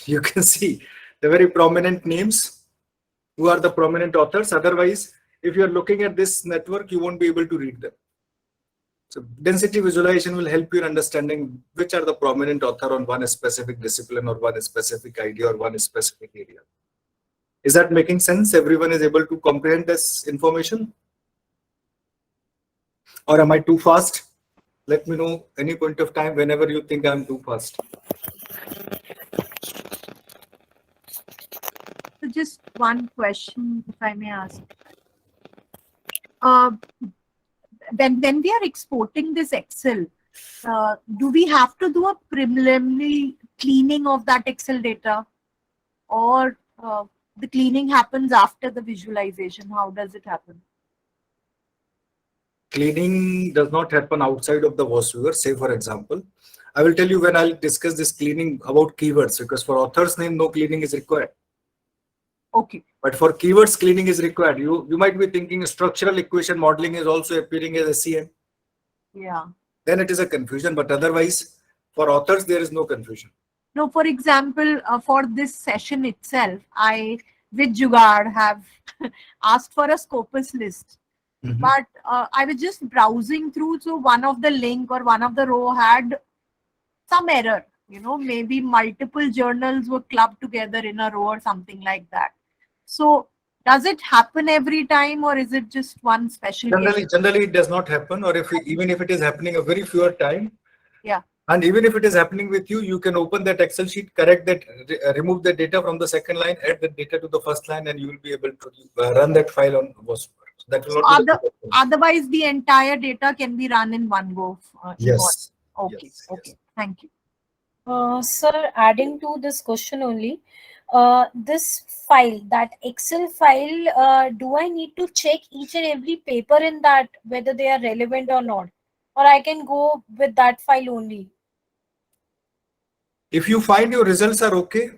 You can see the very prominent names, who are the prominent authors. Otherwise, if you are looking at this network, you won't be able to read them. So density visualization will help you in understanding which are the prominent author on one specific discipline or one specific idea or one specific area. Is that making sense? Everyone is able to comprehend this information? Or am I too fast? Let me know any point of time whenever you think I'm too fast. So just one question, if I may ask. When we are exporting this Excel, do we have to do a preliminary cleaning of that Excel data, or the cleaning happens after the visualization? How does it happen? Cleaning does not happen outside of the WOS viewer. Say, for example, I will tell you when I'll discuss this cleaning about keywords, because for author's name, no cleaning is required. Okay. But for keywords, cleaning is required. You might be thinking structural equation modeling is also appearing as SEM. Yeah. Then it is a confusion, but otherwise, for authors, there is no confusion. No, for example, for this session itself, I, with Jugaad, have asked for a Scopus list. But I was just browsing through, so one of the link or one of the row had some error. You know, maybe multiple journals were clubbed together in a row or something like that. So does it happen every time, or is it just one special case? Generally, it does not happen, or even if it is happening a very few time. Yeah. And even if it is happening with you, you can open that Excel sheet, correct that, remove the data from the second line, add the data to the first line, and you will be able to run that file on WOS. So that will not be otherwise, the entire data can be run in one go. Yes. Okay. Yes. Okay. Thank you. Sir, adding to this question only, this file, that Excel file, do I need to check each and every paper in that, whether they are relevant or not? Or I can go with that file only? If you find your results are okay,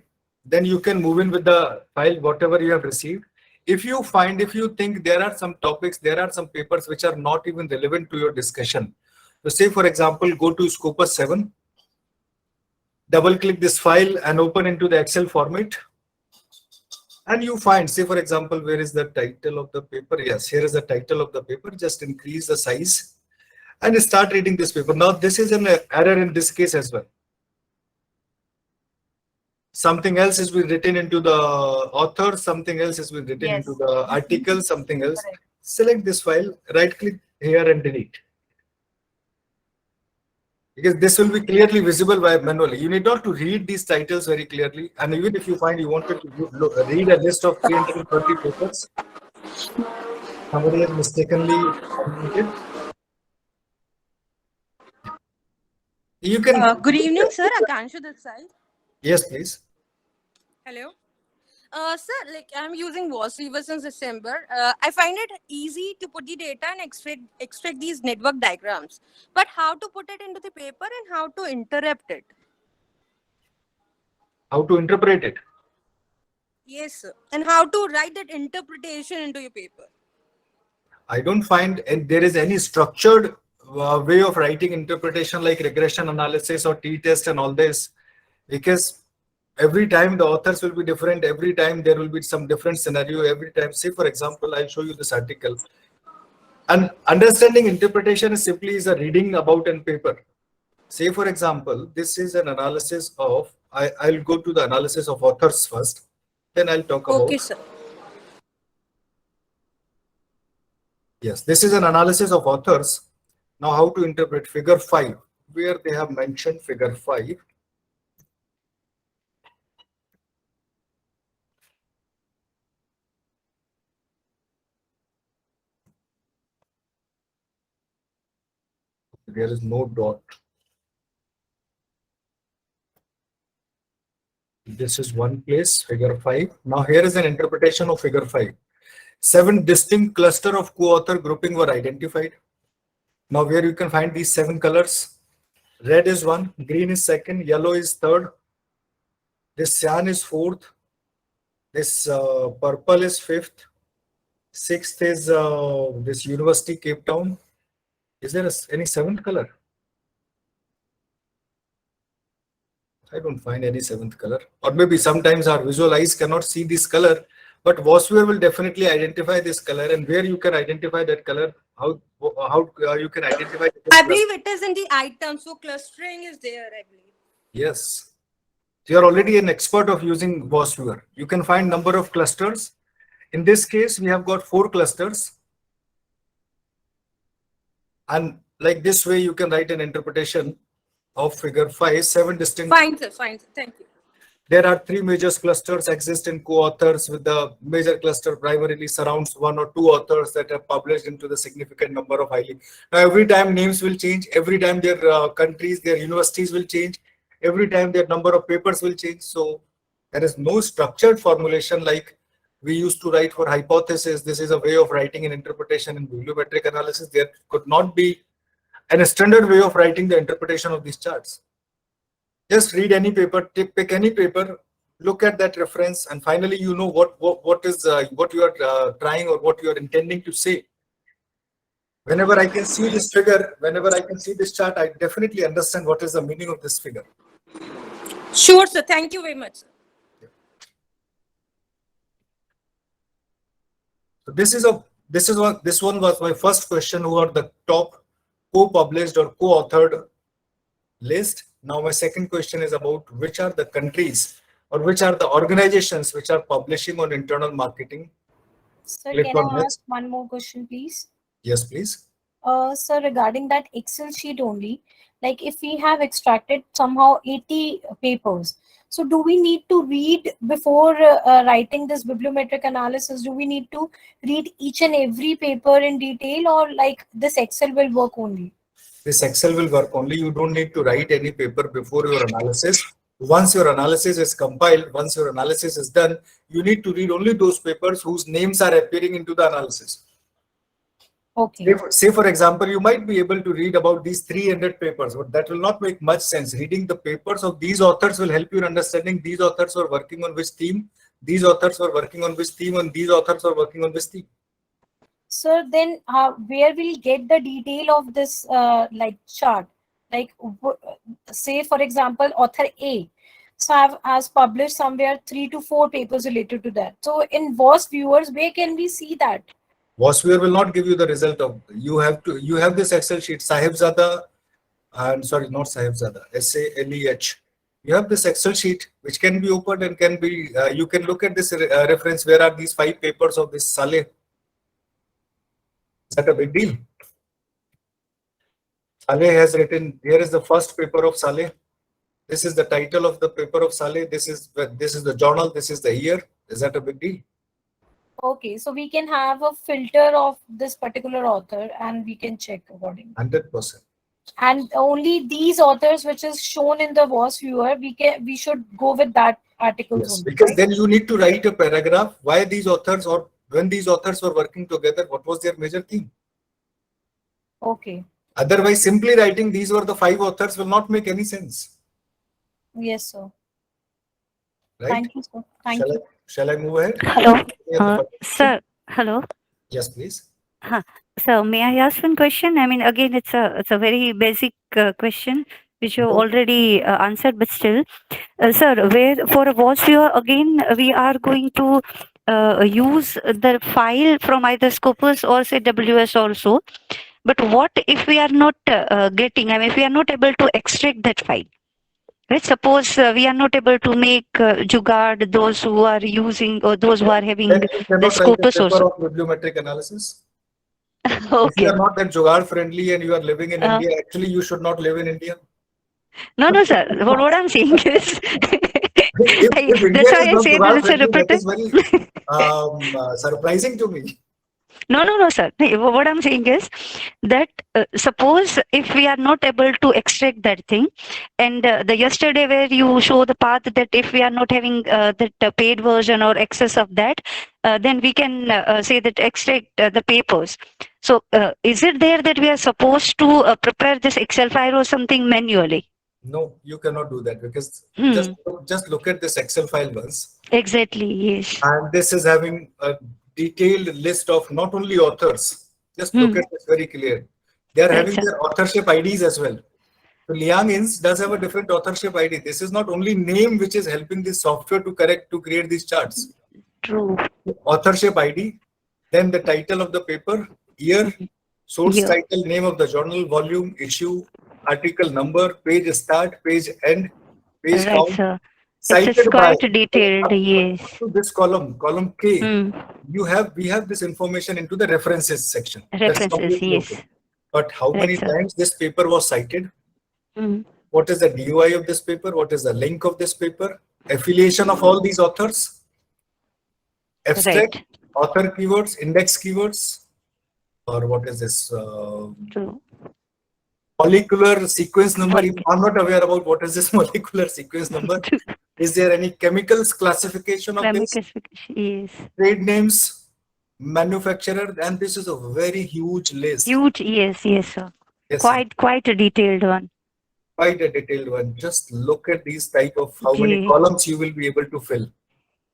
then you can move in with the file, whatever you have received. If you think there are some topics, there are some papers which are not even relevant to your discussion. So say, for example, go to Scopus 7, double click this file and open into the Excel format. And you find, say, for example, where is the title of the paper? Yes, here is the title of the paper. Just increase the size and start reading this paper. Now, this is an error in this case as well. Something else has been written into the author, something else has been written into the article, something else. Correct. Select this file, right click here and delete. Because this will be clearly visible by manually. You need not to read these titles very clearly. And even if you find you wanted to read a list of 330 papers, somebody has mistakenly submitted. You can. Good evening, sir. Akansha this side. Yes, please. Hello. Sir, like I'm using WOS Weaver since December. I find it easy to put the data and extract these network diagrams. But how to put it into the paper and how to interrupt it? How to interpret it? Yes, sir. And how to write that interpretation into your paper? I don't find there is any structured way of writing interpretation like regression analysis or t-test and all this, because every time the authors will be different. Every time there will be some different scenario. Every time, say for example, I'll show you this article. And understanding interpretation is simply a reading about in paper. Say for example, this is an analysis of, I'll go to the analysis of authors first. Then I'll talk about. Okay, sir. Yes, this is an analysis of authors. Now how to interpret figure 5, where they have mentioned figure 5. There is no dot. This is one place, figure 5. Now here is an interpretation of figure 5. 7 distinct cluster of co-author grouping were identified. Now where you can find these 7 colors. Red is 1, green is 2nd, yellow is 3rd. This cyan is 4th. This purple is 5th. 6th is this University Cape Town. Is there any 7th color? I don't find any 7th color. Or maybe sometimes our visual eyes cannot see this color, but WOSWare will definitely identify this color. And where you can identify that color, how you can identify it? I believe it is in the item, so clustering is there, I believe. Yes. You are already an expert of using WOSWare. You can find number of clusters. In this case, we have got 4 clusters. And like this way, you can write an interpretation of figure 5, 7 distinct. Fine, sir. Fine, sir. Thank you. There are 3 major clusters exist in co-authors, with the major cluster primarily surrounds 1 or 2 authors that have published into the significant number of highly. Now, every time names will change, every time their countries, their universities will change, every time their number of papers will change. So there is no structured formulation like we used to write for hypothesis. This is a way of writing an interpretation in bibliometric analysis. There could not be an standard way of writing the interpretation of these charts. Just read any paper, pick any paper, look at that reference, and finally you know what you are trying or what you are intending to say. Whenever I can see this figure, whenever I can see this chart, I definitely understand what is the meaning of this figure. Sure, sir. Thank you very much, sir. So this one was my first question. Who are the top co-published or co-authored list? Now my second question is about which are the countries or which are the organizations which are publishing on internal marketing. Sir, Click can on I next. ask one more question, please? Yes, please. Sir, regarding that Excel sheet only, like if we have extracted somehow 80 papers, so do we need to read before writing this bibliometric analysis? Do we need to read each and every paper in detail, or like this Excel will work only? This Excel will work only. You don't need to write any paper before your analysis. Once your analysis is compiled, once your analysis is done, you need to read only those papers whose names are appearing into the analysis. Okay. Say for example, you might be able to read about these 300 papers, but that will not make much sense. Reading the papers of these authors will help you in understanding these authors were working on which theme, these authors were working on which theme, and these authors were working on which theme. Sir, then where we'll get the detail of this like chart? Like say for example, author A has published somewhere 3 to 4 papers related to that. So in VOS viewers, where can we see that? VOS viewer will not give you the result of, you have this Excel sheet, Sahibzada, and sorry, not Sahibzada, SALEH. You have this Excel sheet which can be opened and can be, you can look at this reference. Where are these 5 papers of this Saleh? Is that a big deal? Saleh has written, here is the first paper of Saleh. This is the title of the paper of Saleh. This is the journal. This is the year. Is that a big deal? Okay, so we can have a filter of this particular author and we can check accordingly. 100%. And only these authors which is shown in the VOS viewer, we should go with that article. Yes, only, because right? then you need to write a paragraph why these authors, or when these authors were working together, what was their major theme. Okay. Otherwise, simply writing these were the 5 authors will not make any sense. Yes, sir. Right? Thank you, sir. Thank you. Shall I move ahead? Hello, sir. Hello. Yes, please. So may I ask one question? I mean, again, it's a very basic question which you already answered, but still, sir, where for a watch viewer again we are going to use the file from either Scopus or say WS also. But what if we are not getting? I mean, if we are not able to extract that file? Right? Suppose we are not able to make jugaad those who are using or those who are having Then you the cannot write a Scopus paper also. of bibliometric analysis. Okay. If you are not that jugaad friendly and you are living in India, actually you should not live in India. No, sir. What I'm saying is, if India that's why is I not say jugaad that it's a friendly, that is repetitive. very surprising to me. No, sir. What I'm saying is that suppose if we are not able to extract that thing, and the yesterday where you show the path that if we are not having that paid version or excess of that, then we can say that extract the papers. So is it there that we are supposed to prepare this Excel file or something manually? No, you cannot do that because just look at this Excel file once. Exactly, yes. And this is having a detailed list of not only authors. Just look at this very clear. They are having their authorship IDs as well. So Liang Ins does have a different authorship ID. This is not only name which is helping this software to create these charts. True. Authorship ID, then the title of the paper, year, source title, name of the journal, volume, issue, article number, page start, page end, page count. Sir. Cited It's by, quite detailed, yes. up to this column K, we have this information into the references section. References, yes. Okay. But how many times this paper was cited? What is the DOI of this paper? What is the link of this paper? Affiliation of all these authors? Abstract, author keywords, index keywords, or what is this? Molecular sequence number. I'm not aware about what is this molecular sequence number. Is there any chemicals classification of this? Classification, yes. Trade names, manufacturer, and this is a very huge list. Huge, yes, sir. Yes, sir. Quite a detailed one. Quite a detailed one. Just look at these type of how many columns you will be able to fill.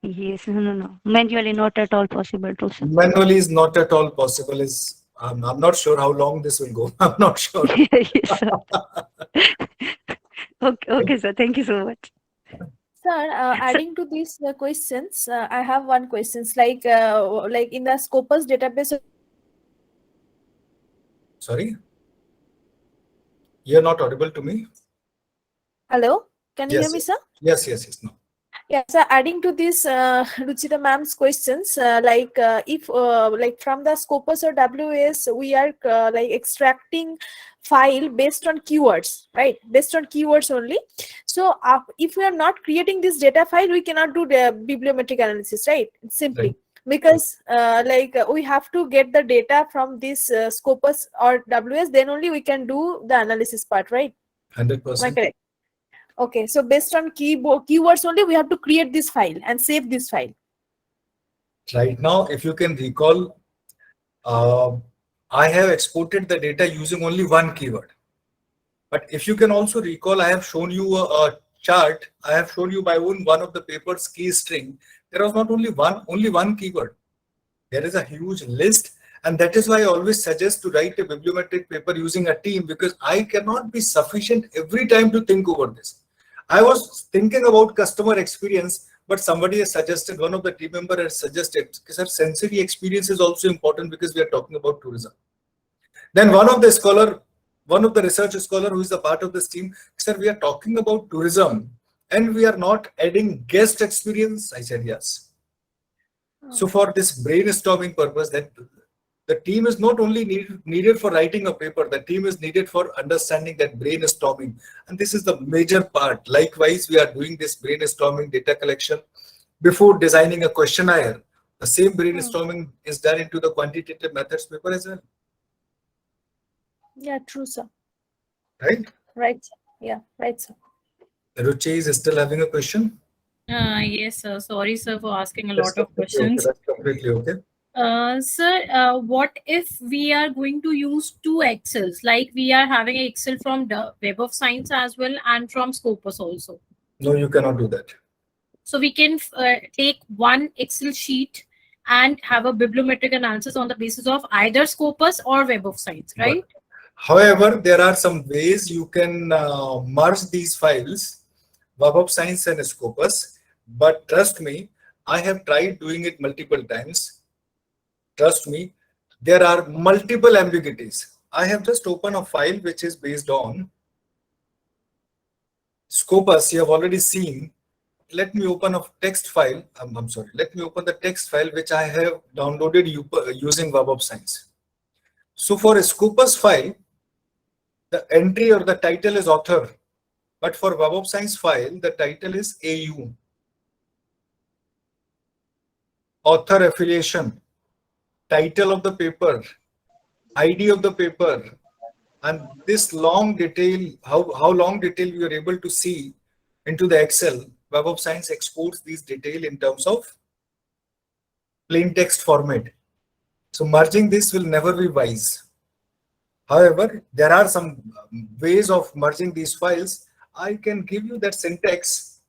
Yes, no. Manually not at all possible to, sir. Manually is not at all possible. I'm not sure how long this will go. I'm not sure. Yes, sir. Okay, sir. Thank you so much. Sir, adding to these questions, I have one question. Like in the Scopus database. Sorry, you're not audible to me. Hello, can you Yes, hear me, sir? Yes. No. Yeah, so adding to this, Ruchita ma'am's questions, if like from the Scopus or WS, we are like extracting file based on keywords, right? Based on keywords only. So if we are not creating this data file, we cannot do the bibliometric analysis, right? Simply. Right. Because we have to get the data from this Scopus or WS, then only we can do the analysis part, right? 100%. Am I correct? Okay, so based on keywords only, we have to create this file and save this file. Right now, if you can recall, I have exported the data using only one keyword. But if you can also recall, I have shown you a chart. I have shown you by one of the paper's key string. There was not only one keyword. There is a huge list. And that is why I always suggest to write a bibliometric paper using a team, because I cannot be sufficient every time to think over this. I was thinking about customer experience, but somebody has suggested, one of the team members has suggested, because sensory experience is also important because we are talking about tourism. Then one of the research scholar who is a part of this team, sir, we are talking about tourism and we are not adding guest experience. I said, yes. So for this brainstorming purpose, that the team is not only needed for writing a paper, the team is needed for understanding that brainstorming. And this is the major part. Likewise, we are doing this brainstorming data collection before designing a questionnaire. The same brainstorming is done into the quantitative methods paper as well. Yeah, true, sir. Right? Right, sir. Yeah, right, sir. Ruchi is still having a question? Yes, sir. Sorry, sir, for asking a That's lot of questions. Okay. That's completely okay. Sir, what if we are going to use two Excels? Like we are having an Excel from the Web of Science as well and from Scopus also. No, you cannot do that. So we can take one Excel sheet and have a bibliometric analysis on the basis of either Scopus or Web of Science, right? But, however, there are some ways you can merge these files, Web of Science and Scopus. But trust me, I have tried doing it multiple times. Trust me, there are multiple ambiguities. I have just opened a file which is based on Scopus. You have already seen. Let me open a text file. I'm sorry. Let me open the text file which I have downloaded using Web of Science. So for a Scopus file, the entry or the title is author. But for Web of Science file, the title is AU. Author affiliation. Title of the paper, ID of the paper, and this long detail, how long detail you are able to see into the Excel. Web of Science exports these detail in terms of plain text format. So merging this will never be wise. However, there are some ways of merging these files. I can give you that syntax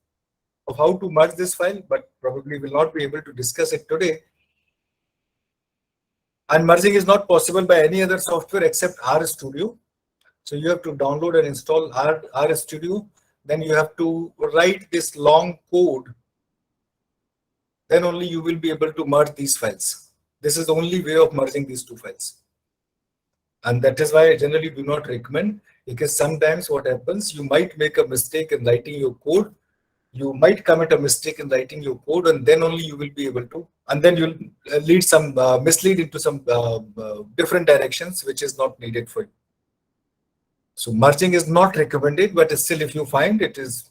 of how to merge this file, but probably will not be able to discuss it today. And merging is not possible by any other software except RStudio. So you have to download and install RStudio. Then you have to write this long code. Then only you will be able to merge these files. This is the only way of merging these two files. And that is why I generally do not recommend, because sometimes what happens, you might make a mistake in writing your code. You might commit a mistake in writing your code, and then only you will be able to, and then you'll mislead into some different directions, which is not needed for you. So merging is not recommended, but still, if you find it is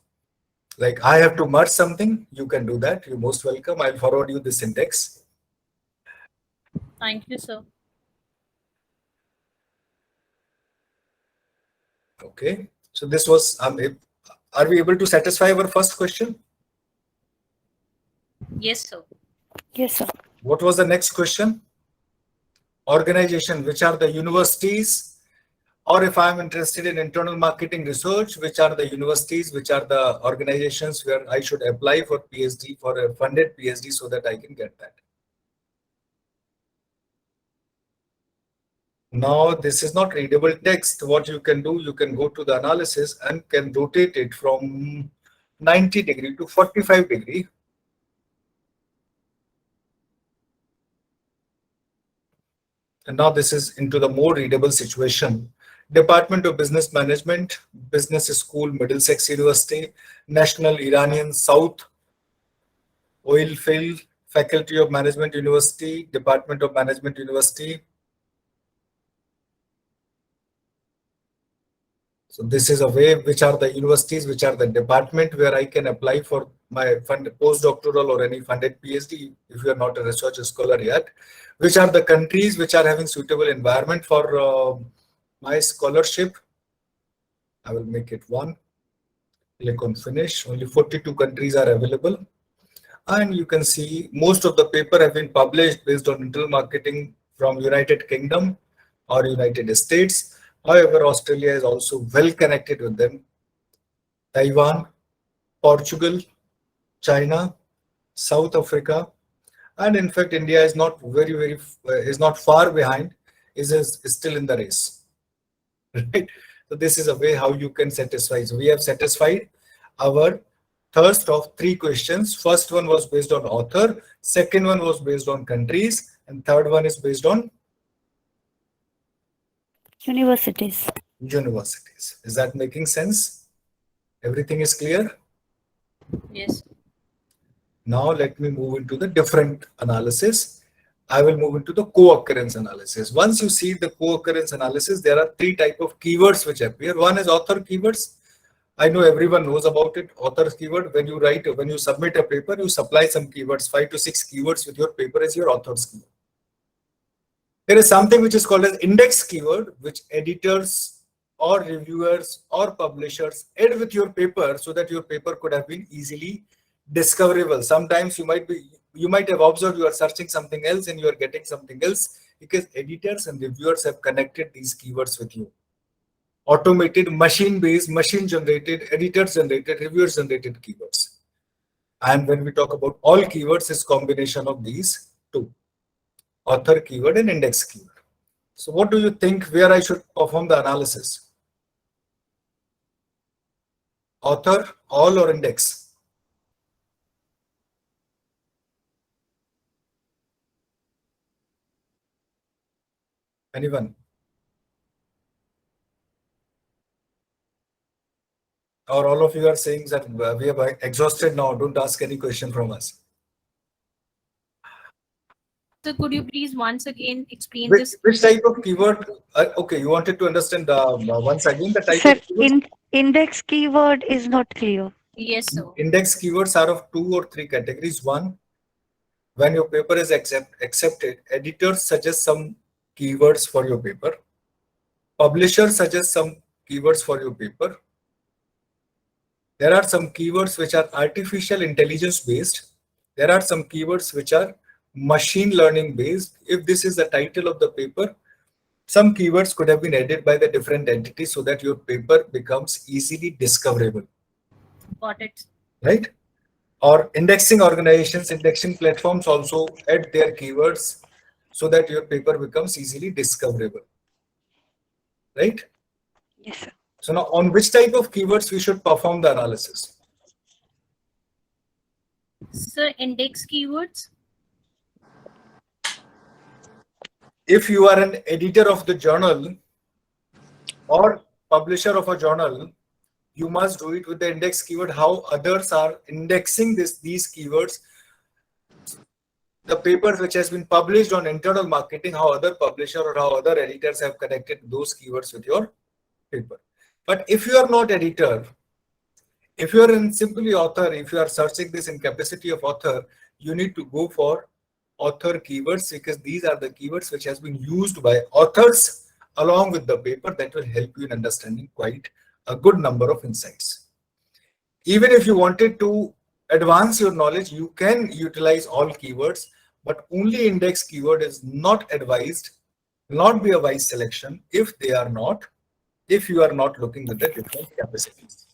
like I have to merge something, you can do that. You're most welcome. I'll forward you the syntax. Thank you, sir. Okay. So this was, are we able to satisfy our first question? Yes, sir. Yes, sir. What was the next question? Organization, which are the universities? Or if I'm interested in internal marketing research, which are the universities, which are the organizations where I should apply for PhD, for a funded PhD, so that I can get that. Now, this is not readable text. What you can do, you can go to the analysis and can rotate it from 90 degree to 45 degree. And now this is into the more readable situation. Department of Business Management, Business School, Middlesex University, National Iranian South Oil Field, Faculty of Management University, Department of Management University. So this is a way, which are the universities, which are the department where I can apply for my postdoctoral or any funded PhD if you are not a research scholar yet. Which are the countries which are having suitable environment for my scholarship. I will make it 1. Click on finish. Only 42 countries are available. And you can see most of the paper have been published based on internal marketing from United Kingdom or United States. However, Australia is also well connected with them. Taiwan, Portugal, China, South Africa, and in fact, India is not is not far behind, is still in the race. Right? So this is a way how you can satisfy. So we have satisfied our thirst of 3 questions. First one was based on author, second one was based on countries, and third one is based on Universities. Universities. Is that making sense? Everything is clear? Yes. Now let me move into the different analysis. I will move into the co-occurrence analysis. Once you see the co-occurrence analysis, there are 3 types of keywords which appear. One is author keywords. I know everyone knows about it. Author keyword, when you submit a paper, you supply some keywords, 5 to 6 keywords with your paper as your author's keyword. There is something which is called as index keyword, which editors or reviewers or publishers add with your paper so that your paper could have been easily discoverable. Sometimes you might have observed you are searching something else and you are getting something else because editors and reviewers have connected these keywords with you. Automated, machine-based, machine-generated, editors-generated, reviewers-generated keywords. And when we talk about all keywords, it's combination of these 2. Author keyword and index keyword. So what do you think where I should perform the analysis? Author, all, or index? Anyone? Or all of you are saying that we have exhausted now, don't ask any question from us. So could you please once again explain Which this? type of keyword? Okay, you wanted to understand once again the type Sir, of keyword? index keyword is not clear. Yes, sir. Index keywords are of 2 or 3 categories. One, when your paper is accepted, editors suggest some keywords for your paper. Publishers suggest some keywords for your paper. There are some keywords which are artificial intelligence based. There are some keywords which are machine learning based. If this is the title of the paper, some keywords could have been added by the different entities so that your paper becomes easily discoverable. Got it. Right? Or indexing organizations, indexing platforms also add their keywords so that your paper becomes easily discoverable. Right? Yes, sir. So now on which type of keywords we should perform the analysis? Sir, index keywords. If you are an editor of the journal or publisher of a journal, you must do it with the index keyword, how others are indexing these keywords. The papers which has been published on internal marketing, how other publisher or how other editors have connected those keywords with your paper. But if you are not editor, if you are in simply author, if you are searching this in capacity of author, you need to go for author keywords because these are the keywords which has been used by authors along with the paper that will help you in understanding quite a good number of insights. Even if you wanted to advance your knowledge, you can utilize all keywords, but only index keyword is not advised, will not be a wise selection if you are not looking at the different capacities.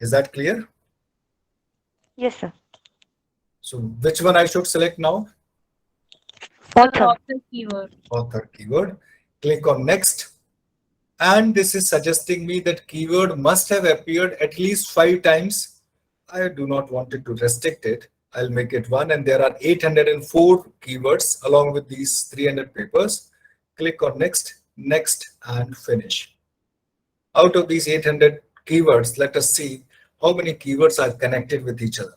Is that clear? Yes, sir. So which one I should select now? Author. Keyword. Author keyword. Click on next. And this is suggesting me that keyword must have appeared at least 5 times. I do not want it to restrict it. I'll make it 1, and there are 804 keywords along with these 300 papers. Click on next, next, and finish. Out of these 800 keywords, let us see how many keywords are connected with each other.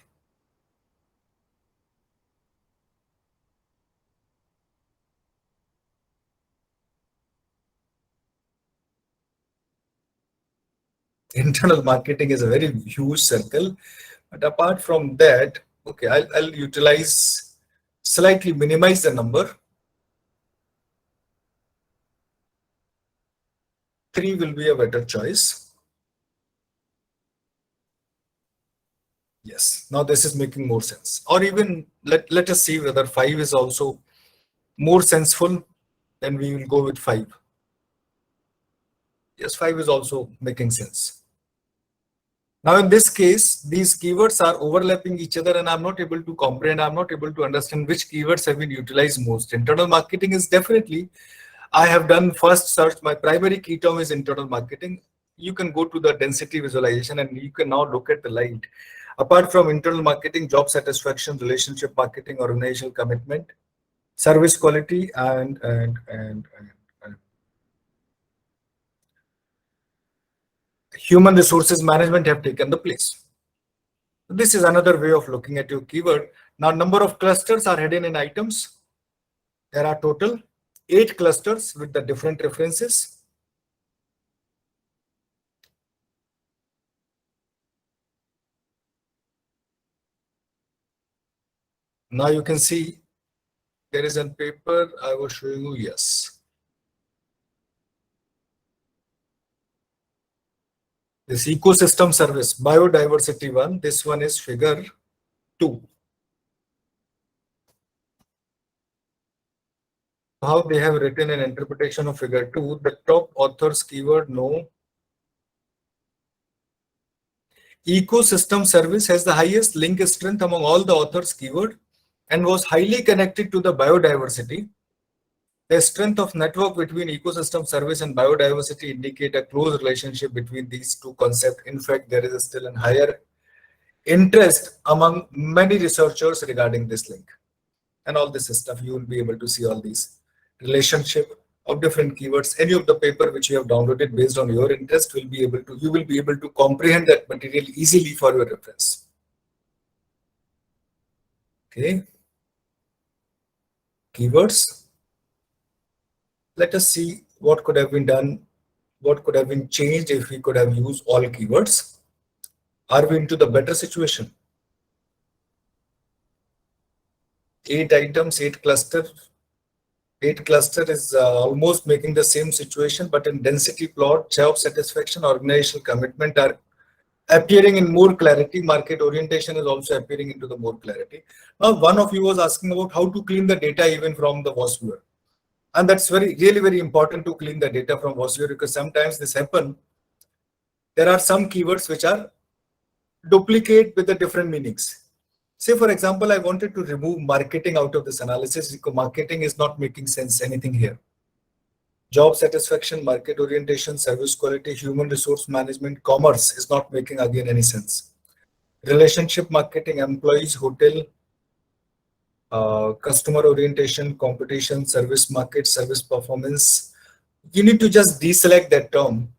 Internal marketing is a very huge circle, but apart from that, okay, I'll utilize, slightly minimize the number. 3 will be a better choice. Yes, now this is making more sense. Or even let us see whether 5 is also more senseful. Then we will go with 5. Yes, 5 is also making sense. Now in this case, these keywords are overlapping each other and I'm not able to comprehend, I'm not able to understand which keywords have been utilized most. Internal marketing is definitely, I have done first search, my primary key term is internal marketing. You can go to the density visualization and you can now look at the light. Apart from internal marketing, job satisfaction, relationship marketing, organizational commitment, service quality, and human resources management have taken the place. This is another way of looking at your keyword. Now, number of clusters are hidden in items. There are total 8 clusters with the different references. Now you can see there is a paper I was showing you. Yes. This ecosystem service, biodiversity one, this one is figure 2. How they have written an interpretation of figure 2, the top author's keyword no. Ecosystem service has the highest link strength among all the authors' keyword and was highly connected to the biodiversity. The strength of network between ecosystem service and biodiversity indicate a close relationship between these two concepts. In fact, there is still a higher interest among many researchers regarding this link. And all this stuff, you will be able to see all these relationship of different keywords. Any of the paper which you have downloaded based on your interest will be able to, you will be able to comprehend that material easily for your reference. Okay. Keywords. Let us see what could have been done, what could have been changed if we could have used all keywords. Are we into the better situation? 8 items, 8 cluster. 8 cluster is almost making the same situation, but in density plot, job satisfaction, organizational commitment are appearing in more clarity. Market orientation is also appearing into the more clarity. Now, one of you was asking about how to clean the data even from the WAS viewer. And that's really very important to clean the data from WAS viewer, because sometimes this happens. There are some keywords which are duplicate with the different meanings. Say, for example, I wanted to remove marketing out of this analysis because marketing is not making sense anything here. Job satisfaction, market orientation, service quality, human resource management, commerce is not making again any sense. Relationship marketing, employees, hotel, customer orientation, competition, service market, service performance. You need to just deselect that term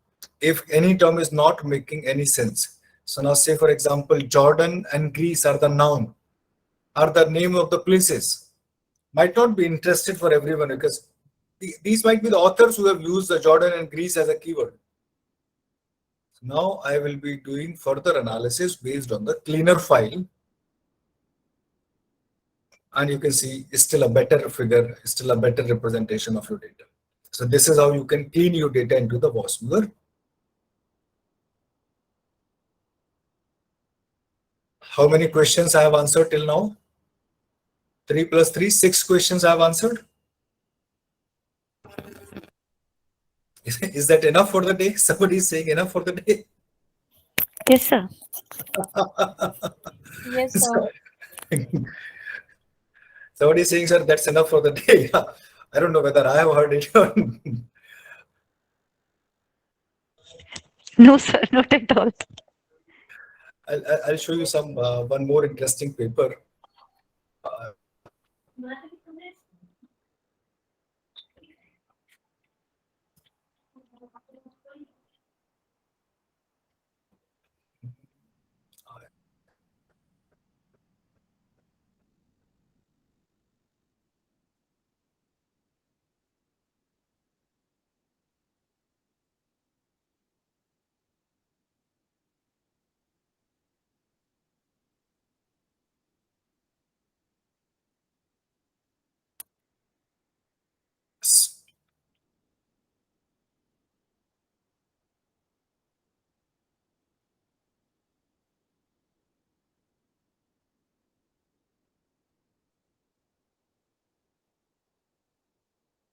if any term is not making any sense. So now say, for example, Jordan and Greece are the noun, are the name of the places. Might not be interested for everyone because these might be the authors who have used the Jordan and Greece as a keyword. So now I will be doing further analysis based on the cleaner file. And you can see it's still a better figure, still a better representation of your data. So this is how you can clean your data into the WAS viewer. How many questions I have answered till now? 3 plus 3, 6 questions I have answered. Is that enough for the day? Somebody is saying enough for the day. Yes, sir. Yes, sir. Somebody is saying, sir, that's enough for the day. I don't know whether I have heard it or No, sir, not at all. I'll show you some one more interesting paper.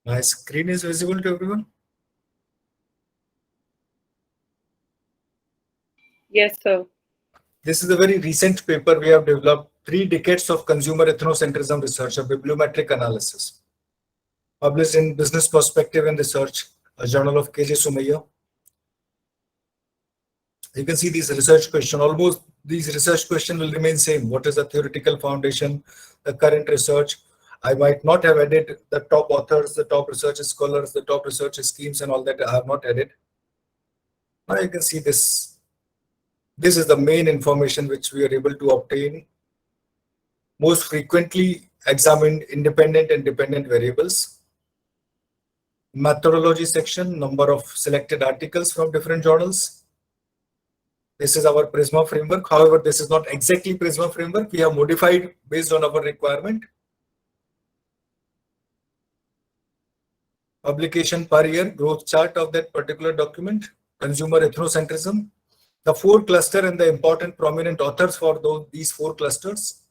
My screen is visible to everyone. Yes, sir. This is a very recent paper we have developed, 3 decades of consumer ethnocentrism research, a bibliometric analysis, published in Business Perspective and Research, a journal of KJ Sumaya. You can see these research questions. Almost these research questions will remain same. What is the theoretical foundation, the current research? I might not have added the top authors, the top research scholars, the top research schemes, and all that I have not added. Now you can see this. This is the main information which we are able to obtain. Most frequently examined independent and dependent variables. Methodology section, number of selected articles from different journals. This is our Prisma framework. However, this is not exactly Prisma framework. We have modified based on our requirement. Publication per year, growth chart of that particular document, consumer ethnocentrism, the 4 cluster and the important prominent authors for these 4 clusters.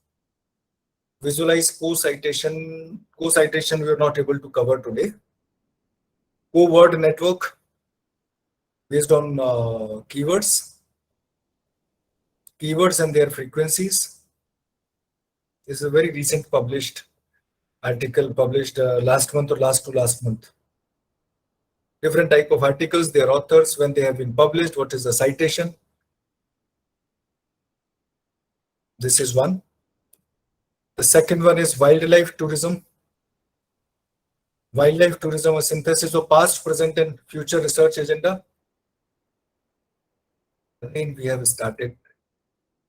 Visualize co-citation. Co-citation we are not able to cover today. Co-word network based on keywords and their frequencies. This is a very recent published article, published last month or last to last month. Different type of articles, their authors, when they have been published, what is the citation. This is one. The second one is wildlife tourism. Wildlife tourism, a synthesis of past, present, and future research agenda. Again, we have started.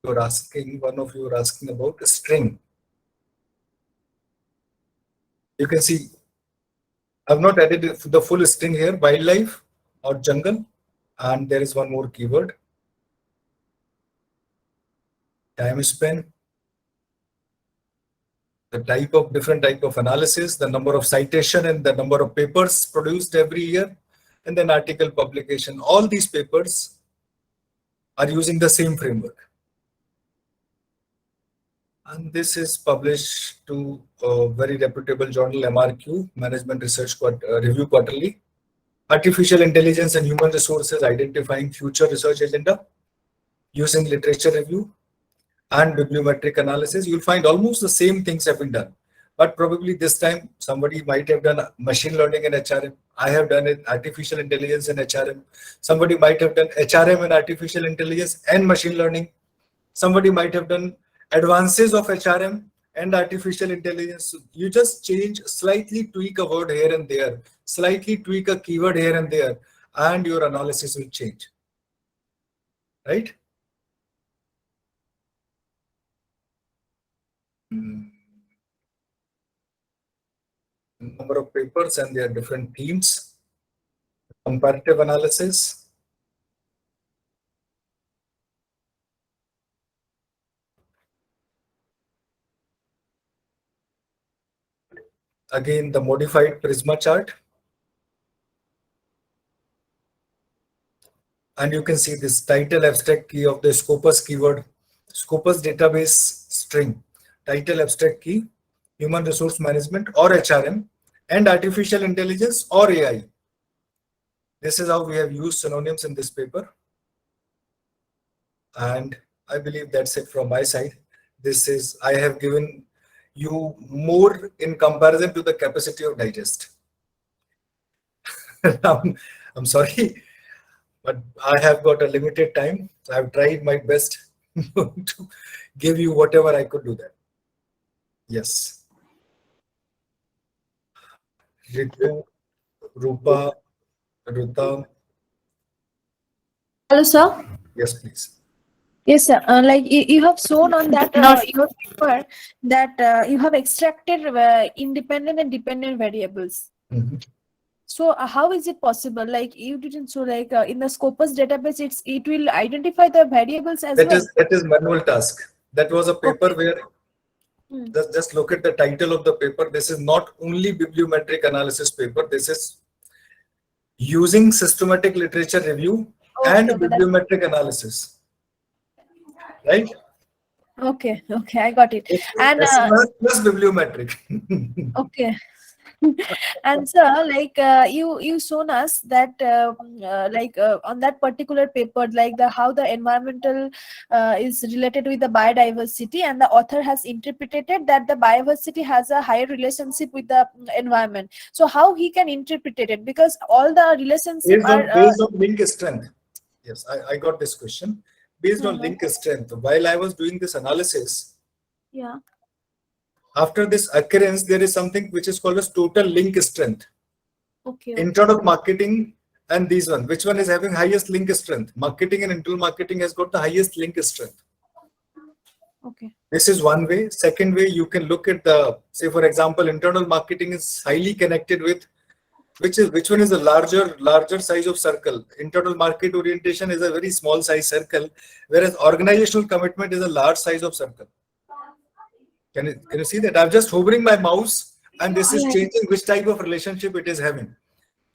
You're asking, one of you are asking about a string. You can see, I've not added the full string here, wildlife or jungle, and there is one more keyword. Time span. The type of different type of analysis, the number of citation and the number of papers produced every year, and then article publication. All these papers are using the same framework. And this is published to a very reputable journal, MRQ, Management Research Review Quarterly. Artificial Intelligence and Human Resources, Identifying Future Research Agenda, using literature review and bibliometric analysis. You'll find almost the same things have been done. But probably this time somebody might have done machine learning and HRM. I have done it, artificial intelligence and HRM. Somebody might have done HRM and artificial intelligence and machine learning. Somebody might have done advances of HRM and artificial intelligence. So you just change, slightly tweak a word here and there, slightly tweak a keyword here and there, and your analysis will change. Right? Number of papers and their different themes. Comparative analysis. Again, the modified Prisma chart. And you can see this title abstract key of the Scopus keyword Scopus database string, title, abstract key, human resource management or HRM, and artificial intelligence or AI. This is how we have used synonyms in this paper. And I believe that's it from my side. I have given you more in comparison to the capacity of digest. I'm sorry, but I have got a limited time. So I've tried my best to give you whatever I could do that. Yes. Ritu, Rupa, Ruta. Hello, sir. Yes, please. Yes, sir. Like you have shown on that your paper that you have extracted independent and dependent variables. Mm-hmm. So how is it possible? Like you didn't show like in the Scopus database, it will identify the variables as well. That is manual task. That was a paper where just look at the title of the paper. This is not only bibliometric analysis paper. This is using systematic literature review and bibliometric analysis. Right? Okay, I got it. And plus bibliometric. okay. And sir, like you shown us that on that particular paper, like how the environmental is related with the biodiversity, and the author has interpreted that the biodiversity has a higher relationship with the environment. So how he can interpret it, because all the relationships based on link strength. Yes, I got this question. Based on link strength, while I was doing this analysis, after this occurrence, there is something which is called as total link strength. Internal marketing and these one. Which one is having highest link strength? Marketing and internal marketing has got the highest link strength. This is one way. Second way, you can look at the, say for example, internal marketing is highly connected with which one is a larger size of circle. Internal market orientation is a very small size circle, whereas organizational commitment is a large size of circle. Can you see that? I'm just hovering my mouse and this is changing which type of relationship it is having.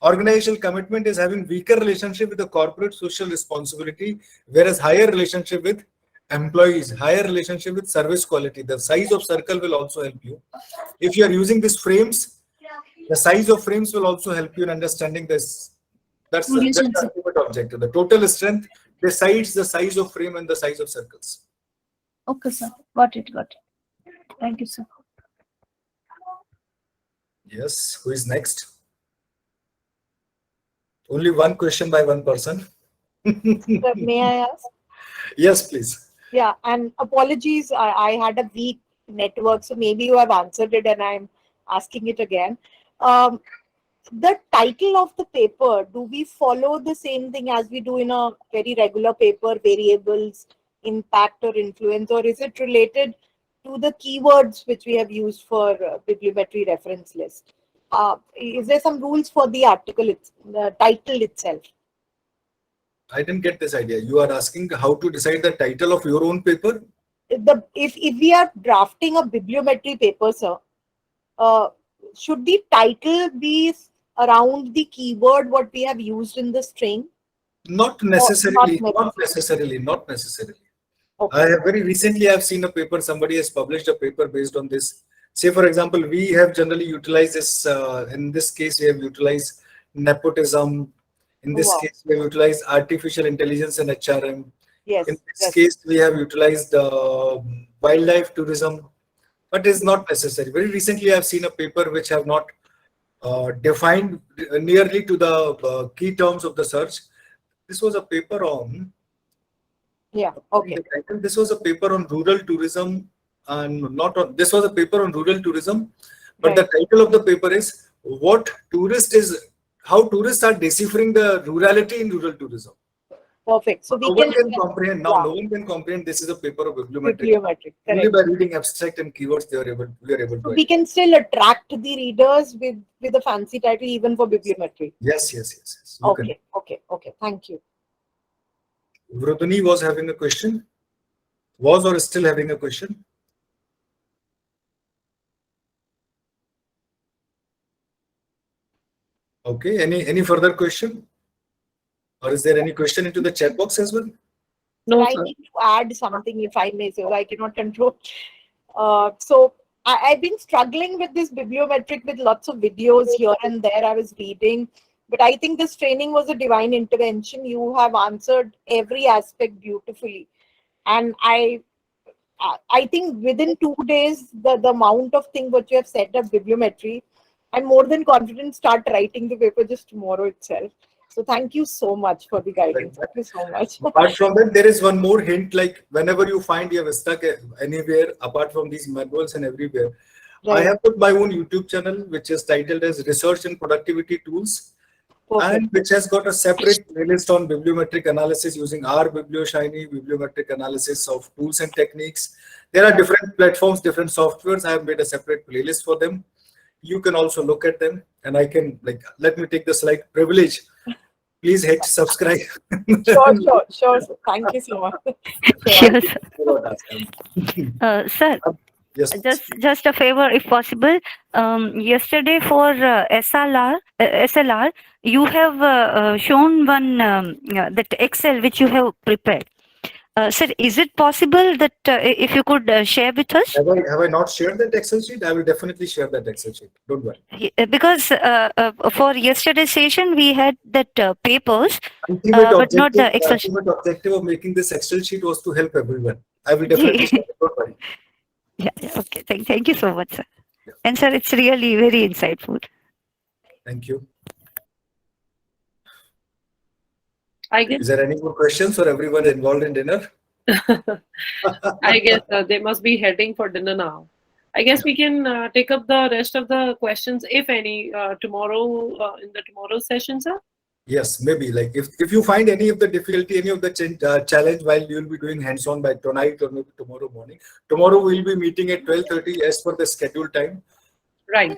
Organizational commitment is having weaker relationship with the corporate social responsibility, whereas higher relationship with employees, higher relationship with service quality. The size of circle will also help you. If you are using these frames, the size of frames will also help you in understanding this. That's the ultimate objective. The total strength decides the size of frame and the size of circles. Okay, sir. Got it. Thank you, sir. Yes. Who is next? Only one question by one person. May I ask? Yes, please. Yeah, and apologies, I had a weak network, so maybe you have answered it and I'm asking it again. The title of the paper, do we follow the same thing as we do in a very regular paper, variables, impact or influence, or is it related to the keywords which we have used for bibliometry reference list? Is there some rules for the article, the title itself? I didn't get this idea. You are asking how to decide the title of your own paper? If we are drafting a bibliometry paper, sir, should the title be around the keyword what we have used in the string? Not necessarily. Not necessarily. Okay. I have very recently I've seen a paper. Somebody has published a paper based on this. Say for example, we have generally utilized this. In this case, we have utilized nepotism. In this case, we have utilized artificial intelligence and HRM. Yes. In this case, we have utilized wildlife tourism, but it's not necessary. Very recently, I've seen a paper which have not defined nearly to the key terms of the search. This was a paper on. Yeah. Okay. This was a paper on rural tourism, and not on. This was a paper on rural tourism, but the title of the paper is how tourists are deciphering the rurality in rural tourism. Perfect. So no one can comprehend now. No one can comprehend. This is a paper of bibliometric. Only by reading abstract and keywords we are able to. So we can still attract the readers with a fancy title even for bibliometry. Yes. Okay. Thank you. Vrudani was having a question. Was or is still having a question. Okay. Any further question? Or is there any question into the chat box as well? No, I sir. need to add something, if I may say, I cannot control. So I've been struggling with this bibliometric with lots of videos here and there I was reading. But I think this training was a divine intervention. You have answered every aspect beautifully. And I think within 2 days, the amount of thing what you have said of bibliometry, I'm more than confident start writing the paper just tomorrow itself. So thank you so much for the guidance. Thank you so much. Apart from that, there is one more hint, like whenever you find you have stuck anywhere, apart from these manuals and everywhere, I have put my own YouTube channel, which is titled as Research and Productivity Tools, and which has got a separate playlist on bibliometric analysis using our Biblioshiny, bibliometric analysis of tools and techniques. There are different platforms, different softwares. I have made a separate playlist for them. You can also look at them, and I can, like, let me take the slight privilege. Please hit subscribe. Sure. Thank you so much. Sure, sir. Sir, yes. Just a favor, if possible. Yesterday for SLR, you have shown one that Excel which you have prepared. Sir, is it possible that if you could share with us? Have I not shared that Excel sheet? I will definitely share that Excel sheet. Don't worry. Because for yesterday's session we had that papers, Ultimate but not the Excel sheet. ultimate objective of making this Excel sheet was to help everyone. I will definitely share it. Don't worry. Yeah. Okay. Thank you so much, sir. And sir, it's really very insightful. Thank you. I guess. Is there any more questions, or everyone involved in dinner? I guess they must be heading for dinner now. I guess we can take up the rest of the questions, if any, tomorrow in the tomorrow session, sir. Yes, maybe. Like if you find any of the difficulty, any of the challenge while you will be doing hands-on by tonight or maybe tomorrow morning. Tomorrow we'll be meeting at 12:30 as per the scheduled time. Right.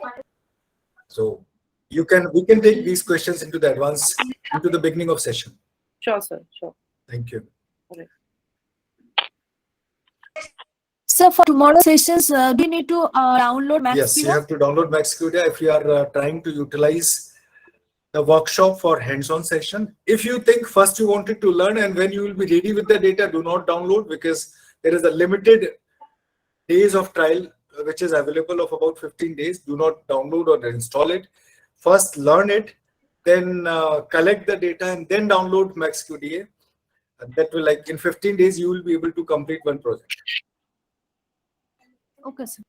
So we can take these questions into the beginning of session. Sure, sir. Sure. Thank you. Okay. So for tomorrow's sessions, do you need to download Max? Yes, you have to download Maxcudia if you are trying to utilize the workshop for hands-on session. If you think first you wanted to learn and when you will be ready with the data, do not download, because there is a limited days of trial which is available of about 15 days. Do not download or install it. First learn it, then collect the data and then download Maxcudia. That will, like, in 15 days you will be able to complete one project. Okay, sir.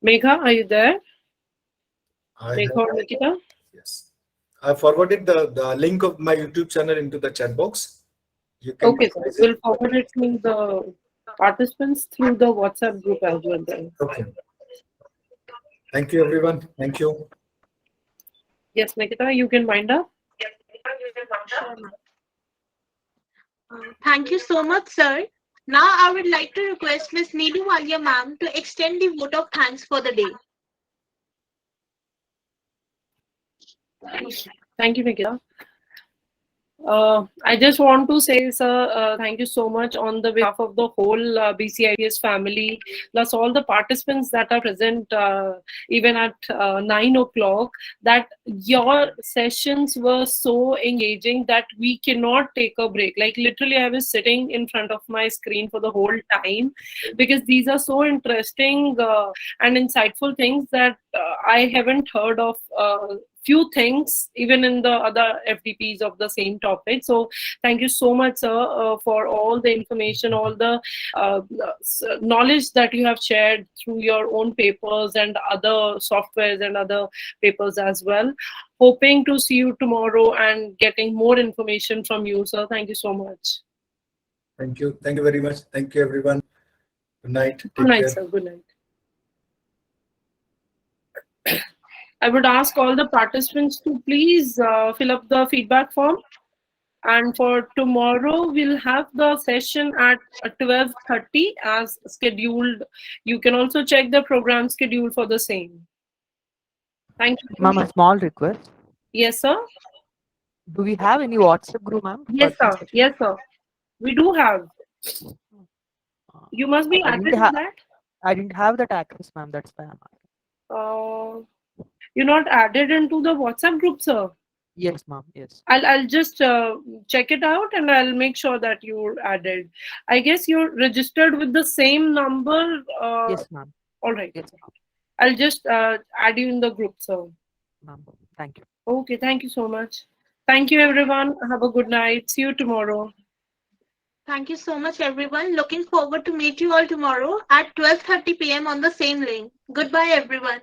Megha, are you there? Megha or Nikita? Yes. I forwarded the link of my YouTube channel into the chat box. You can Okay, sir. We'll forward it to the participants through the WhatsApp group as well then. Okay. Thank you, everyone. Thank you. Yes, Nikita, you can wind up. Thank you so much, sir. Now I would like to request Ms. Needu Walia ma'am to extend the vote of thanks for the day. Thank you, Nikita. I just want to say, sir, thank you so much on the behalf of the whole BCIPS family, plus all the participants that are present even at 9 o'clock, that your sessions were so engaging that we cannot take a break. Like literally, I was sitting in front of my screen for the whole time, because these are so interesting and insightful things that I haven't heard of. Few things even in the other FDPs of the same topic. So thank you so much, sir, for all the information, all the knowledge that you have shared through your own papers and other softwares and other papers as well. Hoping to see you tomorrow and getting more information from you, sir. Thank you so much. Thank you. Thank you very much. Thank you, everyone. Good night. Take Good night, care. sir. Good night. I would ask all the participants to please fill up the feedback form. And for tomorrow, we'll have the session at 12:30 as scheduled. You can also check the program schedule for the same. Thank you. Ma'am, a small request. Yes, sir. Do we have any WhatsApp group, ma'am? Yes, sir. Yes, sir. We do have. You must be I added didn't to ha- that. I didn't have that access, ma'am. That's why I'm asking. You're not added into the WhatsApp group, sir. Yes, ma'am. Yes. I'll just check it out and I'll make sure that you're added. I guess you're registered with the same number. Yes, ma'am. All right. Yes, ma'am. I'll just add you in the group, sir. Ma'am. Thank you. Okay, thank you so much. Thank you, everyone. Have a good night. See you tomorrow. Thank you so much, everyone. Looking forward to meet you all tomorrow at 12:30 p.m. on the same link. Goodbye, everyone.